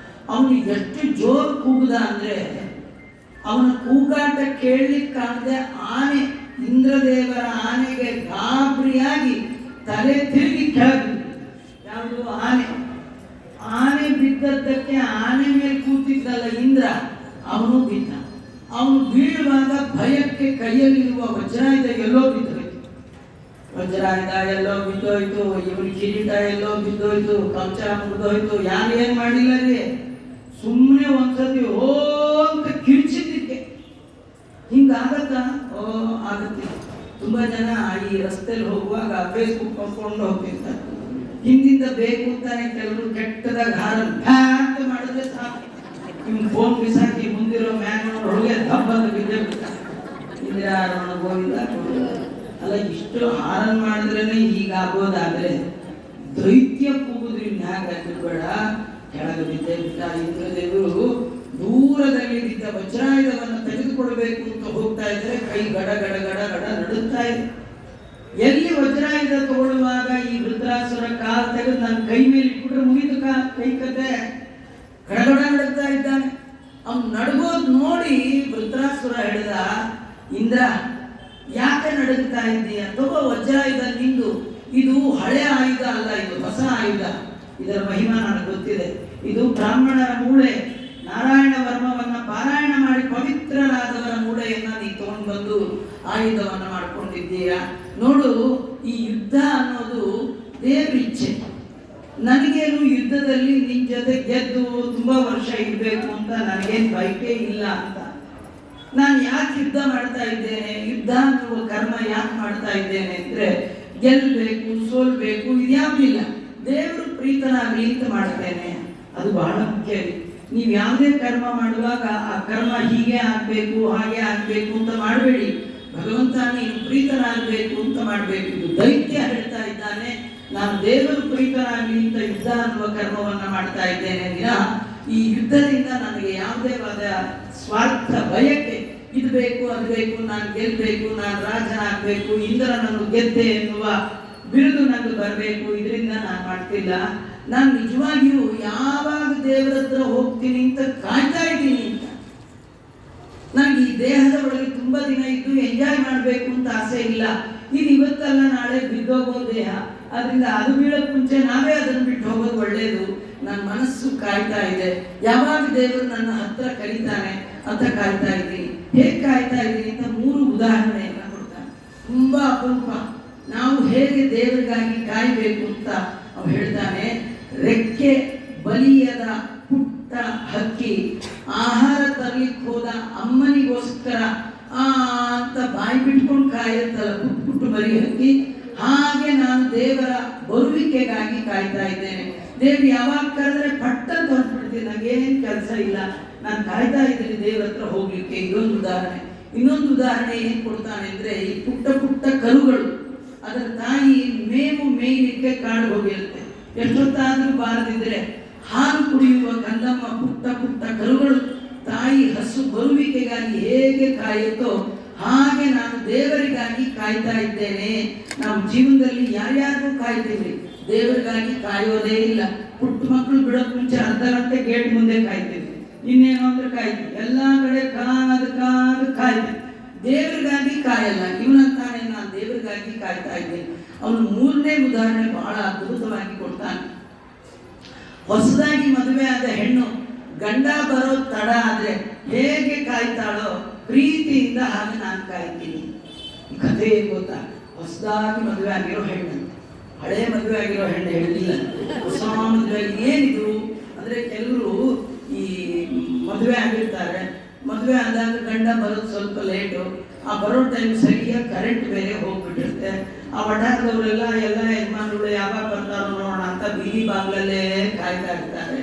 ಅವನು ಎಷ್ಟು ಜೋರ್ ಕೂಗುದ ಅಂದ್ರೆ ಅವನ ಕೂಗಾಟ ಕೇಳಲಿಕ್ಕಾಗದೆ ಆನೆ, ಇಂದ್ರದೇವರ ಆನೆಗೆ ಗಾಬರಿಯಾಗಿ ತಲೆ ತಿರುಗಿ ಕೆಳಗೆ. ಯಾವುದು? ಆನೆ. ಆನೆ ಬಿದ್ದದ್ದಕ್ಕೆ ಆನೆ ಮೇಲೆ ಕೂತಿದ್ದಲ್ಲ ಇಂದ್ರ, ಅವನು ಬಿದ್ದ. ಅವನು ಬೀಳುವಾಗ ಭಯಕ್ಕೆ ಕೈಯಲ್ಲಿರುವ ವಜ್ರಾಯುಧ ಎಲ್ಲೋ ಬಿದ್ದೋಯ್ತು. ವಜ್ರಾಯುಧ ಎಲ್ಲೋ ಬಿದ್ದೋಯ್ತು, ಇವನ ಕಿರೀಟ ಎಲ್ಲೋ ಬಿದ್ದೋಯ್ತು, ಕವಚ ಮುಗಿದೋಯ್ತು. ಯಾರು ಏನ್ ಮಾಡಿಲ್ಲ ರೀ, ಸುಮ್ಮನೆ ಒಂದ್ಸತಿ ಓ ಅಂತ ಕಿರ್ಚಿದ್ದಕ್ಕೆ ಹಿಂಗಾಗತ್ತ. ಓ ಆಗತ್ತೆ. ತುಂಬಾ ಜನ ಈ ರಸ್ತೆಯಲ್ಲಿ ಹೋಗುವಾಗ ಫೇಸ್ಬುಕ್ ನೋಡ್ಕೊಂಡು ಹೋಗ್ತಿರ್ತಾರೆ. ಹಿಂದಿಂದ ಬೇಕು ಅಂತಾನೆ ಕೆಲವರು ಕೆಟ್ಟದಾಗ ಹಾರಲ್ ಅಂತ ಮಾಡಿದ್ರೆ ಸಾಕು, ನಿಮ್ ಫೋನ್ ಬಿಸಾಕಿ ಮುಂದಿರೋ ಮ್ಯಾನ್ ಒಳಗೆ ಹಬ್ಬದ ಬಿದ್ದೇ ಬಿಡ್ತಾರೆ. ಇಂದಿರಾರೋಣ ಗೋವಿಂದ ಅಲ್ಲ, ಇಷ್ಟು ಹಾರನ್ ಮಾಡಿದ್ರೇನೆ ಹೀಗಾಗೋದಾದ್ರೆ ದೈತ್ಯ ಕೂಗುದ್ರಿ ನ್ಯಾಗಿರ್ಬೇಡ. ಕೆಳಗೆ ಬಿದ್ದೇ ಬಿಟ್ಟ. ಇಂದ್ರದೇವರು ದೂರದಲ್ಲಿ ಬಿದ್ದ ವಜ್ರಾಯುಧವನ್ನು ತೆಗೆದುಕೊಳ್ಬೇಕು ಅಂತ ಹೋಗ್ತಾ ಇದ್ರೆ ಕೈ ಗಡ ಗಡ ಗಡ ಗಡ ನಡುತ್ತಾ ಇದೆ. ಎಲ್ಲಿ ವಜ್ರಾಯುಧ ತಗೊಳ್ಳುವಾಗ ಈ ವೃತ್ರಾಸುರ ಕಾಲ್ ತೆಗೆದು ನನ್ನ ಕೈ ಮೇಲೆ ಇಟ್ಬಿಟ್ರೆ ಮುಗಿದು ಕೈ ಕತೆ ಗಡಗಡ ನಡುತ್ತಾ ಇದ್ದಾನೆ. ಅವ್ನು ನಡುಗೋದು ನೋಡಿ ವೃತ್ರಾಸುರ ಹೇಳಿದ, ಇಂದ್ರ ಯಾಕೆ ನಡುಗ್ತಾ ಇದ್ದೀಯ? ತಗೋ ವಜ್ರಾಯುಧ ನಿಂದು, ಇದು ಹಳೆ ಆಯುಧ ಅಲ್ಲ, ಇದು ಹೊಸ ಆಯುಧ. ಇದರ ಮಹಿಮಾ ನನಗೆ ಗೊತ್ತಿದೆ. ಇದು ಬ್ರಾಹ್ಮಣರ ಮೂಳೆ, ನಾರಾಯಣ ವರ್ಮವನ್ನ ಪಾರಾಯಣ ಮಾಡಿ ಪವಿತ್ರರಾದವರ ಮೂಳೆಯನ್ನ ನೀ ತಗೊಂಡು ಬಂದು ಆಯುಧವನ್ನ ಮಾಡ್ಕೊಂಡಿದ್ದೀಯ. ನೋಡು, ಈ ಯುದ್ಧ ಅನ್ನೋದು ದೇವ್ರ ಇಚ್ಛೆ. ನನಗೇನು ಯುದ್ಧದಲ್ಲಿ ನಿನ್ ಜೊತೆ ಗೆದ್ದು ತುಂಬಾ ವರ್ಷ ಇರ್ಬೇಕು ಅಂತ ನನಗೇನು ಬಯಕೆ ಇಲ್ಲ ಅಂತ. ನಾನು ಯಾಕೆ ಯುದ್ಧ ಮಾಡ್ತಾ ಇದ್ದೇನೆ, ಯುದ್ಧ ಅನ್ನುವ ಕರ್ಮ ಯಾಕೆ ಮಾಡ್ತಾ ಇದ್ದೇನೆ ಅಂದ್ರೆ ಗೆಲ್ಬೇಕು ಸೋಲ್ಬೇಕು ಇದ್ಯಾವುದಿಲ್ಲ, ದೇವರು ಪ್ರೀತನಾಗ್ಲಿ ಅಂತ ಮಾಡ್ತೇನೆ. ಅದು ಬಹಳ ಮುಖ್ಯ. ನೀವು ಯಾವುದೇ ಕರ್ಮ ಮಾಡುವಾಗ ಆ ಕರ್ಮ ಹೀಗೆ ಆಗಬೇಕು ಹಾಗೆ ಆಗಬೇಕು ಅಂತ ಮಾಡಬೇಡಿ. ಭಗವಂತ ನೀನು ಪ್ರೀತನಾಗಬೇಕು ಅಂತ ಮಾಡಬೇಕು. ಇದು ದೈತ್ಯ ಹೇಳ್ತಾ ಇದ್ದಾನೆ, ನಾನು ದೇವರು ಪ್ರೀತನಾಗಲಿ ಅಂತ ಯುದ್ಧ ಅನ್ನುವ ಕರ್ಮವನ್ನ ಮಾಡ್ತಾ ಇದ್ದೇನೆ. ದಿನ ಈ ಯುದ್ಧದಿಂದ ನನಗೆ ಯಾವುದೇ ವಾದ ಸ್ವಾರ್ಥ ಬಯಕೆ, ಇದು ಬೇಕು ಅದು ಬೇಕು, ನಾನು ಗೆಲ್ಲಬೇಕು, ನಾನು ರಾಜನಾಗಬೇಕು, ಇಂದ್ರ ನಾನು ಗೆದ್ದೆ ಎನ್ನುವ ಬಿರುದು ನನಗೆ ಬರಬೇಕು, ಇದರಿಂದ ನಾನು ಮಾಡ್ತಿಲ್ಲ. ನಾನು ನಿಜವಾಗಿಯೂ ಯಾವಾಗ ದೇವರ ಹತ್ರ ಹೋಗ್ತೀನಿ ಅಂತ ಕಾಯ್ತಾ ಇದ್ದೀನಿ ಅಂತ. ನನಗೆ ಈ ದೇಹದ ಒಳಗೆ ತುಂಬಾ ದಿನ ಇದ್ದು ಎಂಜಾಯ್ ಮಾಡಬೇಕು ಅಂತ ಆಸೆ ಇಲ್ಲ. ಇದು ಇವತ್ತಲ್ಲ ನಾಳೆ ಬಿದ್ದೋಗೋ ದೇಹ, ಅದರಿಂದ ಅದು ಬೀಳೋಕ್ ಮುಂಚೆ ನಾವೇ ಅದನ್ನು ಬಿಟ್ಟು ಹೋಗೋದು ಒಳ್ಳೇದು. ನನ್ನ ಮನಸ್ಸು ಕಾಯ್ತಾ ಇದೆ, ಯಾವಾಗ ದೇವರು ನನ್ನ ಹತ್ರ ಕರೀತಾನೆ ಅಂತ ಕಾಯ್ತಾ ಇದ್ದೀನಿ. ಹೇಗೆ ಕಾಯ್ತಾ ಇದ್ದೀನಿ ಅಂತ 3 ಉದಾಹರಣೆಯನ್ನ ಕೊಡ್ತಾನೆ. ತುಂಬಾ ಅಪರೂಪ. ನಾವು ಹೇಗೆ ದೇವರಿಗಾಗಿ ಕಾಯಬೇಕು ಅಂತ ಅವ್ನು ಹೇಳ್ತಾನೆ. ರೆಕ್ಕೆ ಬಲಿಯದ ಪುಟ್ಟ ಹಕ್ಕಿ ಆಹಾರ ತರಲಿಕ್ಕೆ ಹೋದ ಅಮ್ಮನಿಗೋಸ್ಕರ ಅಂತ ಬಾಯಿ ಬಿಟ್ಕೊಂಡು ಕಾಯುತ್ತಲ್ಲ ಪುಟ್ಟ ಪುಟ್ಟ ಬಲಿ ಹಕ್ಕಿ, ಹಾಗೆ ನಾನು ದೇವರ ಬರುವಿಕೆಗಾಗಿ ಕಾಯ್ತಾ ಇದ್ದೇನೆ. ದೇವ್ರು ಯಾವಾಗ ಕರೆದ್ರೆ ಪಟ್ಟ ಹೊರಟ್ಬಿಡ್ತೀನಿ, ನನಗೇನೇನು ಕೆಲಸ ಇಲ್ಲ, ನಾನು ಕಾಯ್ತಾ ಇದ್ದೀನಿ ದೇವ್ರ ಹತ್ರ ಹೋಗ್ಲಿಕ್ಕೆ. ಇದೊಂದು ಉದಾಹರಣೆ. ಇನ್ನೊಂದು ಉದಾಹರಣೆ ಏನ್ ಕೊಡ್ತಾನೆ ಅಂದ್ರೆ, ಈ ಪುಟ್ಟ ಪುಟ್ಟ ಕರುಗಳು ಅದರ ತಾಯಿ ಮೇಯಲಿಕ್ಕೆ ಕಾಡು ಹೋಗಿರುತ್ತೆ. ಎಷ್ಟೊತ್ತಾದ್ರೂ ಬಾರದಿದ್ರೆ ಹಾಲು ಕುಡಿಯುವ ಕಂದಮ್ಮ ಪುಟ್ಟ ಪುಟ್ಟ ಕರುಗಳು ತಾಯಿ ಹಸು ಬರುವಿಕೆಗಾಗಿ ಹೇಗೆ ಕಾಯುತ್ತೋ ಹಾಗೆ ನಾನು ದೇವರಿಗಾಗಿ ಕಾಯ್ತಾ ಇದ್ದೇನೆ. ನಾವು ಜೀವನದಲ್ಲಿ ಯಾರ್ಯಾರಿಗೂ ಕಾಯ್ತೀವಿ, ದೇವರಿಗಾಗಿ ಕಾಯೋದೇ ಇಲ್ಲ. ಪುಟ್ಟ ಮಕ್ಕಳು ಬಿಡೋಕ್ ಮುಂಚೆ ಅರ್ಧ ಗಂಟೆ ಗೇಟ್ ಮುಂದೆ ಕಾಯ್ತೀವಿ, ಇನ್ನೇನೋ ಅಂದ್ರೆ ಕಾಯ್ತೀವಿ, ಎಲ್ಲಾ ಕಡೆ ಕಾದು ಕಾಯ್ತೀವಿ, ದೇವರಿಗಾಗಿ ಕಾಯಲ್ಲ. ಇವನಂತಾನೆ ನಾನು ದೇವರಿಗಾಗಿ ಕಾಯ್ತಾ ಇದ್ದೇನೆ. ಅವನು 3ನೇ ಉದಾಹರಣೆ ಬಹಳ ಅದ್ಭುತವಾಗಿ ಕೊಡ್ತಾನೆ. ಹೊಸದಾಗಿ ಮದುವೆ ಆದ ಹೆಣ್ಣು ಗಂಡ ಬರೋ ತಡ ಆದ್ರೆ ಹೇಗೆ ಕಾಯ್ತಾಳೋ ಪ್ರೀತಿಯಿಂದ ಹಾಗೆ ನಾನು ಕಾಯ್ತೀನಿ. ಈ ಕಥೆ ಏನ್ ಗೊತ್ತಾ, ಹೊಸದಾಗಿ ಮದುವೆ ಆಗಿರೋ ಹೆಣ್ಣು, ಹಳೆ ಮದುವೆ ಆಗಿರೋ ಹೆಣ್ಣು ಹೇಳಿಲ್ಲ, ಹೊಸ ಮದುವೆ ಏನಿದು ಅಂದ್ರೆ, ಕೆಲವರು ಈ ಮದುವೆ ಆಗಿರ್ತಾರೆ, ಮದುವೆ ಆದಾಗ ಗಂಡ ಬರೋದು ಸ್ವಲ್ಪ ಲೇಟು, ಆ ಬರೋ ಟೈಮ್ ಸರಿಯಾಗಿ ಕರೆಂಟ್ ಬೇರೆ ಹೋಗ್ಬಿಟ್ಟಿರುತ್ತೆ. ಆ ವಠಾರದವರೆಲ್ಲ ಎಲ್ಲ ಯಜಮಾನರು ಯಾವಾಗ ಬರ್ತಾರೋ ನೋಡೋಣ ಅಂತ ಬೀದಿ ಬಾಗ್ಲಲ್ಲೇ ಕಾಯ್ತಾ ಇರ್ತಾರೆ.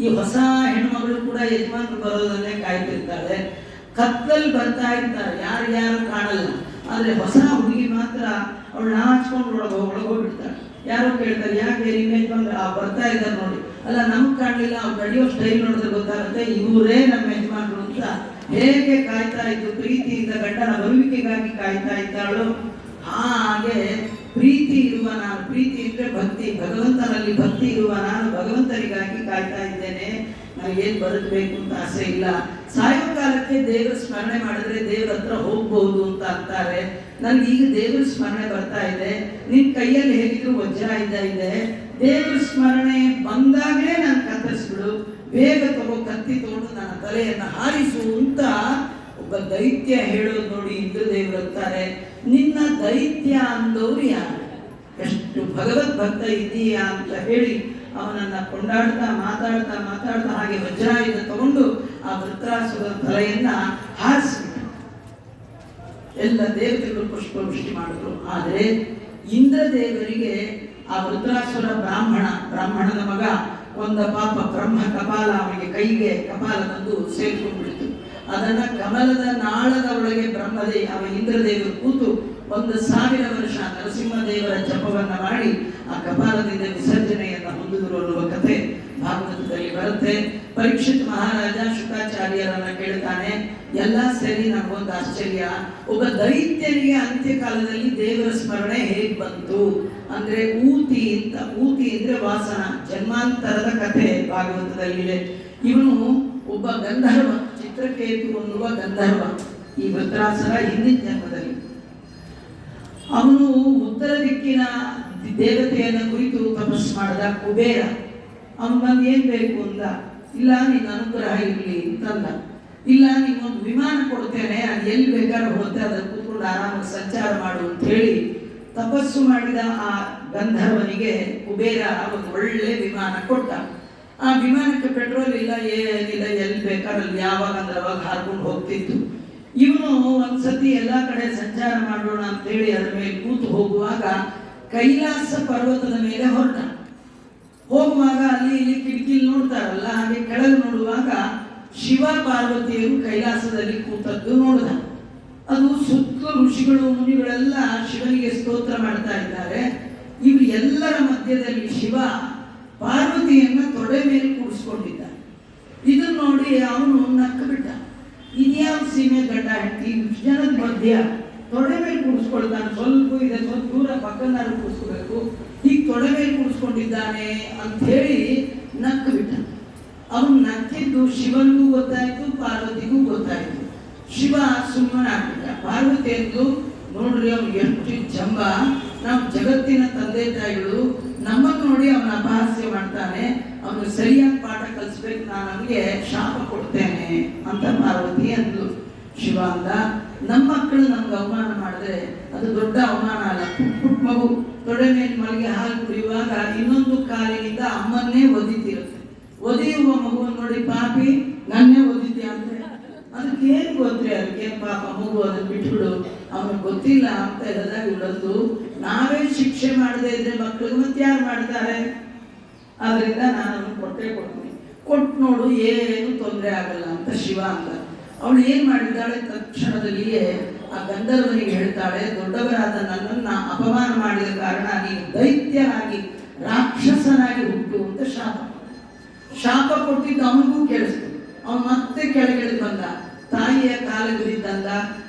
ಈ ಹೊಸ ಹೆಣ್ಮಗಳು ಕೂಡ ಯಜಮಾನರು ಬರೋದನ್ನೇ ಕಾಯ್ತಿರ್ತಾಳೆ. ಕತ್ತಲ್ಲಿ ಬರ್ತಾ ಇರ್ತಾರೆ, ಯಾರು ಕಾಣಲ್ಲ. ಆದ್ರೆ ಹೊಸ ಹುಡುಗಿ ಮಾತ್ರ ಅವಳು ನಾಚ್ಕೊಂಡು ಒಳಗೋಗ್ಬಿಡ್ತಾಳೆ. ಯಾರೋ ಕೇಳ್ತಾರೆ, ಯಾಕೆ ಇಮೇಜ್ ಬಂದ್ರೆ ಬರ್ತಾ ಇದ್ದಾರೆ ನೋಡಿ, ಅಲ್ಲ ನಮ್ಗೆ ಕಾಣಲಿಲ್ಲ, ಅವ್ರು ನಡೆಯೋ ಸ್ಟೈಲ್ ನೋಡಿದ್ರೆ ಗೊತ್ತಾಗುತ್ತೆ ಇವರೇ ನಮ್ಮ ಯಜಮಾನರು ಅಂತ. ಹೇಗೆ ಕಾಯ್ತಾ ಇದ್ದು ಪ್ರೀತಿಯಿಂದ ಗಂಡನ ಬರುವಿಕೆಗಾಗಿ ಕಾಯ್ತಾ ಇದ್ದಾಳು, ಹಾಗೆ ಪ್ರೀತಿ ಇರುವ ನಾನು, ಪ್ರೀತಿ ಇದ್ರೆ ಭಕ್ತಿ, ಭಗವಂತನಲ್ಲಿ ಭಕ್ತಿ ಇರುವ ನಾನು ಭಗವಂತನಿಗಾಗಿ ಕಾಯ್ತಾ ಇದ್ದೇನೆ. ನನಗೇನು ಬದುಕಬೇಕು ಅಂತ ಆಸೆ ಇಲ್ಲ. ಸಾಯೋ ಕಾಲಕ್ಕೆ ದೇವರ ಸ್ಮರಣೆ ಮಾಡಿದ್ರೆ ದೇವರ ಹತ್ರ ಹೋಗ್ಬಹುದು ಅಂತ ಅಂತಾರೆ. ನನ್ಗೆ ಈಗ ದೇವರ ಸ್ಮರಣೆ ಬರ್ತಾ ಇದೆ. ನಿನ್ ಕೈಯಲ್ಲಿ ಹೇಗಿದ್ರು ವಜ್ರ ಇದೆ, ದೇವರ ಸ್ಮರಣೆ ಬಂದಾಗಲೇ ನಾನು ಕತ್ತರಿಸ್ಬಿಡು, ಬೇಗ ಕತ್ತಿ ತಗೊಂಡು ನನ್ನ ತಲೆಯನ್ನು ಹಾರಿಸು ಅಂತ ಒಬ್ಬ ದೈತ್ಯ ಹೇಳೋದು ನೋಡಿ ಇಂದ್ರದೇವರು ಅಂತಾರೆ. ನಿನ್ನ ದೈತ್ಯ ಅಂದವರು ಯಾರು, ಎಷ್ಟು ಭಗವದ್ಭಕ್ತ ಇದೀಯಾ ಅಂತ ಹೇಳಿ ಅವನನ್ನ ಕೊಂಡಾಡ್ತಾ ಮಾತಾಡ್ತಾ ಹಾಗೆ ವಜ್ರಾಯುಧ ತಗೊಂಡು ಆ ವೃತ್ರಾಸುರ ತಲೆಯನ್ನ ಹಾರಿಸಿಬಿಟ್ಟ. ಎಲ್ಲ ದೇವತೆಗಳು ಪುಷ್ಪವೃಷ್ಟಿ ಮಾಡಿದ್ರು. ಆದರೆ ಇಂದ್ರದೇವರಿಗೆ ಆ ವೃತ್ರಾಸುರ ಬ್ರಾಹ್ಮಣನ ಮಗ ಒಂದ ಪಾಪ ಬ್ರಹ್ಮ ಕಪಾಲ, ಅವನಿಗೆ ಕೈಗೆ ಕಪಾಲ ಬಂದು ಸೇರ್ಕೊಂಡ್ಬಿಡ್ತು. ಅದನ್ನ ಕಮಲದ ನಾಳದ ಒಳಗೆ ಇಂದ್ರದೇವರು ಕೂತು 1000 ವರ್ಷ ನರಸಿಂಹದೇವರ ಜಪವನ್ನ ಮಾಡಿ ಆ ಕಪಾಲದಿಂದ ವಿಸರ್ಜನೆಯನ್ನ ಹೊಂದಿದ್ರು ಅನ್ನುವ ಕಥೆ ಭಾಗವತದಲ್ಲಿ ಬರುತ್ತೆ. ಪರೀಕ್ಷಿತ್ ಮಹಾರಾಜ ಶುಕಾಚಾರ್ಯರನ್ನ ಕೇಳ್ತಾನೆ, ಎಲ್ಲ ಸರಿ, ನಮಗೊಂದು ಆಶ್ಚರ್ಯ, ಒಬ್ಬ ದೈತ್ಯನಿಗೆ ಅಂತ್ಯಕಾಲದಲ್ಲಿ ದೇವರ ಸ್ಮರಣೆ ಹೇಗ್ ಬಂತು ಅಂದ್ರೆ, ಊತಿ ಅಂದ್ರೆ ವಾಸನ, ಜನ್ಮಾಂತರದ ಕಥೆ ಭಾಗವತದಲ್ಲಿದೆ. ಇವನು ಒಬ್ಬ ಗಂಧರ್ವ, ಚಿತ್ರಕೇತು ಅನ್ನುವ ಗಂಧರ್ವ, ಈ ವೃತ್ರಾಸುರ ಹಿಂದಿನ ಜನ್ಮದಲ್ಲಿ. ಅವನು ಉತ್ತರ ದಿಕ್ಕಿನ ದೇವತೆಯನ್ನ ಕುರಿತು ತಪಸ್ಸು ಮಾಡಿದ ಕುಬೇರ. ಅವನು ಬಂದು ಏನ್ ಬೇಕು ಅಂದ, ಇಲ್ಲ ನಿನ್ನ ಅನುಗ್ರಹ ಇರಲಿ ಅಂತಂದ. ಇಲ್ಲ ನಿನ್ನೊಂದು ವಿಮಾನ ಕೊಡ್ತೇನೆ, ಅದು ಎಲ್ಲಿ ಬೇಕಾದ್ರೂ ಹೋಗುತ್ತೆ, ಅದನ್ನು ಕೂತ್ಕೊಂಡು ಆರಾಮಾಗಿ ಸಂಚಾರ ಮಾಡು ಅಂತ ಹೇಳಿ ತಪಸ್ಸು ಮಾಡಿದ ಆ ಗಂಧರ್ವನಿಗೆ ಕುಬೇರ ಒಂದು ಒಳ್ಳೆ ವಿಮಾನ ಕೊಟ್ಟ. ಆ ವಿಮಾನಕ್ಕೆ ಪೆಟ್ರೋಲ್ ಇಲ್ಲ, ಏನಿಲ್ಲ, ಎಲ್ಲಿ ಬೇಕಾದಲ್ಲಿ ಯಾವಾಗ ಅಂದ್ರೆ ಅವಾಗ ಹಾರ್ಕೊಂಡು ಹೋಗ್ತಿತ್ತು. ಇವನು ಒಂದ್ಸತಿ ಎಲ್ಲಾ ಕಡೆ ಸಂಚಾರ ಮಾಡೋಣ ಅಂತೇಳಿ ಅದರ ಮೇಲೆ ಕೂತು ಹೋಗುವಾಗ ಕೈಲಾಸ ಪರ್ವತದ ಮೇಲೆ ಹೊರಟ. ಹೋಗುವಾಗ ಅಲ್ಲಿ ಇಲ್ಲಿ ಕಿಟಕಿಲಿ ನೋಡ್ತಾರಲ್ಲ, ಹಾಗೆ ಕೆಳಗೆ ನೋಡುವಾಗ ಶಿವ ಪಾರ್ವತಿಯರು ಕೈಲಾಸದಲ್ಲಿ ಕೂತದ್ದು ನೋಡಿದ. ಅದು ಸುತ್ತಲೂ ಋಷಿಗಳು ಮುನಿಗಳೆಲ್ಲ ಶಿವನಿಗೆ ಸ್ತೋತ್ರ ಮಾಡ್ತಾ ಇದ್ದಾರೆ. ಇವು ಎಲ್ಲರ ಮಧ್ಯದಲ್ಲಿ ಶಿವ ಪಾರ್ವತಿಯನ್ನ ತೊಡೆ ಮೇಲೆ ಕೂಡಿಸ್ಕೊಂಡಿದ್ದ. ಇದನ್ನು ನೋಡಿ ಅವನು ನಕ್ಕ ಬಿಟ್ಟ. ಇದ್ಯಾವ ಸೀಮೆ ಗಂಡ ಹೆಂಡತಿ ಜನದ ಮಧ್ಯ ತೊಡೆ ಮೇಲೆ ಕೂಡಿಸ್ಕೊಳ್ತಾನೆ, ಸ್ವಲ್ಪ ಇದೆ, ಸ್ವಲ್ಪ ದೂರ ಪಕ್ಕನಾರು ಕೂಡಿಸ್ಕೋಬೇಕು, ಈಗ ತೊಡೆ ಮೇಲೆ ಕೂಡಿಸ್ಕೊಂಡಿದ್ದಾನೆ ಅಂತ ಹೇಳಿ ನಕ್ಕ ಬಿಟ್ಟ. ಅವನು ನಕ್ಕಿದ್ದು ಶಿವನಿಗೂ ಗೊತ್ತಾಯ್ತು, ಪಾರ್ವತಿಗೂ ಗೊತ್ತಾಯ್ತು. ಶಿವ ಸುಮ್ಮನಾಗ್ಬಿಟ್ಟ. ಪಾರ್ವತಿ ಎಂದು ನೋಡ್ರಿ ಅವ್ನು ಎಷ್ಟು ಜಂಬ, ನಾವು ಜಗತ್ತಿನ ತಂದೆ ತಾಯಿಗಳು ನಮ್ಮನ್ನು ನೋಡಿ ಅವನ ಅಪಹಾಸ್ಯ ಮಾಡ್ತಾನೆ, ಅವನು ಸರಿಯಾಗಿ ಪಾಠ ಕಲಿಸ್ಬೇಕು, ನಾನು ಅವನಿಗೆ ಶಾಪ ಕೊಡ್ತೇನೆ ಅಂತ ಪಾರ್ವತಿ ಅಂದ್ಲು. ಶಿವ ಅಂದ, ನಮ್ಮ ಮಕ್ಕಳು ನಮ್ಗೆ ಅವಮಾನ ಮಾಡಿದ್ರೆ ಅದು ದೊಡ್ಡ ಅವಮಾನ ಅಲ್ಲ. ಪುಟ್ ಮಗು ತೊಡೆ ಮೇಲೆ ಮಲಗಿ ಹಾಲು ಕುಡಿಯುವಾಗ ಇನ್ನೊಂದು ಕಾಲಿನಿಂದ ಅಮ್ಮನ್ನೇ ಒದಿತಿರುತ್ತೆ. ಒದಿಯುವ ಮಗುವನ್ನು ನೋಡಿ ಪಾಪಿ ನನ್ನೇ ಒದಿದ್ಯಾ ಅಂತ, ಅದಕ್ಕೆ ಏನ್ ಗೊತ್ತೇ, ಅದಕ್ಕೆ ಪಾಪ ಮಗು ಅದನ್ನ ಬಿಟ್ಬಿಡು, ಅವನಿಗೆ ಗೊತ್ತಿಲ್ಲ ಅಂತ ಹೇಳಿದಾಗ ಇವಳದ್ದು ನಾವೇ ಶಿಕ್ಷೆ ಮಾಡದೇ ಇದ್ರೆ ಮಕ್ಕಳಿಗೆ ಮತ್ತೆ ಯಾರು ಮಾಡ್ತಾರೆ? ಆದ್ರಿಂದ ನಾನು ಕೊಟ್ಟೆ ಕೊಡ್ತೀನಿ, ಕೊಟ್ಟು ನೋಡು ಏನು ತೊಂದರೆ ಆಗಲ್ಲ ಅಂತ ಶಿವ ಅಂತ. ಅವಳು ಏನ್ ಮಾಡಿದ್ದಾಳೆ, ತಕ್ಷಣದಲ್ಲಿಯೇ ಆ ಗಂಧರ್ವನಿಗೆ ಹೇಳ್ತಾಳೆ, ದೊಡ್ಡವರಾದ ನನ್ನನ್ನ ಅಪಮಾನ ಮಾಡಿದ ಕಾರಣ ನೀನು ದೈತ್ಯನಾಗಿ ರಾಕ್ಷಸನಾಗಿ ಹುಟ್ಟು ಅಂತ ಶಾಪ ಕೊಟ್ಟಿದ್ದು ಅವನಿಗೂ ಕೇಳಿಸ್ತು. ಅವನು ಮತ್ತೆ ಕೆಳಗಿಳಿದು ಬಂದ, ತಾಯಿಯ ಕಾಲಿಗೆ ಬಿದ್ದಂದ,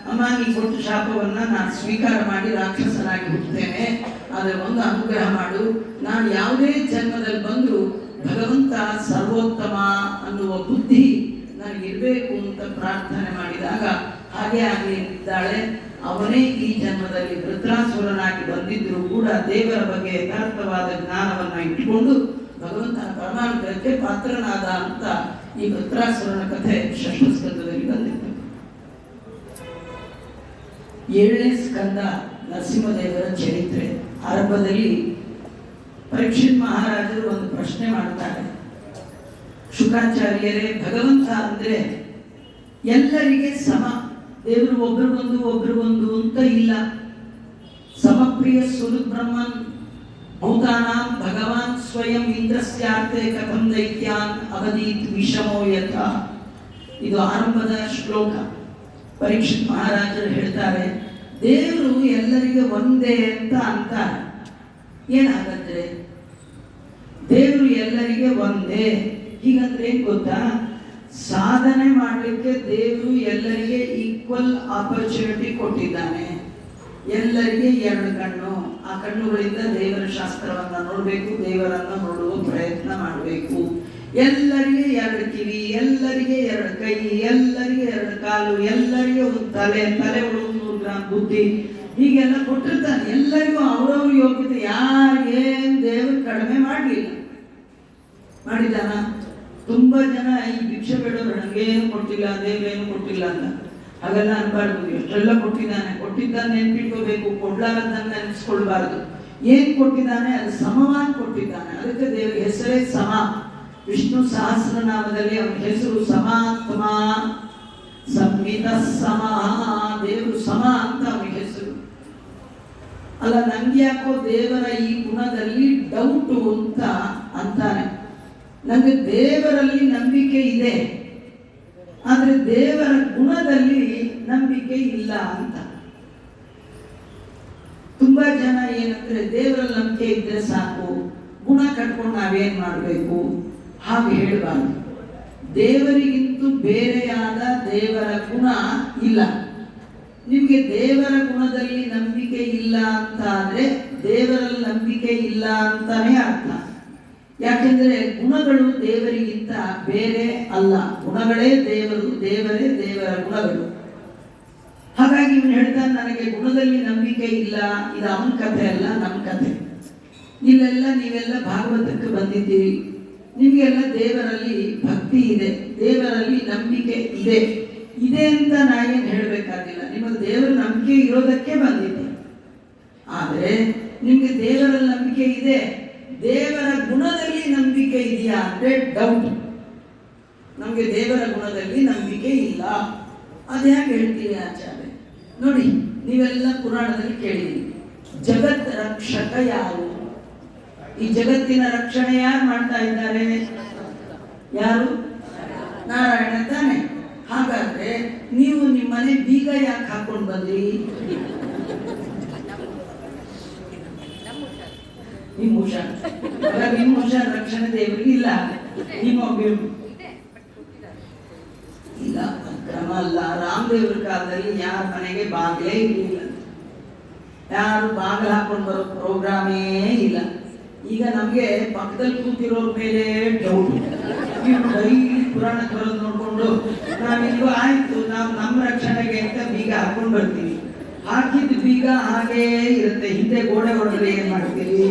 ಅಮ್ಮ ನೀ ಕೊಟ್ಟ ಶಾಪವನ್ನ ನಾನು ಸ್ವೀಕಾರ ಮಾಡಿ ರಾಕ್ಷಸನಾಗಿ ಹುಟ್ಟುತ್ತೇನೆ, ಆದರೆ ಒಂದು ಅನುಗ್ರಹ ಮಾಡು, ನಾನು ಯಾವುದೇ ಜನ್ಮದಲ್ಲಿ ಬಂದರೂ ಭಗವಂತ ಸರ್ವೋತ್ತಮ ಅನ್ನುವ ಬುದ್ಧಿ ನನಗಿರಬೇಕು ಅಂತ ಪ್ರಾರ್ಥನೆ ಮಾಡಿದಾಗ ಹಾಗೆ ಆಗಿದ್ದಾಳೆ. ಅವನೇ ಈ ಜನ್ಮದಲ್ಲಿ ವೃತ್ರಾಸುರನಾಗಿ ಬಂದಿದ್ದರೂ ಕೂಡ ದೇವರ ಬಗ್ಗೆ ಯಥಾರ್ಥವಾದ ಜ್ಞಾನವನ್ನ ಇಟ್ಟುಕೊಂಡು ಭಗವಂತನ ಪರಮಾನುಗ್ರಹಕ್ಕೆ ಪಾತ್ರನಾದ ಅಂತ ಈ ವೃತ್ರಾಸುರನ ಕಥೆ ಷಷ್ಠಸ್ಕಂದದಲ್ಲಿ ಬಂದಿತ್ತು. 7ನೇ ಸ್ಕಂದ ನರಸಿಂಹದೇವರ ಚರಿತ್ರೆ. ಆರಂಭದಲ್ಲಿ ಪರೀಕ್ಷಿತ್ ಮಹಾರಾಜರು ಒಂದು ಪ್ರಶ್ನೆ ಮಾಡ್ತಾರೆ, ಶುಕಾಚಾರ್ಯರೇ, ಭಗವಂತ ಅಂದ್ರೆ ಎಲ್ಲರಿಗೆ ಸಮ, ದೇವರು ಒಬ್ರಿಗೊಂದು ಅಂತ ಇಲ್ಲ. ಸಮಪ್ರಿಯ ಸುರು ಬ್ರಹ್ಮನ್ ಭೂತಾನಾಂ ಭಗವಾನ್ ಸ್ವಯಂ ಇಂದ್ರಸ್ಯಾರ್ತೆ ಕಥಂ ದೈತ್ಯಾನ್ ಅವಧೀತ್ ವಿಷಮೋ ಯಥ. ಇದು ಆರಂಭದ ಶ್ಲೋಕ. ಪರೀಕ್ಷಿತ್ ಮಹಾರಾಜರು ಹೇಳ್ತಾರೆ, ದೇವರು ಎಲ್ಲರಿಗೆ ಒಂದೇ ಅಂತ ಅಂತಾರೆ. ಏನಾಗತ್ತೆ? ದೇವರು ಎಲ್ಲರಿಗೆ ಒಂದೇ ಹೀಗಂದ್ರೆ ಏನ್ ಗೊತ್ತಾ, ಸಾಧನೆ ಮಾಡಲಿಕ್ಕೆ ದೇವರು ಎಲ್ಲರಿಗೆ ಈಕ್ವಲ್ ಆಪರ್ಚುನಿಟಿ ಕೊಟ್ಟಿದ್ದಾನೆ. ಎಲ್ಲರಿಗೆ 2 ಕಣ್ಣು, ಆ ಕಣ್ಣುಗಳಿಂದ ದೇವರ ಶಾಸ್ತ್ರವನ್ನ ನೋಡಬೇಕು, ದೇವರನ್ನ ನೋಡುವ ಪ್ರಯತ್ನ ಮಾಡಬೇಕು. ಎಲ್ಲರಿಗೆ 2 ಕಿವಿ, ಎಲ್ಲರಿಗೆ 2 ಕೈ, ಎಲ್ಲರಿಗೆ 2 ಕಾಲು, ಎಲ್ಲರಿಗೆ ಒಂದು ತಲೆ ಒಳಗೆ 100 ಗ್ರಾಂ ಬುದ್ಧಿ, ಹೀಗೆಲ್ಲ ಕೊಟ್ಟಿರ್ತಾನೆ. ಎಲ್ಲರಿಗೂ ಅವ್ರವ್ರ ಯೋಗ್ಯತೆ, ಯಾರೇನ್ ದೇವರು ಕಡಿಮೆ ಮಾಡಲಿಲ್ಲ. ಮಾಡಿದಾನ? ತುಂಬಾ ಜನ ಈ ಭಿಕ್ಷೆ ಬೇಡೋರು ನನಗೇನು ಕೊಟ್ಟಿಲ್ಲ, ದೇವರೇನು ಕೊಟ್ಟಿಲ್ಲ ಅಂತ ಹಾಗೆಲ್ಲ ಅನ್ಬಾರ್ದು. ಎಷ್ಟೆಲ್ಲ ಕೊಟ್ಟಿದ್ದಾನೆ ನೆನ್ಪಿಟ್ಕೋಬೇಕು, ಕೊಡ್ಲಾರದನ್ನ ನೆನೆಸ್ಕೊಳ್ಬಾರ್ದು. ಏನ್ ಕೊಟ್ಟಿದ್ದಾನೆ ಅದು ಸಮವಾಗಿ ಕೊಟ್ಟಿದ್ದಾನೆ. ಅದಕ್ಕೆ ದೇವರ ಹೆಸರೇ ಸಮ. ವಿಷ್ಣು ಸಹಸ್ರನಾಮದಲ್ಲಿ ಅವನ ಹೆಸರು ಸಮಾತ್ಮ, ಸಂಹಿತ ಸಮ. ದೇವರು ಸಮ ಅಂತ ಅವನಿಗೆ ಹೆಸರು. ಅಲ್ಲ, ನಂಗೆ ಯಾಕೋ ದೇವರ ಈ ಗುಣದಲ್ಲಿ ಡೌಟು ಅಂತ ಅಂತಾನೆ. ನನಗೆ ದೇವರಲ್ಲಿ ನಂಬಿಕೆ ಇದೆ, ಆದ್ರೆ ದೇವರ ಗುಣದಲ್ಲಿ ನಂಬಿಕೆ ಇಲ್ಲ ಅಂತ. ತುಂಬಾ ಜನ ಏನಂದ್ರೆ ದೇವರಲ್ಲಿ ನಂಬಿಕೆ ಇದ್ರೆ ಸಾಕು, ಗುಣ ಕಟ್ಕೊಂಡು ನಾವೇನ್ ಮಾಡಬೇಕು ಹಾಗೆ ಹೇಳಬಾರ್ದು. ದೇವರಿಗಿಂತೂ ಬೇರೆಯಾದ ದೇವರ ಗುಣ ಇಲ್ಲ. ನಿಮಗೆ ದೇವರ ಗುಣದಲ್ಲಿ ನಂಬಿಕೆ ಇಲ್ಲ ಅಂತ ಆದ್ರೆ ದೇವರಲ್ಲಿ ನಂಬಿಕೆ ಇಲ್ಲ ಅಂತಾನೆ ಅರ್ಥ. ಯಾಕೆಂದ್ರೆ ಗುಣಗಳು ದೇವರಿಗಿಂತ ಬೇರೆ ಅಲ್ಲ, ಗುಣಗಳೇ ದೇವರು, ದೇವರೇ ದೇವರ ಗುಣಗಳು. ಹಾಗಾಗಿ ಇವನು ಹೇಳ್ತಾನೆ, ನನಗೆ ಗುಣದಲ್ಲಿ ನಂಬಿಕೆ ಇಲ್ಲ. ಇದು ಅವನ ಕಥೆ ಅಲ್ಲ, ನಮ್ಮ ಕಥೆ. ಇಲ್ಲೆಲ್ಲ ನೀವೆಲ್ಲ ಭಾಗವತಕ್ಕೆ ಬಂದಿದ್ದೀರಿ, ನಿಮಗೆಲ್ಲ ದೇವರಲ್ಲಿ ಭಕ್ತಿ ಇದೆ, ದೇವರಲ್ಲಿ ನಂಬಿಕೆ ಇದೆ ಅಂತ ನಾನೇನು ಹೇಳಬೇಕಾಗಿಲ್ಲ. ನಿಮಗೆ ದೇವರ ನಂಬಿಕೆ ಇರೋದಕ್ಕೆ ಬಂದಿದೆ. ಆದರೆ ನಿಮಗೆ ದೇವರಲ್ಲಿ ನಂಬಿಕೆ ಇದೆ, ದೇವರ ಗುಣದಲ್ಲಿ ನಂಬಿಕೆ ಇದೆಯಾ ಅಂದ್ರೆ ಡೌಟ್. ನಮಗೆ ದೇವರ ಗುಣದಲ್ಲಿ ನಂಬಿಕೆ ಇಲ್ಲ. ಅದ್ಯಾಕೆ ಹೇಳ್ತೀವಿ ಆಚಾರ್ಯ? ನೋಡಿ, ನೀವೆಲ್ಲ ಪುರಾಣದಲ್ಲಿ ಕೇಳಿದ್ದೀರಿ, ಜಗತ್ ರಕ್ಷಕ ಯಾರು? ಈ ಜಗತ್ತಿನ ರಕ್ಷಣೆ ಯಾರು ಮಾಡ್ತಾ ಇದ್ದಾರೆ? ಯಾರು? ನಾರಾಯಣ ತಾನೆ. ಮನೆ ಬೀಗ ಯಾಕೆ ಹಾಕೊಂಡು ಬಂದ್ರಿ? ನಿಮ್ಮ ಹುಷಾರ್ ನಿಮ್ಮ ಹುಷಾರ್ ರಕ್ಷಣೆ ದೇವರಿಗೆ ಇಲ್ಲ. ನಿಮ್ಮ ಇಲ್ಲ ಕ್ರಮ ಅಲ್ಲ. ರಾಮದೇವ್ರ ಕಾಲದಲ್ಲಿ ಯಾರ ಮನೆಗೆ ಬಾಗಿಲೇ ಇರಲಿಲ್ಲ, ಯಾರು ಬಾಗಿಲು ಹಾಕೊಂಡು ಬರೋ ಪ್ರೋಗ್ರಾಮೇ ಇಲ್ಲ. ಈಗ ನಮ್ಗೆ ಪಕ್ಕದಲ್ಲಿ ಕೂತಿರೋರ್ ಮೇಲೆ ಡೌಟ್. ಇವ್ರು ಡೈಲಿ ಪುರಾಣ ಬರೋದು ನೋಡ್ಕೊಂಡು ನಾವಿಲ್ವ ಆಯ್ತು ನಾವು ನಮ್ಮ ರಕ್ಷಣೆಗೆ ಅಂತ ಬೀಗ ಹಾಕೊಂಡು ಬರ್ತೀವಿ. ಹಾಕಿದ ಬೀಗ ಹಾಗೇ ಇರುತ್ತೆ. ಹಿಂದೆ ಗೋಡೆ ಹೊಡೆದ್ರೆ ಏನ್ ಮಾಡ್ತೀವಿ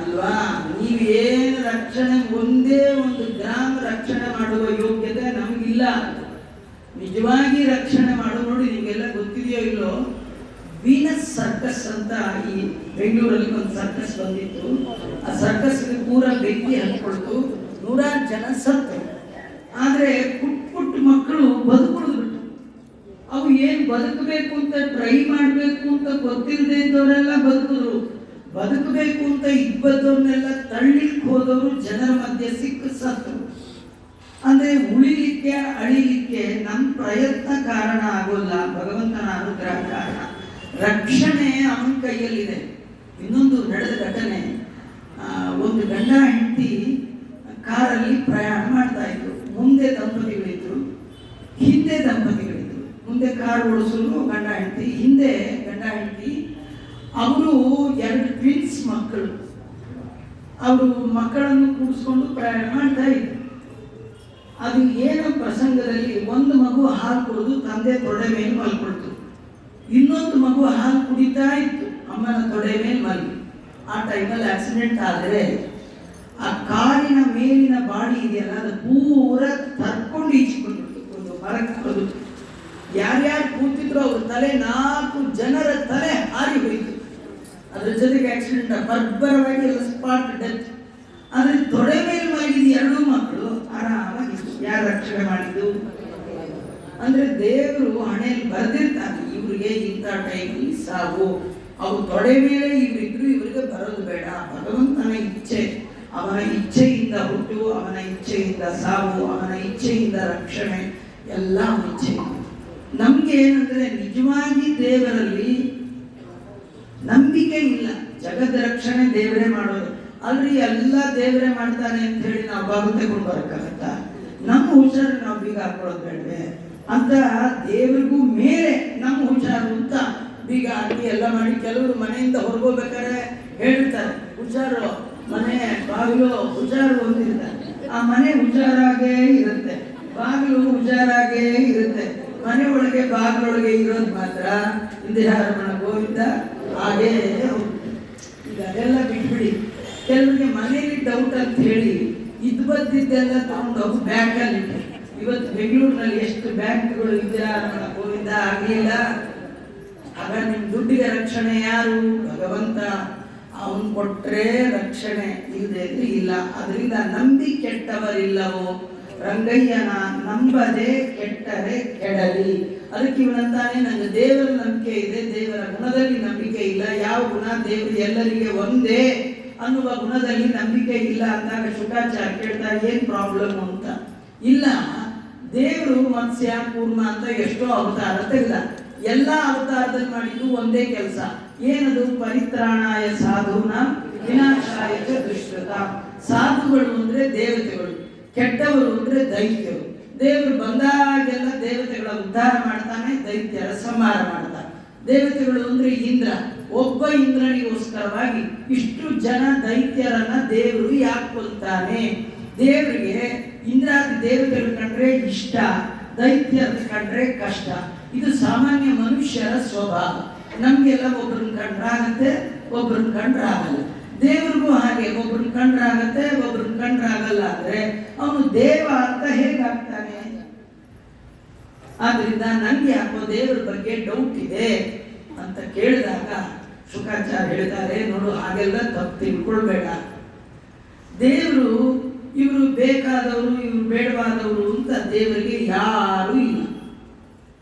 ಅಲ್ವಾ? ನೀವೇನು ರಕ್ಷಣೆ, ಒಂದೇ ಒಂದು ಗ್ರಾಮ ರಕ್ಷಣೆ ಮಾಡುವ ಯೋಗ್ಯತೆ ನಮಗಿಲ್ಲ. ನಿಜವಾಗಿ ರಕ್ಷಣೆ ಮಾಡು. ನೋಡಿ, ನಿಮಗೆಲ್ಲ ಗೊತ್ತಿದೆಯೋ ಇಲ್ಲೋ, ವೀನಸ್ ಸರ್ಕಸ್ ಅಂತ ಈ ಬೆಂಗಳೂರಲ್ಲಿ ಒಂದು ಸರ್ಕಸ್ ಬಂದಿತ್ತು. ಆ ಸರ್ಕಸ್ಗೆ ಪೂರ ಬೆಂಕಿ ಹತ್ಕೊಳ್ತು, 100 ಜನ ಸತ್ತು. ಆದ್ರೆ ಪುಟ್ಟ ಮಕ್ಕಳು ಬದುಕುಳಿದ್ಬಿಟ್ಟು. ಅವು ಏನ್ ಬದುಕಬೇಕು ಅಂತ ಟ್ರೈ ಮಾಡ್ಬೇಕು ಅಂತ ಗೊತ್ತಿಲ್ಲದೆ ಇದ್ದವರೆಲ್ಲ ಬದುಕಿದ್ರು. ಬದುಕಬೇಕು ಅಂತ ಇಬ್ಬದವ್ರನ್ನೆಲ್ಲ ತಳ್ಳಿಕ್ ಹೋದವರು ಜನರ ಮಧ್ಯೆ ಸಿಕ್ಕ ಸತ್ತು. ಅಂದ್ರೆ ಉಳಿಲಿಕ್ಕೆ ಅಳಿಲಿಕ್ಕೆ ನಮ್ಮ ಪ್ರಯತ್ನ ಕಾರಣ ಆಗೋಲ್ಲ, ಭಗವಂತನ ಅನುಗ್ರಹ ಕಾರಣ. ರಕ್ಷಣೆ ಅವನ ಕೈಯಲ್ಲಿದೆ. ಇನ್ನೊಂದು ನಡೆದ ಘಟನೆ, ಒಂದು ಗಂಡ ಹೆಂಡತಿ ಕಾರಲ್ಲಿ ಪ್ರಯಾಣ ಮಾಡ್ತಾ ಇದ್ರು. ಮುಂದೆ ದಂಪತಿಗಳಿದ್ರು, ಹಿಂದೆ ದಂಪತಿಗಳಿದ್ರು. ಮುಂದೆ ಕಾರ್ ಓಡಿಸಲು ಗಂಡ ಹೆಂಡತಿ, ಹಿಂದೆ ಗಂಡ ಹೆಂಡತಿ. ಅವರು 2 ಟ್ವಿನ್ಸ್ ಮಕ್ಕಳು. ಅವರು ಮಕ್ಕಳನ್ನು ಕೂಡಿಸ್ಕೊಂಡು ಪ್ರಯಾಣ ಮಾಡ್ತಾ ಇದ್ರು. ಅದು ಏನೋ ಪ್ರಸಂಗದಲ್ಲಿ ಒಂದು ಮಗು ಹಾಲು ಕುಡಿದು ತಂದೆ ತೊಡೆ ಮೇಲೆ ಮಲ್ಕೊಳ್ತು, ಇನ್ನೊಂದು ಮಗು ಹಾಲು ಕುಡಿತಾ ಇತ್ತು, ಅಮ್ಮನ ತೊಡೆ ಮೇಲೆ ಮಲಗಿ. ಆ ಟೈಮಲ್ಲಿ ಆಕ್ಸಿಡೆಂಟ್ ಆದರೆ ಆ ಕಾರಿನ ಮೇಲಿನ ಬಾಡಿ ಇದೆಯಲ್ಲ, ಅದು ಪೂರ ತರ್ಕೊಂಡು ಈಚಿಕೊಂಡಿತ್ತು, ಒಂದು ಮರಕ್ಕೆ ಬದು. ಯಾರ್ಯಾರು ಕೂತಿದ್ರು ಅವ್ರ ತಲೆ, 4 ಜನರ ತಲೆ ಹಾರಿ ಹೋಯಿತು. ಅದ್ರ ಜೊತೆಗೆ ಆಕ್ಸಿಡೆಂಟ್ ಬರ್ಬರವಾಗಿ ಎಲ್ಲ ಸ್ಪಾಟ್ ಡೆತ್. ಆದ್ರೆ ತೊಡೆ ಮೇಲೆ ಮಲಗಿದ 2 ಮಕ್ಕಳು ಆರಾಮಾಗಿತ್ತು. ಯಾರು ರಕ್ಷಣೆ ಮಾಡಿದ್ದು? ಅಂದ್ರೆ ದೇವರು ಹಣೆಯಲ್ಲಿ ಬರೆದಿರ್ತಾನೆ, ಇವ್ರಿಗೆ ಇಂಥ ಟೈಮಲ್ಲಿ ಸಾವು. ಅವು ತೊಡೆ ಮೇಲೆ ಇವರಿದ್ರು, ಇವರಿಗೆ ಬರೋದು ಬೇಡ. ಭಗವಂತನ ಇಚ್ಛೆ, ಅವನ ಇಚ್ಛೆಯಿಂದ ಹುಟ್ಟು, ಅವನ ಇಚ್ಛೆಯಿಂದ ಸಾವು, ಅವನ ಇಚ್ಛೆಯಿಂದ ರಕ್ಷಣೆ, ಎಲ್ಲ ಇಚ್ಛೆ. ನಮ್ಗೆ ಏನಂದ್ರೆ ನಿಜವಾಗಿ ದೇವರಲ್ಲಿ ನಂಬಿಕೆ ಇಲ್ಲ. ಜಗದ ರಕ್ಷಣೆ ದೇವರೇ ಮಾಡೋದು ಅಲ್ರಿ, ಎಲ್ಲ ದೇವರೇ ಮಾಡ್ತಾನೆ ಅಂತ ಹೇಳಿ ನಾವು ಬಾಗು ತಗೊಂಡು ಬರಕ್ಕಾಗತ್ತಾ? ನಮ್ಮ ಹುಷಾರು ನಾವು ಬೀಗ ಹಾಕೊಳ್ಳೋದು ಬೇಡವೆ ಅಂತ ದೇವರಿಗೂ ಮೇಲೆ ನಮ್ಮ ಹುಷಾರು ಅಂತ ಬೀಗ ಹಾಕಿ ಎಲ್ಲ ಮಾಡಿ. ಕೆಲವರು ಮನೆಯಿಂದ ಹೊರಗೋಗ್ಬೇಕಾದ್ರೆ ಹೇಳ್ತಾರೆ, ಹುಷಾರು ಮನೆ ಬಾಗಿಲು ಹುಷಾರು ಅಂತಿರ್ತಾರೆ. ಆ ಮನೆ ಹುಷಾರಾಗೇ ಇರುತ್ತೆ, ಬಾಗಿಲು ಹುಷಾರಾಗೇ ಇರುತ್ತೆ. ಮನೆ ಒಳಗೆ ಬಾಗಿಲೊಳಗೆ ಇರೋದು ಮಾತ್ರ ಇಂದಿರಾರಮಣ ಗೋವಿಂದ ಹಾಗೇ. ಈಗ ಅದೆಲ್ಲ ಬಿಟ್ಬಿಡಿ. ಕೆಲವರಿಗೆ ಮನೆಯಲ್ಲಿ ಡೌಟ್ ಅಂತ ಹೇಳಿ ಇದು ಬದ್ದಿದ್ದೆಲ್ಲ ತಗೊಂಡು ಬ್ಯಾಂಕಲ್ಲಿ ಇಟ್ಟು. ಇವತ್ತು ಬೆಂಗಳೂರಿನಲ್ಲಿ ಎಷ್ಟು ಬ್ಯಾಂಕ್ಗಳು ಇಂದಿರಾರಮಣ ಗೋವಿಂದ ಆಗಲಿಲ್ಲ. ಆಗ ನಿಮ್ಮ ದುಡ್ಡಿಗೆ ರಕ್ಷಣೆ ಯಾರು? ಭಗವಂತ. ಅವನು ಕೊಟ್ಟರೆ ರಕ್ಷಣೆ, ಇಲ್ಲದೆ ಇಲ್ಲ. ಅದರಿಂದ ನಂಬಿ ಕೆಟ್ಟವರಿಲ್ಲವೋ ರಂಗಯ್ಯನ ನಂಬದೆ ಕೆಟ್ಟರೆ ಕೆಡಲಿ. ಅದಕ್ಕೆ ಇವನಂತಾನೆ, ನನಗೆ ದೇವರ ನಂಬಿಕೆ ಇದೆ, ದೇವರ ಗುಣದಲ್ಲಿ ನಂಬಿಕೆ ಇಲ್ಲ. ಯಾವ ಗುಣ? ದೇವರು ಎಲ್ಲರಿಗೆ ಒಂದೇ ಅನ್ನುವ ಗುಣದಲ್ಲಿ ನಂಬಿಕೆ ಇಲ್ಲ ಅಂದಾಗ ಶುಕಾಚಾರ್ಯ ಕೇಳ್ತಾರೆ, ಏನ್ ಪ್ರಾಬ್ಲಮ್ ಅಂತ. ಇಲ್ಲ, ದೇವರು ಮತ್ಸ್ಯ ಕೂರ್ಮ ಅಂತ ಎಷ್ಟೋ ಅವತಾರ ತೆಗೆದ. ಎಲ್ಲ ಅವತಾರದಲ್ಲಿ ಮಾಡಿದ್ದು ಒಂದೇ ಕೆಲಸ. ಏನದು? ಪರಿತ್ರಾಣಾಯ ಸಾಧೂನ ವಿನಾಶಾಯ ಚ ದುಷ್ಕೃತ. ಸಾಧುಗಳು ಅಂದ್ರೆ ದೇವತೆಗಳು, ಕೆಟ್ಟವರು ಅಂದ್ರೆ ದೈತ್ಯರು. ದೇವರು ಬಂದಾಗೆಲ್ಲ ದೇವತೆಗಳ ಉದ್ಧಾರ ಮಾಡ್ತಾನೆ, ದೈತ್ಯರ ಸಂಹಾರ ಮಾಡ್ತಾನೆ. ದೇವತೆಗಳು ಅಂದ್ರೆ ಇಂದ್ರ. ಒಬ್ಬ ಇಂದ್ರನಿಗೋಸ್ಕರವಾಗಿ ಇಷ್ಟು ಜನ ದೈತ್ಯರನ್ನ ದೇವರು ಯಾಕೆ ಕೊಲ್ತಾನೆ? ದೇವರಿಗೆ ಇಂದ್ರಾದಿ ದೇವತೆಗಳು ಕಂಡ್ರೆ ಇಷ್ಟ, ದೈತ್ಯರ ಕಂಡ್ರೆ ಕಷ್ಟ. ಇದು ಸಾಮಾನ್ಯ ಮನುಷ್ಯರ ಸ್ವಭಾವ. ನಮ್ಗೆಲ್ಲ ಒಬ್ಬರನ್ನ ಕಂಡ್ರಾಗತ್ತೆ, ಒಬ್ಬರನ್ನ ಕಂಡ್ರಾಗಲ್ಲ. ದೇವ್ರಿಗೂ ಹಾಗೆ, ಒಬ್ಬರನ್ನ ಕಂಡ್ರಾಗತ್ತೆ, ಒಬ್ಬರನ್ನ ಕಂಡ್ರಾಗಲ್ಲ. ಅಂದ್ರೆ ಅವನು ದೇವ ಅಂತ ಹೇಗಾಗ್ತಾನೆ? ಆದ್ರಿಂದ ನನ್ಗೆ ಯಾಕೋ ದೇವರ ಬಗ್ಗೆ ಡೌಟ್ ಇದೆ ಅಂತ ಕೇಳಿದಾಗ ಶುಕಾಚಾರ್ಯ ಹೇಳ್ತಾರೆ, ನೋಡು, ಹಾಗೆಲ್ಲ ತಪ್ಪು ತಿಳ್ಕೊಳ್ಬೇಡ. ದೇವರು ಇವರು ಬೇಕಾದವರು, ಇವರು ಬೇಡವಾದವರು ಅಂತ ದೇವರಿಗೆ ಯಾರೂ ಇಲ್ಲ.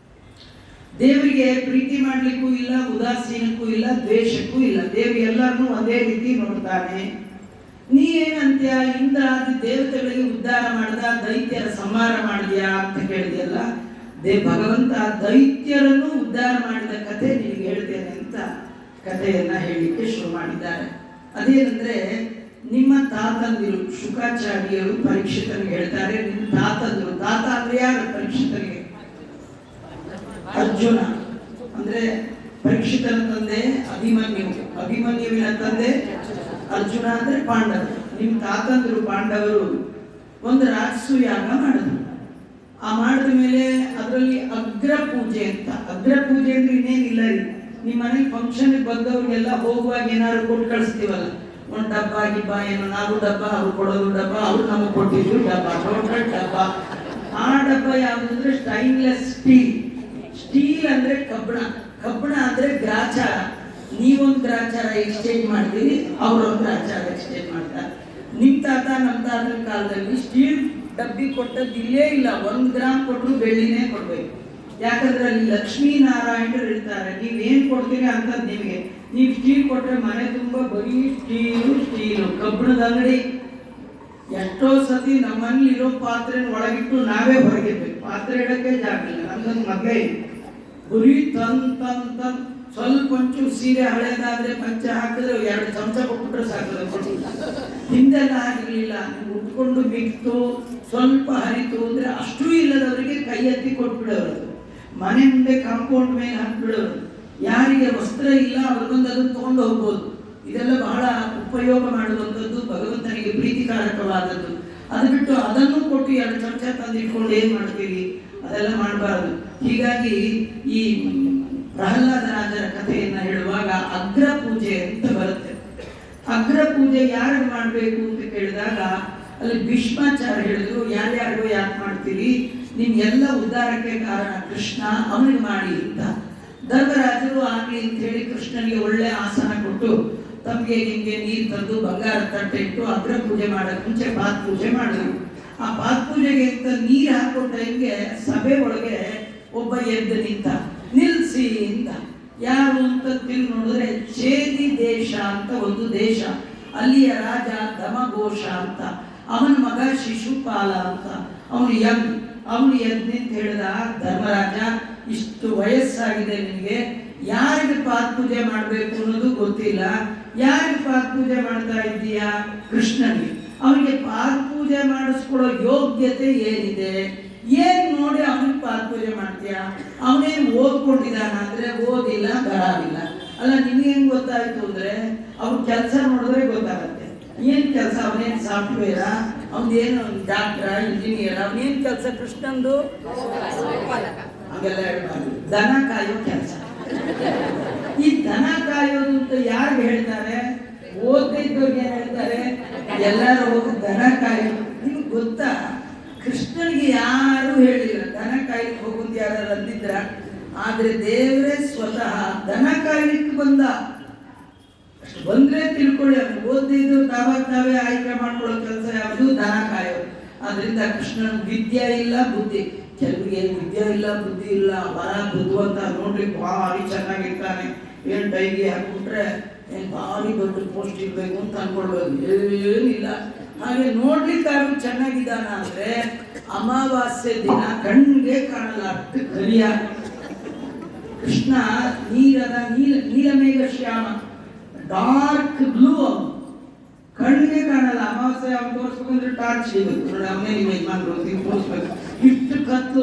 ದೇವರಿಗೆ ಪ್ರೀತಿ ಮಾಡ್ಲಿಕ್ಕೂ ಇಲ್ಲ, ಉದಾಸೀನಕ್ಕೂ ಇಲ್ಲ, ದ್ವೇಷಕ್ಕೂ ಇಲ್ಲ. ದೇವರು ಎಲ್ಲರನ್ನೂ ಒಂದೇ ರೀತಿ ನೋಡ್ತಾನೆ. ನೀ ಏನಂತ್ಯ? ಇಂದ್ರಾದಿ ದೇವತೆಗಳಿಗೆ ಉದ್ಧಾರ ಮಾಡ್ದ, ದೈತ್ಯರ ಸಂಹಾರ ಮಾಡಿದ್ಯಾ ಅಂತ ಕೇಳಿದೆಯಲ್ಲ. ಭಗವಂತ ದೈತ್ಯರನ್ನು ಉದ್ಧಾರ ಮಾಡಿದ ಕಥೆ ನಿನಗೆ ಹೇಳ್ತೇನೆ ಅಂತ ಕಥೆಯನ್ನ ಹೇಳಲಿಕ್ಕೆ ಶುರು ಮಾಡಿದ್ದಾರೆ. ಅದೇನಂದ್ರೆ, ನಿಮ್ಮ ತಾತಂದಿರು ಶುಕಾಚಾರ್ಯರು ಪರೀಕ್ಷಿತನಿಗೆ ಹೇಳ್ತಾರೆ, ನಿಮ್ಮ ತಾತಂದಿರು, ತಾತ ಅಂದ್ರೆ ಯಾರು ಪರೀಕ್ಷಿತನಿಗೆ? ಅರ್ಜುನ ಅಂದ್ರೆ ಪರೀಕ್ಷಿತನ ತಂದೆ ಅಭಿಮನ್ಯು, ಅಭಿಮನ್ಯುವಿನ ತಂದೆ ಅರ್ಜುನ ಅಂದ್ರೆ ಪಾಂಡವರು. ನಿಮ್ಮ ತಾತಂದಿರು ಪಾಂಡವರು ಒಂದು ರಾಜಸು ಯಾಗ ಮಾಡಿದ್ರು. ಆ ಮಾಡಿದ ಮೇಲೆ ಅದರಲ್ಲಿ ಅಗ್ರ ಪೂಜೆ ಅಂತ, ಅಗ್ರ ಪೂಜೆ ಅಂದ್ರೆ ಇನ್ನೇನಿಲ್ಲ ರೀ, ನಿಮ್ಮ ಮನೆಗೆ ಫಂಕ್ಷನ್ ಬಂದವ್ರಿಗೆಲ್ಲ ಹೋಗುವಾಗ ಏನಾದ್ರು ಕೊಟ್ಟು ಕಳಿಸ್ತೀವಲ್ಲ, ಒಂದು ಡಬ್ಬ ಗಿಬ್ಬ, ಏನು ನಾವು ಡಬ್ಬ, ಅವ್ರು ಕೊಡೋದು ಡಬ್ಬ, ಅವ್ರು ನಮಗೆ ಕೊಟ್ಟಿದ್ರು ಡಬ್ಬ, ಟೋಟಲ್ ಡಬ್ಬ. ಆ ಡಬ್ಬ ಯಾವುದಂದ್ರೆ ಸ್ಟೈನ್ಲೆಸ್ ಸ್ಟೀಲ್. ಸ್ಟೀಲ್ ಅಂದ್ರೆ ಕಬ್ಬಣ, ಕಬ್ಬಣ ಅಂದ್ರೆ ಗ್ರಾಚಾರ. ನೀವೊಂದು ಗ್ರಾಚಾರ ಎಕ್ಸ್ಚೇಂಜ್ ಮಾಡ್ತೀರಿ, ಅವರೊಂದು ಗ್ರಾಚಾರ ಎಕ್ಸ್ಚೇಂಜ್ ಮಾಡ್ತಾರೆ. ನಿಮ್ಮ ತಾತ ನಮ್ಮ ತಾತನ ಕಾಲದಲ್ಲಿ ಸ್ಟೀಲ್ ಡಬ್ಬಿ ಕೊಟ್ಟದ್ದು ಇಲ್ಲೇ ಇಲ್ಲ, 1 ಗ್ರಾಮ್ ಕೊಟ್ಟರು ಬೆಳ್ಳಿನೇ ಕೊಡ್ಬೇಕು. ಯಾಕಂದ್ರೆ ಅಲ್ಲಿ ಲಕ್ಷ್ಮೀನಾರಾಯಣರು ಇರ್ತಾರೆ, ನೀವೇನು ಕೊಡ್ತೀರಿ ಅಂತದ್ದು ನಿಮಗೆ. ನೀವು ಸ್ಟೀಲ್ ಕೊಟ್ಟರೆ ಮನೆ ತುಂಬ ಬರೀ ಸ್ಟೀಲು ಕಬ್ಬಿಣದ ಅಂಗಡಿ. ಎಷ್ಟೋ ಸತಿ ನಮ್ಮಲ್ಲಿರೋ ಪಾತ್ರೆನ ಒಳಗಿಟ್ಟು ನಾವೇ ಹೊರಗಿರ್ಬೇಕು, ಪಾತ್ರೆ ಇಡಕ್ಕೆ ಜಾಗ ಇಲ್ಲ. ನಮ್ದೊಂದು ಮದುವೆ ಬರೀ ತನ್ ಸ್ವಲ್ಪ ಒಂಚೂರು ಸೀರೆ ಹಳೇದಾದ್ರೆ ಪಂಚೆ ಹಾಕಿದ್ರೆ 2 ಚಮಚ ಕೊಟ್ಬಿಟ್ರೆ ಸಾಕು. ಹಿಂದೆಲ್ಲ ಆಗಿರ್ಲಿಲ್ಲ, ಉಟ್ಕೊಂಡು ಬಿಟ್ಟು ಸ್ವಲ್ಪ ಹರಿತು ಅಂದ್ರೆ ಅಷ್ಟೂ ಇಲ್ಲದವರಿಗೆ ಕೈ ಎತ್ತಿ ಕೊಟ್ಬಿಡೋರು, ಮನೆ ಮುಂದೆ ಕಾಂಪೌಂಡ್ ಮೇಲೆ ಹಾಕ್ಬಿಡೋರು. ಯಾರಿಗೆ ವಸ್ತ್ರ ಇಲ್ಲ ಅವ್ರಿಗೊಂದು ಅದನ್ನು ತಗೊಂಡು ಹೋಗ್ಬೋದು. ಇದೆಲ್ಲ ಬಹಳ ಉಪಯೋಗ ಮಾಡುವಂಥದ್ದು, ಭಗವಂತನಿಗೆ ಪ್ರೀತಿಕಾರಕವಾದದ್ದು. ಅದು ಬಿಟ್ಟು ಅದನ್ನು ಕೊಟ್ಟು 2 ಚಮಚ ತಂದಿಟ್ಕೊಂಡು ಏನ್ ಮಾಡ್ತೀವಿ, ಅದೆಲ್ಲ ಮಾಡಬಾರದು. ಹೀಗಾಗಿ ಈ ಪ್ರಹ್ಲಾದ ರಾಜರ ಕಥೆಯನ್ನ ಹೇಳುವಾಗ ಅಗ್ರ ಪೂಜೆ ಅಂತ ಬರುತ್ತೆ. ಅಗ್ರ ಪೂಜೆ ಯಾರಿಗೆ ಮಾಡಬೇಕು ಅಂತ ಕೇಳಿದಾಗ ಅಲ್ಲಿ ಭೀಷ್ಮಾಚಾರ್ಯ ಹೇಳಿದ್ರು, ಯಾರ್ಯಾರಿಗೂ ಯಾಕೆ ಮಾಡ್ತೀರಿ, ನಿಮ್ಗೆಲ್ಲ ಉದ್ಧಾರಕ್ಕೆ ಕಾರಣ ಕೃಷ್ಣ, ಅವನಿಗೆ ಮಾಡಿ ಅಂತ. ಧರ್ಮರಾಜರು ಆಗಲಿ ಅಂತ ಹೇಳಿ ಕೃಷ್ಣನಿಗೆ ಒಳ್ಳೆ ಆಸನ ಕೊಟ್ಟು ತಮಗೆ ನಿಮ್ಗೆ ನೀರು ತಂದು ಬಂಗಾರ ತಟ್ಟೆ ಇಟ್ಟು ಅಗ್ರ ಪೂಜೆ ಮಾಡಕ್ ಮುಂಚೆ ಪಾತ್ ಪೂಜೆ ಮಾಡಿದ್ರು. ಆ ಪಾತ್ ಪೂಜೆಗೆ ಅಂತ ನೀರು ಹಾಕೋ ಟೈಮ್ಗೆ ಸಭೆ ಒಳಗೆ ಒಬ್ಬ ಎದ್ದು ನಿಂತ, ನಿಲ್ಸಿ ಅಂತ. ಯಾರು ಅಂತ ತಿಳಿ ನೋಡಿದ್ರೆ ಚೇದಿ ದೇಶ ಅಂತ ಒಂದು ದೇಶ, ಅಲ್ಲಿಯ ರಾಜ ದಮಘೋಷ ಅಂತ, ಅವನ ಮಗ ಶಿಶುಪಾಲ ಅಂತ, ಅವನು ಎದ್ದು ನಿಂತ ಹೇಳಿದ, ಧರ್ಮರಾಜ ಇಷ್ಟು ವಯಸ್ಸಾಗಿದೆ ನಿನಗೆ, ಯಾರಿಗೆ ಪಾತ್ ಪೂಜೆ ಮಾಡಬೇಕು ಅನ್ನೋದು ಗೊತ್ತಿಲ್ಲ, ಯಾರಿಗೆ ಪಾತ್ ಪೂಜೆ ಮಾಡ್ತಾ ಇದ್ದೀಯಾ? ಕೃಷ್ಣನಿಗೆ. ಅವನಿಗೆ ಪಾತ್ ಪೂಜೆ ಮಾಡಿಸ್ಕೊಡೋ ಯೋಗ್ಯತೆ ಏನಿದೆ, ಏನ್ ನೋಡಿ ಅವನಿಗೆ ಪಾತ್ ಪೂಜೆ ಮಾಡ್ತೀಯ? ಅವನೇನು ಓದ್ಕೊಂಡಿದ್ದಾನ ಅಂದ್ರೆ ಓದಿಲ್ಲ, ಬರಾವಿಲ್ಲ. ಅಲ್ಲ, ನಿಮ್ಗೇನ್ ಗೊತ್ತಾಯ್ತು ಅಂದ್ರೆ ಅವ್ನ ಕೆಲಸ ನೋಡಿದ್ರೆ ಗೊತ್ತಾಗತ್ತೆ. ಏನ್ ಕೆಲಸ, ಅವನೇನ್ ಸಾಫ್ಟ್ವೇರಾ, ಅವನೇನು ಡಾಕ್ಟ್ರ, ಇಂಜಿನಿಯರ್, ಅವನೇನ್ ಕೆಲಸ? ಕೃಷ್ಣಂದು ಹಾಗೆಲ್ಲ ಹೇಳ್ಬಾರ್ದು, ದನ ಕಾಯೋ ಕೆಲಸ. ಈ ದನ ಕಾಯೋದು ಅಂತ ಯಾರು ಹೇಳ್ತಾರೆ? ಓದಿದ್ದವ್ರಿಗೆ ಏನ್ ಹೇಳ್ತಾರೆ? ಎಲ್ಲರೂ ಹೋಗಿ ದನ ಕಾಯೋದು. ನಿಮ್ಗೆ ಗೊತ್ತಾ, ಕೃಷ್ಣನಿಗೆ ಯಾರು ಹೇಳಿಲ್ಲ ದನ ಕಾಯ್ಲಿಕ್ಕೆ ಹೋಗುದು, ಯಾರು ಅಂದಿದ್ರ? ಆದ್ರೆ ದೇವರೇ ಸ್ವತಃ ದನ ಕಾಯ್ಲಿಕ್ಕೆ ಬಂದ. ಅಷ್ಟು ಬಂದ್ರೆ ತಿಳ್ಕೊಳ್ಳಿ, ಅವ್ರು ಓದಿದ್ದು ತಾವೇ ಆಯ್ಕೆ ಮಾಡ್ಕೊಳ್ಳೋ ಕೆಲಸ ಯಾವುದು? ದನ ಕಾಯೋದು. ಆದ್ರಿಂದ ಕೃಷ್ಣನ ವಿದ್ಯೆ ಇಲ್ಲ, ಬುದ್ಧಿ. ಕೆಲವರಿಗೆ ವಿದ್ಯೆ ಇಲ್ಲ, ಬುದ್ಧಿ ಇಲ್ಲ, ವರ ಬುದ್ಧಿವಂತ ನೋಡ್ರಿ ಭಾರಿ ಚೆನ್ನಾಗಿರ್ತಾನೆ, ಏನ್ ಡೈಗೆ ಹಾಕ್ಬಿಟ್ರೆ ಏನ್ ಭಾರಿ ದೊಡ್ಡ ಪೋಸ್ಟ್ ಇರ್ಬೇಕು ಅಂತ ಅನ್ಕೊಳ್ಬೇಕು, ಏನಿಲ್ಲ. ಹಾಗೆ ನೋಡ್ಲಿಕ್ಕಾದ್ರೂ ಚೆನ್ನಾಗಿದ್ದಾನ ಅಂದ್ರೆ ಅಮಾವಾಸ್ಯೆ ದಿನ ಕಣ್ಣಿಗೆ ಕಾಣಲ್ಲ, ಅಷ್ಟು ಕರಿಯ. ಕೃಷ್ಣ ನೀಲಮೇಘ ಶ್ಯಾಮ, ಡಾರ್ಕ್ ಬ್ಲೂ, ಅವನು ಕಣ್ಣಿಗೆ ಕಾಣಲ್ಲ. ಅಮಾವಾಸ್ಯೆ ಅವ್ನು ತೋರಿಸ್ಬೇಕಂದ್ರೆ ಟಾರ್ಚ್ ಸಿಗುತ್ತೆ ನೋಡಿ, ಅವನೇ ನಿಮ್ಮ ಯಜಮಾನ್ರು ತೋರಿಸ್ಬೇಕು. ಇಷ್ಟು ಕತ್ತು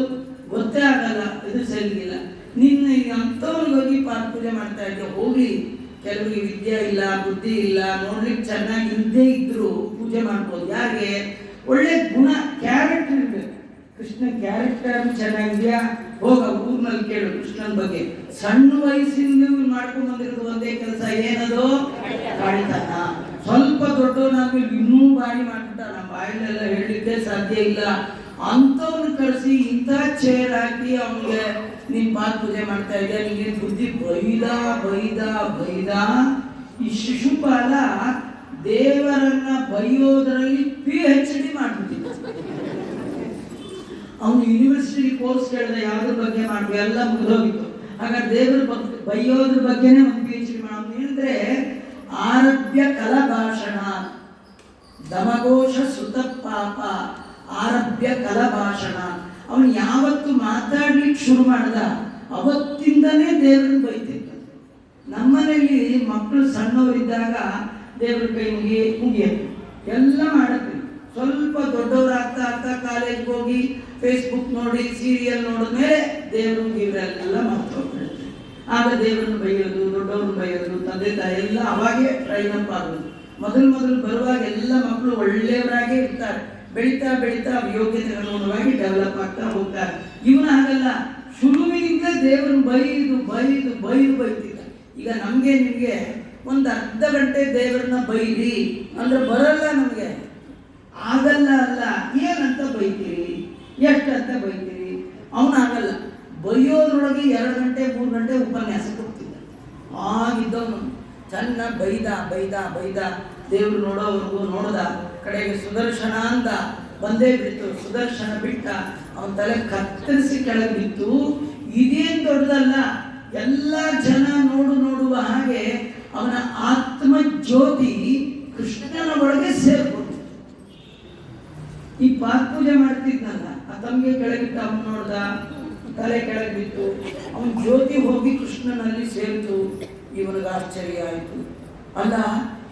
ಗೊತ್ತೇ ಆಗಲ್ಲ, ಇದು ಸರಿಗಿಲ್ಲ. ನಿನ್ನ ಅಂಥವ್ರಿಗೆ ಹೋಗಿ ಪಾತ್ ಪೂಜೆ ಮಾಡ್ತಾ ಇದ್ದೆ. ಹೋಗ್ಲಿ, ಕೆಲವರಿಗೆ ವಿದ್ಯೆ ಇಲ್ಲ, ಬುದ್ಧಿ ಇಲ್ಲ, ನೋಡ್ಲಿಕ್ಕೆ ಚೆನ್ನಾಗಿ ಇದ್ದೇ ಇದ್ರು ಪೂಜೆ ಮಾಡ್ಬೋದು. ಯಾರಿಗೆ ಒಳ್ಳೆ ಗುಣ, ಕ್ಯಾರೆಕ್ಟರ್ ಇರ್ಬೇಕು. ಕೃಷ್ಣ ಕ್ಯಾರೆಕ್ಟರ್ ಚೆನ್ನಾಗಿದ್ಯಾ? ಹೋಗ ಊರ್ನಲ್ಲಿ ಕೇಳು ಕೃಷ್ಣನ ಬಗ್ಗೆ. ಸಣ್ಣ ವಯಸ್ಸಿಂದ ಮಾಡ್ಕೊಂಡ್ ಬಂದಿರೋದು ಒಂದೇ ಕೆಲಸ, ಏನದು? ಕಾಳಿತನ. ಸ್ವಲ್ಪ ದೊಡ್ಡವನಾದ್ಮೇಲೆ ಇನ್ನೂ ಬಾರಿ ಮಾಡ್ಬಿಟ್ಟ, ನಮ್ಮ ಬಾಯಿಲೆಲ್ಲ ಹೇಳಲಿಕ್ಕೆ ಸಾಧ್ಯ ಇಲ್ಲ. ಅಂಥವ್ನು ಕರೆಸಿ ಇಂಥ ಚೇರ್ ಹಾಕಿ ಅವನಿಗೆ ನೀನ್ ಪಾತ್ ಪೂಜೆ ಮಾಡ್ತಾ ಇದೆಯಾ, ನಿಂಗೆ ಬುದ್ಧಿ ಬೈದ. ಈ ಶಿಶುಪಾಲ ದೇವರನ್ನ ಬೈಯೋದ್ರಲ್ಲಿ PhD ಮಾಡ್ಬಿಟ್ಟಿದ್ದ. ಅವನು ಯೂನಿವರ್ಸಿಟಿ ಕೋರ್ಸ್ ಕೇಳಿದ, ಯಾವ್ದ್ರ ಬಗ್ಗೆ ಮಾಡ್ಬೇಕು, ಎಲ್ಲ ಮುಗಿದೋಗಿತ್ತು. ಹಾಗಾದ್ರೆ ದೇವರ ಬೈಯೋದ್ರ ಬಗ್ಗೆನೇ ಒಂದು PhD ಮಾಡೋದು. ಏನಂದ್ರೆ ಆರಭ್ಯ ಕಲಭಾಷಣ, ದಮಘೋಷ ಸುತ ಪಾಪ, ಆರಭ್ಯ ಕಲಭಾಷಣ. ಅವನು ಯಾವತ್ತು ಮಾತಾಡ್ಲಿಕ್ಕೆ ಶುರು ಮಾಡ್ದ ಅವತ್ತಿಂದನೇ ದೇವ್ರನ್ನ ಬೈತಿದ್ದ. ನಮ್ಮನೇಲಿ ಮಕ್ಕಳು ಸಣ್ಣವರಿದ್ದಾಗ ದೇವ್ರ ಕೈ ಮುಗಿಯಬೇಕು ಎಲ್ಲ ಮಾಡಬೇಕು. ಸ್ವಲ್ಪ ದೊಡ್ಡವರಾಗ್ತಾ ಆಗ್ತಾ ಕಾಲೇಜ್ಗೆ ಹೋಗಿ ಫೇಸ್ಬುಕ್ ನೋಡಿ ಸೀರಿಯಲ್ ನೋಡಿದ್ಮೇಲೆ ದೇವರು ಇವರೆಲ್ಲ ಮರ್ತೋಗ್ಬಿಡುತ್ತೆ. ಆಗ ದೇವರನ್ನು ಬೈಯೋದು, ದೊಡ್ಡವ್ರನ್ನ ಬೈಯೋದು, ತಂದೆ ತಾಯಿ ಎಲ್ಲ ಅವಾಗೇ ಟ್ರೈನ್ ಅಪ್ ಆಗೋದು. ಮೊದಲು ಬರುವಾಗ ಎಲ್ಲ ಮಕ್ಕಳು ಒಳ್ಳೆಯವರಾಗೇ ಇರ್ತಾರೆ. ಬೆಳೀತಾ ಬೆಳೀತಾ ಯೋಗ್ಯತೆಗನುಗುಣವಾಗಿ ಡೆವಲಪ್ ಆಗ್ತಾ ಹೋಗ್ತಾರೆ. ಇವನು ಹಾಗಲ್ಲ, ಶುರುವಿನಿಂದ ದೇವರನ್ನು ಬೈತಿದ್ದ. ಈಗ ನಮಗೆ ನಿಮಗೆ ಒಂದು ಅರ್ಧ ಗಂಟೆ ದೇವರನ್ನ ಬೈರಿ ಅಂದ್ರೆ ಬರಲ್ಲ ನಮಗೆ, ಆಗಲ್ಲ. ಅಲ್ಲ, ಏನಂತ ಬೈತೀರಿ, ಎಷ್ಟಂತ ಬೈತೀರಿ? ಅವನು ಆಗಲ್ಲ, ಬೈಯೋದ್ರೊಳಗೆ 2 ಗಂಟೆ 3 ಗಂಟೆ ಉಪನ್ಯಾಸ ಕೊಡ್ತಿದ್ದ. ಆಗಿದ್ದವನು ಚೆನ್ನ ಬೈದ ದೇವ್ರು ನೋಡೋವರೆಗೂ ನೋಡ್ದ. ಕಡೆಗೆ ಸುದರ್ಶನ ಅಂತ ಬಂದೇ ಬಿಡ್ತು. ಸುದರ್ಶನ ಬಿಟ್ಟ, ಅವನ ತಲೆ ಕತ್ತರಿಸಿ ಕೆಳಗೆ ಬಿತ್ತು. ಇದೇನು ದೊಡ್ಡದಲ್ಲ, ಎಲ್ಲ ಜನ ನೋಡುವ ಹಾಗೆ ಅವನ ಆತ್ಮ ಜ್ಯೋತಿ ಕೃಷ್ಣನ ಒಳಗೆ ಸೇರ್ಕೊಂಡು ಈ ಪಾದ ಪೂಜೆ ಮಾಡ್ತಿದ್ನಲ್ಲ, ಆ ತಮಗೆ ಕೆಳಗಿಟ್ಟ, ಅವನು ನೋಡ್ದ, ತಲೆ ಕೆಳಗೆ ಬಿತ್ತು. ಅವನ ಜ್ಯೋತಿ ಹೋಗಿ ಕೃಷ್ಣನಲ್ಲಿ ಸೇರಿತು. ಇವನಿಗೆ ಆಶ್ಚರ್ಯ ಆಯಿತು. ಅಲ್ಲ,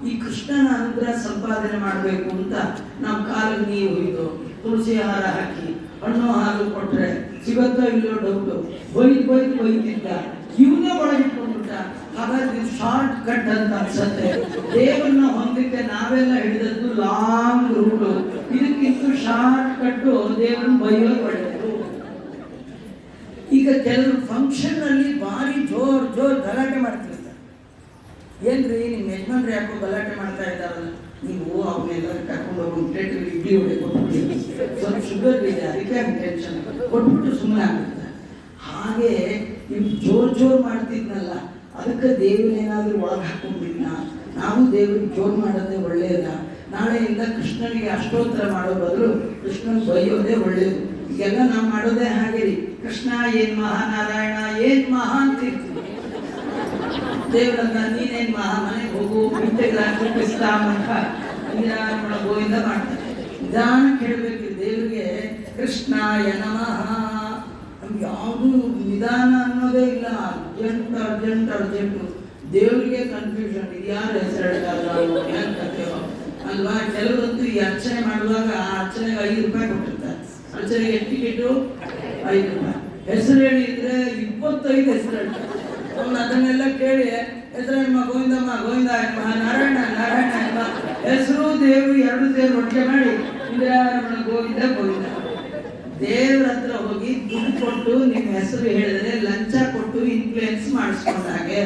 ಈ ಕೃಷ್ಣನ ಅನುಗ್ರಹ ಸಂಪಾದನೆ ಮಾಡಬೇಕು ಅಂತ ನಾವು ಕಾಲಿಗೆ ನೀರು ಹೊಯ್ದು ತುಳಸಿ ಹಾರ ಹಾಕಿ ಹಣ್ಣು ಹಾಲು ಕೊಟ್ರೆ ಸಿಗತ್ತೋ ಇಲ್ಲೋ ಡೌಟು. ಬೈತಿದ್ದ, ಇವನೇ ಒಳಗಿಟ್ಕೊಂಡ್ಬಿಟ್ಟ. ಹಾಗಾದ್ರೆ ಶಾರ್ಟ್ ಕಟ್ ಅಂತ ಅನ್ಸತ್ತೆ. ದೇವರನ್ನ ಹೊಂದಕ್ಕೆ ನಾವೆಲ್ಲ ಹಿಡಿದದ್ದು ಲಾಂಗ್ ರೂಟು, ಇದಕ್ಕಿಂತ ಶಾರ್ಟ್ ಕಟ್ಟು ದೇವರನ್ನ ಬೈಯೋದು ಒಳ್ಳೆಯದು. ಈಗ ಕೆಲವರು ಫಂಕ್ಷನ್ ಅಲ್ಲಿ ಭಾರಿ ಜೋರ್ ಗಲಾಟೆ ಮಾಡ್ತಿರ್ತಾರೆ. ಏನ್ರಿ ನಿಮ್ಮ ಯಜಮಾನ್ರು ಯಾಕೋ ಗಲಾಟೆ ಮಾಡ್ತಾ ಇದ್ದಾರಲ್ಲ, ನೀವು ಅವನ್ನೆಲ್ಲ ಕರ್ಕೊಂಡು ಹೋಗಿ ಪ್ಲೇಟ್ ಇಡ್ಲಿ ಹೊಡೆ ಕೊಟ್ಬಿಟ್ಟು, ಸ್ವಲ್ಪ ಶುಗರ್ ಇದೆ ಅದಕ್ಕೆ ಟೆನ್ಷನ್ ಕೊಟ್ಬಿಟ್ಟು ಸುಮ್ಮನೆ ಆಗ್ಬಿಡ್ತಾರೆ. ಹಾಗೆ ಇವ್ ಜೋರ್ ಮಾಡ್ತಿದ್ನಲ್ಲ, ಅದಕ್ಕೆ ದೇವರೇನಾದ್ರೂ ಒಳಗೆ ಹಾಕೊಂಡಿದ್ನ. ನಾವು ದೇವ್ರಿಗೆ ಜೋರ್ ಮಾಡೋದೇ ಒಳ್ಳೆಯದ. ನಾಳೆಯಿಂದ ಕೃಷ್ಣನಿಗೆ ಅಷ್ಟೋತ್ತರ ಮಾಡೋ ಬದಲು ಕೃಷ್ಣನ್ ಬೈಯೋದೇ ಒಳ್ಳೆಯದು. ಈಗೆಲ್ಲ ನಾವು ಮಾಡೋದೇ ಹಾಗೆ ರೀ. ಕೃಷ್ಣ ಏನ್ ಮಹಾ, ನಾರಾಯಣ ಏನ್ ಮಹಾ ಅಂತಿರ್ತೀವಿ. ದೇವರನ್ನ ನೀನೇನ್ ಮಹಾ, ಮನೆಗೆ ಹೋಗು, ಗೋವಿಂದ ಮಾಡ್ತಾರೆ. ನಿಧಾನಕ್ಕೆ ಹೇಳ್ಬೇಕು ದೇವ್ರಿಗೆ. ಕೃಷ್ಣಾಯ ನಮಃ, ನಮ್ಗೆ ಯಾವುದು ನಿಧಾನ ಅನ್ನೋದೇ ಇಲ್ಲ. ಅರ್ಜೆಂಟು ದೇವರಿಗೆ ಕನ್ಫ್ಯೂಷನ್. ಇದು ಯಾರು ಹೆಸರು ಅಲ್ವಾ? ಕೆಲವರಂತೂ ಈ ಅರ್ಚನೆ ಮಾಡುವಾಗ ಆ ಅರ್ಚನೆಗೆ 5 ರೂಪಾಯಿ ಕೊಟ್ಟಿರ್ತಾರೆ. ಅರ್ಚನೆಗೆ ಎಷ್ಟು ಟಿಕೆಟು? 5 ರೂಪಾಯಿ. ಹೆಸರು ಹೇಳಿ ಇದ್ರೆ 25 ಹೆಸರು ಹೇಳ್ತಾರೆ. ಅವನು ಅದನ್ನೆಲ್ಲ ಕೇಳಿ ಹೆಸರಮ್ಮ ಗೋವಿಂದಮ್ಮ, ಗೋವಿಂದ ನಾರಾಯಣ ಹೆಸರು ದೇವರು 2 ಸೇರಿ ಒಟ್ಟಿಗೆ ಮಾಡಿ ಗೋವಿಂದ. ದೇವ್ರ ಹತ್ರ ಹೋಗಿ ದುಡ್ಡು ಕೊಟ್ಟು ನಿಮ್ಮ ಹೆಸರು ಹೇಳಿದ್ರೆ ಲಂಚ ಕೊಟ್ಟು ಇನ್ಫ್ಲೂಯೆನ್ಸ್ ಮಾಡಿಸ್ಕೊಂಡಾಗೆ.